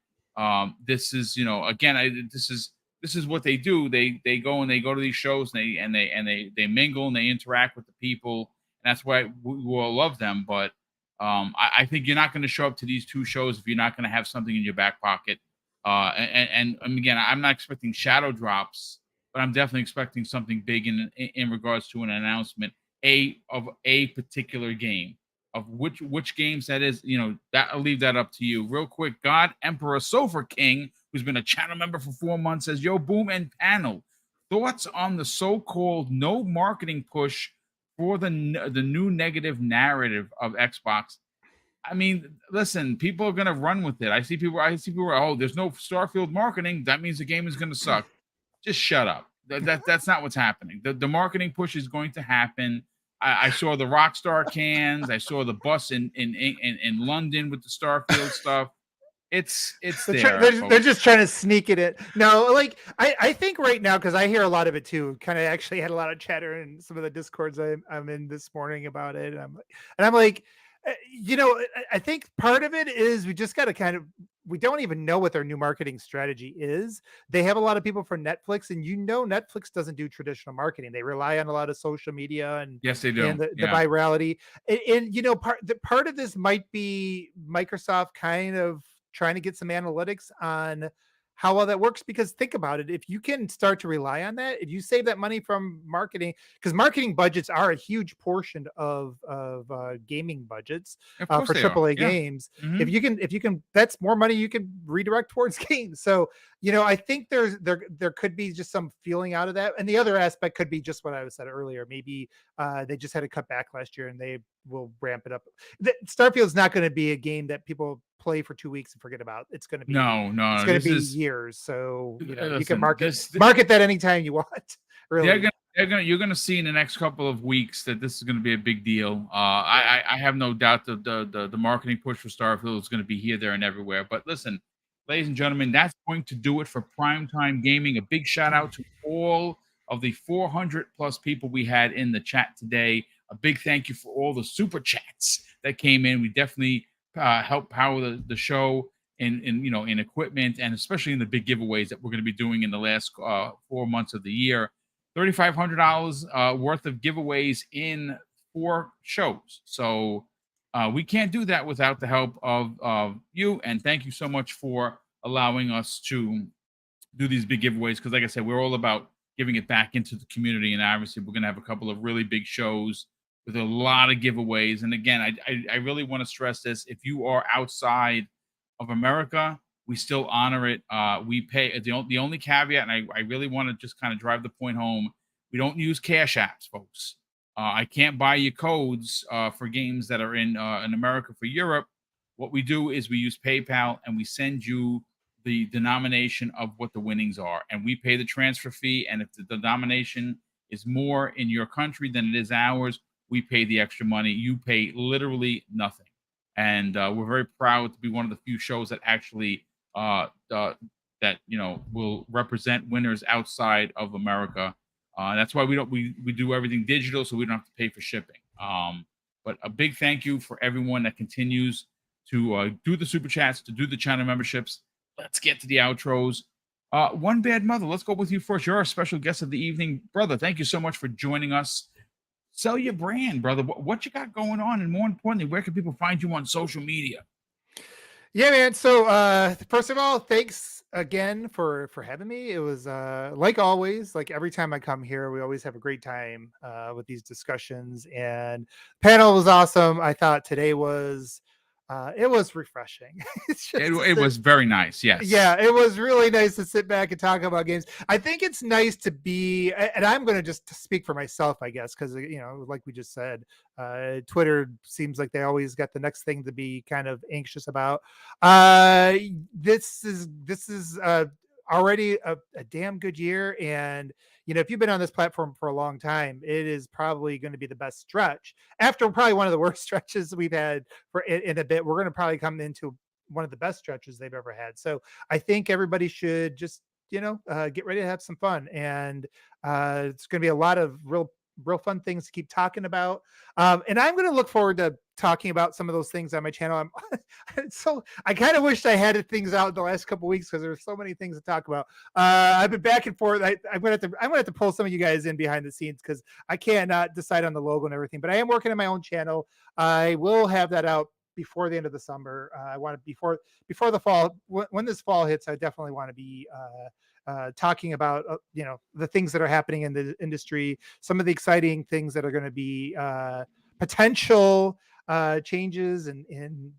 This is, again, this is what they do. They go to these shows and they mingle and they interact with the people. And that's why we all love them. But I think you're not going to show up to these 2 shows if you're not going to have something in your back pocket. And again, I'm not expecting shadow drops, but I'm definitely expecting something big in regards to an announcement of a particular game. Of which games that is, that I'll leave that up to you. Real quick, God Emperor Sofa King, who's been a channel member for 4 months, says, "Yo, Boom and panel, thoughts on the so-called no marketing push for the new negative narrative of Xbox?" I mean, listen, people are gonna run with it. I see people. Oh, there's no Starfield marketing. That means the game is gonna suck. Just shut up. That's not what's happening. The marketing push is going to happen. I saw the Rockstar cans. I saw the bus in London with the Starfield stuff. It's they're just trying to sneak it in. No, like I think right now, because I hear a lot of it too. Kind of actually had a lot of chatter in some of the discords I'm in this morning about it. And I'm like, I think part of it is we just got to we don't even know what their new marketing strategy is. They have a lot of people from Netflix, and Netflix doesn't do traditional marketing. They rely on a lot of social media and yes, they do. And the virality. And part of this might be Microsoft kind of trying to get some analytics on how well that works, because think about it, if you can start to rely on that, if you save that money from marketing, because marketing budgets are a huge portion of gaming budgets Of course for they are. AAA Yeah. games. Mhm. If you can, that's more money you can redirect towards games. So I think there could be just some feeling out of that, and the other aspect could be just what I said earlier. Maybe they just had to cut back last year, and they will ramp it up. Starfield's not going to be a game that people play for 2 weeks and forget about. It's going to be it's going to be years. So you listen, can market that anytime you want. Really, you're gonna see in the next couple of weeks that this is gonna be a big deal. I have no doubt that the marketing push for Starfield is gonna be here, there, and everywhere. But listen, ladies and gentlemen, that's going to do it for Primetime Gaming. A big shout out to all of the 400 plus people we had in the chat today. A big thank you for all the super chats that came in. We definitely help power the show in equipment, and especially in the big giveaways that we're going to be doing in the last 4 months of the year. $3,500 worth of giveaways in 4 shows. So we can't do that without the help of you. And thank you so much for allowing us to do these big giveaways. Because like I said, we're all about giving it back into the community. And obviously we're going to have a couple of really big shows with a lot of giveaways. And again, I really want to stress this. If you are outside of America, we still honor it. We pay the only caveat, and I really want to just kind of drive the point home. We don't use cash apps, folks. I can't buy you codes for games that are in America for Europe. What we do is we use PayPal, and we send you the denomination of what the winnings are, and we pay the transfer fee. And if the denomination is more in your country than it is ours, we pay the extra money. You pay literally nothing. And we're very proud to be one of the few shows that actually that will represent winners outside of America. That's why we do everything digital, so we don't have to pay for shipping. But a big thank you for everyone that continues to do the super chats, to do the channel memberships. Let's get to the outros. One Bad Mother, let's go with you first. You're our special guest of the evening, brother. Thank you so much for joining us. Sell your brand, brother. What you got going on, and more importantly, where can people find you on social media? Yeah, man. So first of all, thanks again for having me. It was like always, like every time I come here, we always have a great time with these discussions, and panel was awesome. I thought today was it was refreshing. It was very nice. Yes. Yeah, it was really nice to sit back and talk about games. I think it's nice to be, and I'm going to just speak for myself, I guess, because like we just said, Twitter seems like they always got the next thing to be kind of anxious about. This is already a damn good year, and if you've been on this platform for a long time, it is probably going to be the best stretch after probably one of the worst stretches we've had in a bit. We're going to probably come into one of the best stretches they've ever had. So I think everybody should just get ready to have some fun, and it's going to be a lot of real fun things to keep talking about. And I'm going to look forward to talking about some of those things on my channel. So I kind of wished I had things out the last couple of weeks because there's so many things to talk about. I've been back and forth. I'm gonna have to pull some of you guys in behind the scenes because I cannot decide on the logo and everything. But I am working on my own channel. I will have that out before the end of the summer. I want to before the fall. When this fall hits, I definitely want to be talking about the things that are happening in the industry, some of the exciting things that are going to be potential changes, and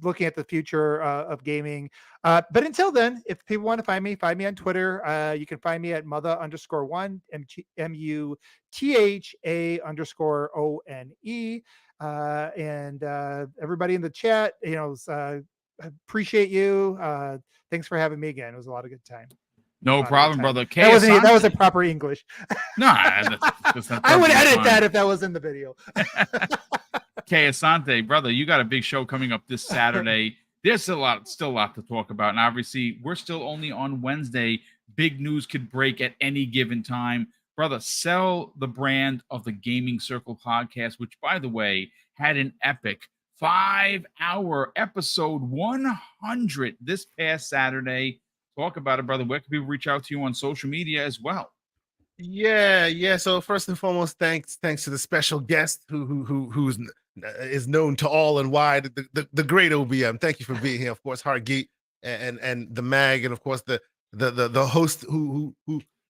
looking at the future of gaming. But until then, if people want to find me on Twitter. You can find me at mother_1 MUTHA_ONE. And everybody in the chat, appreciate you. Thanks for having me again. It was a lot of good time. No problem, brother. That wasn't proper English. No, that's I would edit that if that was in the video. Kay Asante, brother, you got a big show coming up this Saturday. There's still a lot to talk about. And obviously, we're still only on Wednesday. Big news could break at any given time. Brother, sell the brand of the Gaming Circle podcast, which, by the way, had an epic 5-hour episode 100 this past Saturday. Talk about it, brother. Where can people reach out to you on social media as well? Yeah. So first and foremost, thanks to the special guest who's is known to all and wide, the great OBM. Thank you for being here. Of course, Hargeet and the mag, and of course the host who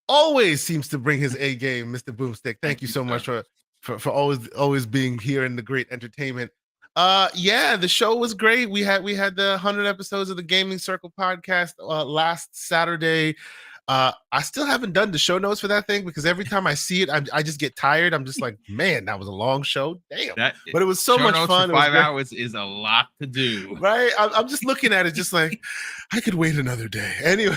always seems to bring his A game, Mr. Boomstick. Thank you so much for always being here in the great entertainment. Yeah, the show was great. We had the 100 episodes of the Gaming Circle podcast last Saturday. I still haven't done the show notes for that thing because every time I see it, I just get tired. I'm just like, man, that was a long show. Damn. But it was so much fun. For 5 hours is a lot to do. Right? I'm just looking at it just like, I could wait another day. Anyway.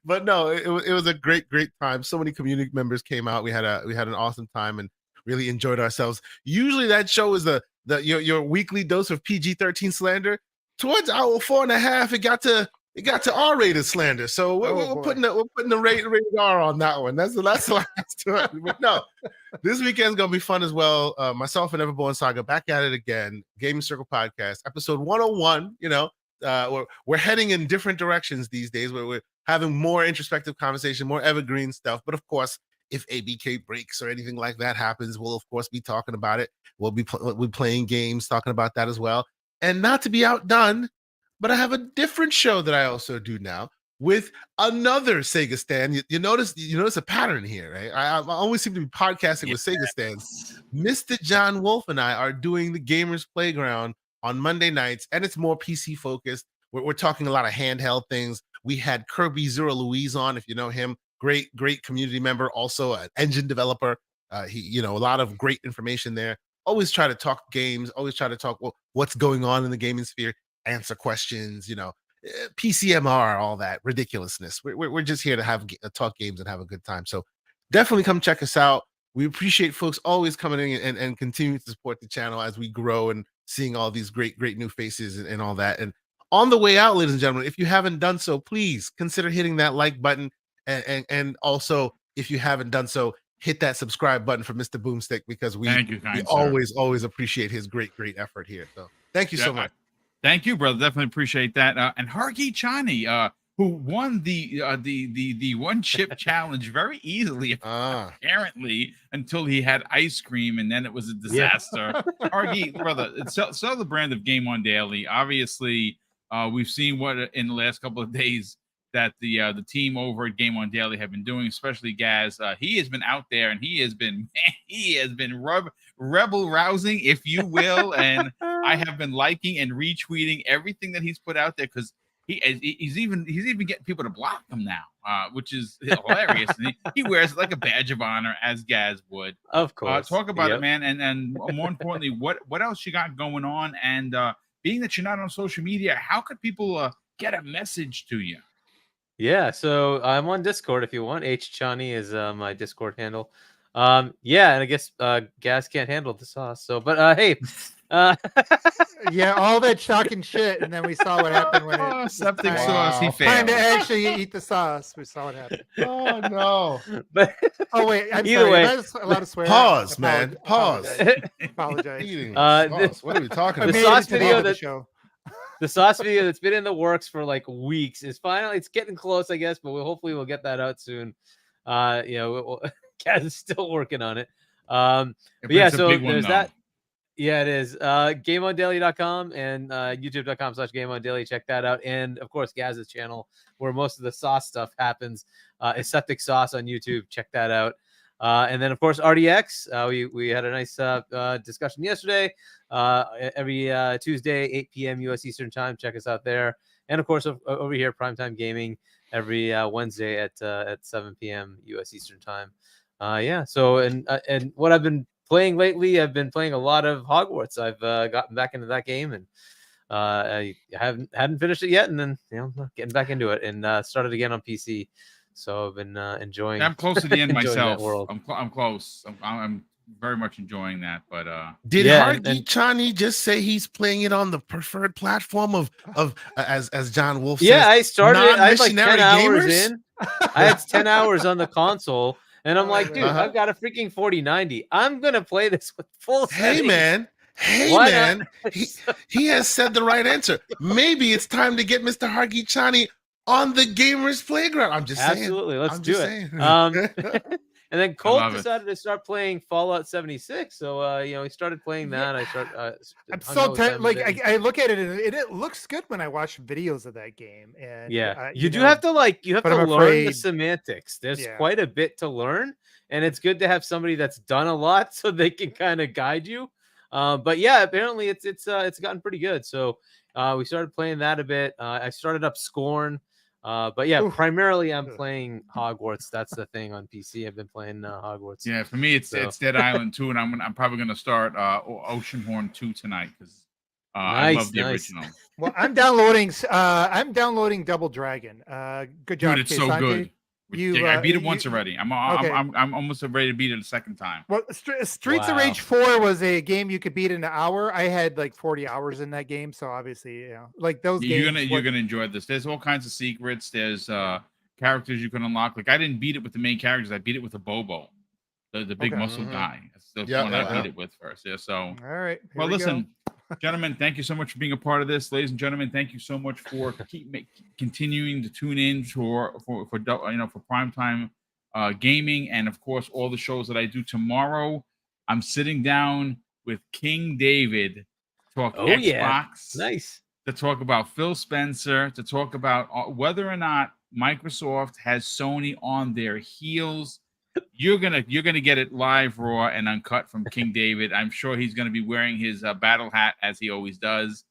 But no, it was a great time. So many community members came out. We had an awesome time and really enjoyed ourselves. Usually that show is your weekly dose of PG-13 slander. Towards hour 4.5, it got to R-rated slander. So we're putting the rated R on that one. That's the last to it. But no, this weekend's gonna be fun as well. Myself and Everborn Saga back at it again. Gaming Circle Podcast, episode 101. You know, we're heading in different directions these days. Where we're having more introspective conversation, more evergreen stuff. But of course, if ABK breaks or anything like that happens, we'll of course be talking about it. We'll be playing games, talking about that as well. And not to be outdone, but I have a different show that I also do now with another Sega stand. You notice a pattern here, right? I always seem to be podcasting with Sega stands. Mr. John Wolf and I are doing the Gamers Playground on Monday nights, and it's more PC focused. We're talking a lot of handheld things. We had Kirby Zero Louise on, if you know him, great community member, also an engine developer. He, a lot of great information there. Always try to talk games. Always try to talk what's going on in the gaming sphere. Answer questions, PCMR, all that ridiculousness. We're just here to talk games and have a good time. So definitely come check us out. We appreciate folks always coming in and continuing to support the channel as we grow and seeing all these great new faces and all that. And on the way out, ladies and gentlemen, if you haven't done so, please consider hitting that like button. And also, if you haven't done so, hit that subscribe button for Mr. Boomstick, because we always appreciate his great effort here. So thank you so much. Thank you, brother. Definitely appreciate that. And Hargeet Chani, who won the one chip challenge very easily, apparently, until he had ice cream, and then it was a disaster. Yeah. Hargeet, brother, sell the brand of Game On Daily. Obviously, we've seen what in the last couple of days that the team over at Game On Daily have been doing, especially Gaz. He has been out there and he has been rebel rousing, if you will, and I have been liking and retweeting everything that he's put out there, because he's even getting people to block him now, which is hilarious. And he wears it like a badge of honor, as Gaz would. Of course. Talk about it, man, and more importantly, what else you got going on? And being that you're not on social media, how could people get a message to you? Yeah, so I'm on Discord if you want. Chani is my Discord handle. Yeah, and I guess Gaz can't handle the sauce. So, but hey, yeah, all that shocking shit, and then we saw what happened when it septic sauce. He failed. Time to actually eat the sauce. We saw what happened. Oh no! But wait, I'm either sorry. way, Am I allowed to swear? Pause, man. Pause. Apologize. What are we talking about? The sauce video the sauce video that's been in the works for like weeks is finally, it's getting close, I guess, but hopefully we'll get that out soon. Kaz is still working on it. But yeah, so there's that. Yeah, it is. GameOnDaily.com and YouTube.com/GameOnDaily. Check that out. And of course, Gaz's channel, where most of the sauce stuff happens, is Septic Sauce on YouTube. Check that out. And then, of course, RDX. We had a nice discussion yesterday. Every Tuesday, 8 p.m. U.S. Eastern Time. Check us out there. And, of course, over here, Primetime Gaming, every Wednesday at 7 p.m. U.S. Eastern Time. Yeah, so, and what I've been playing lately, I've been playing a lot of Hogwarts. I've gotten back into that game, and I hadn't finished it yet, and then, getting back into it, and started again on PC. So I've been enjoying. I'm close to the end myself. I'm close. I'm very much enjoying that. But did Hargeet Chani just say he's playing it on the preferred platform of as John Wolf says? Yeah, I started it. I had like 10 hours gamers? in. I had 10 hours on the console, and I'm like, dude, I've got a freaking 4090. I'm gonna play this with full settings. Hey man, he has said the right answer. Maybe it's time to get Mr. Hargeet Chani on the Gamers Playground. I'm just saying. Absolutely, let's do it. And then Colt love it. decided to start playing Fallout 76. So he started playing that. I start. I'm hung so out with him a like bit. I look at it and it looks good when I watch videos of that game. And Yeah, you do know, have to but I'm learn the afraid- semantics. There's Yeah. quite a bit to learn, and it's good to have somebody that's done a lot so they can kind of guide you. But yeah, apparently it's gotten pretty good. So we started playing that a bit. I started up Scorn. But yeah, Oof. primarily I'm Ugh. playing Hogwarts. That's the thing on PC. I've been playing Hogwarts. Yeah, for me, it's So- Dead Island 2, and I'm probably gonna start Oceanhorn 2 tonight because I love the Nice. original. Well, I'm downloading Double Dragon. Good job, Dude, it's so Keisante. good. You, I beat it you- once already. I'm almost ready to beat it a second time. Well, Streets of Wow. Rage 4 was a game you could beat in an hour. I had like 40 hours in that game, so obviously, like those You're games. gonna enjoy this. There's all kinds of secrets. There's characters you can unlock. Like I didn't beat it with the main characters. I beat it with a Bobo, the big Okay. muscle Mhm. guy. That's the Yeah, one yeah, I beat yeah. it with first. Yeah. So All right. here well, we go. listen, gentlemen, thank you so much for being a part of this. Ladies and gentlemen, thank you so much for continuing to tune in for primetime gaming, and of course all the shows that I do tomorrow. I'm sitting down with King David to talk Oh, Xbox, yeah. Nice. to talk about Phil Spencer, to talk about whether or not Microsoft has Sony on their heels. You're gonna get it live, raw, and uncut from King David. I'm sure he's gonna be wearing his battle hat as he always does.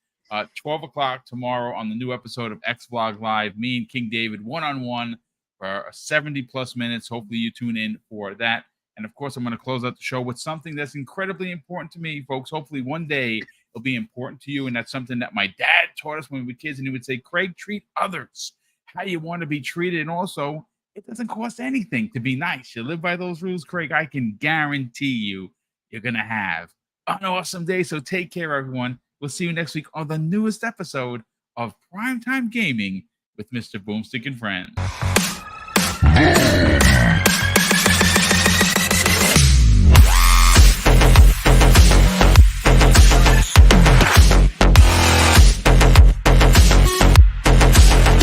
12 o'clock tomorrow on the new episode of X Vlog Live. Me and King David one-on-one for 70 plus minutes. Hopefully you tune in for that. And of course, I'm going to close out the show with something that's incredibly important to me, folks. Hopefully one day it'll be important to you. And that's something that my dad taught us when we were kids. And he would say, Craig, treat others how you want to be treated. And also, it doesn't cost anything to be nice. You live by those rules, Craig. I can guarantee you're going to have an awesome day. So take care, everyone. We'll see you next week on the newest episode of Primetime Gaming with Mr. BoomStick and Friends.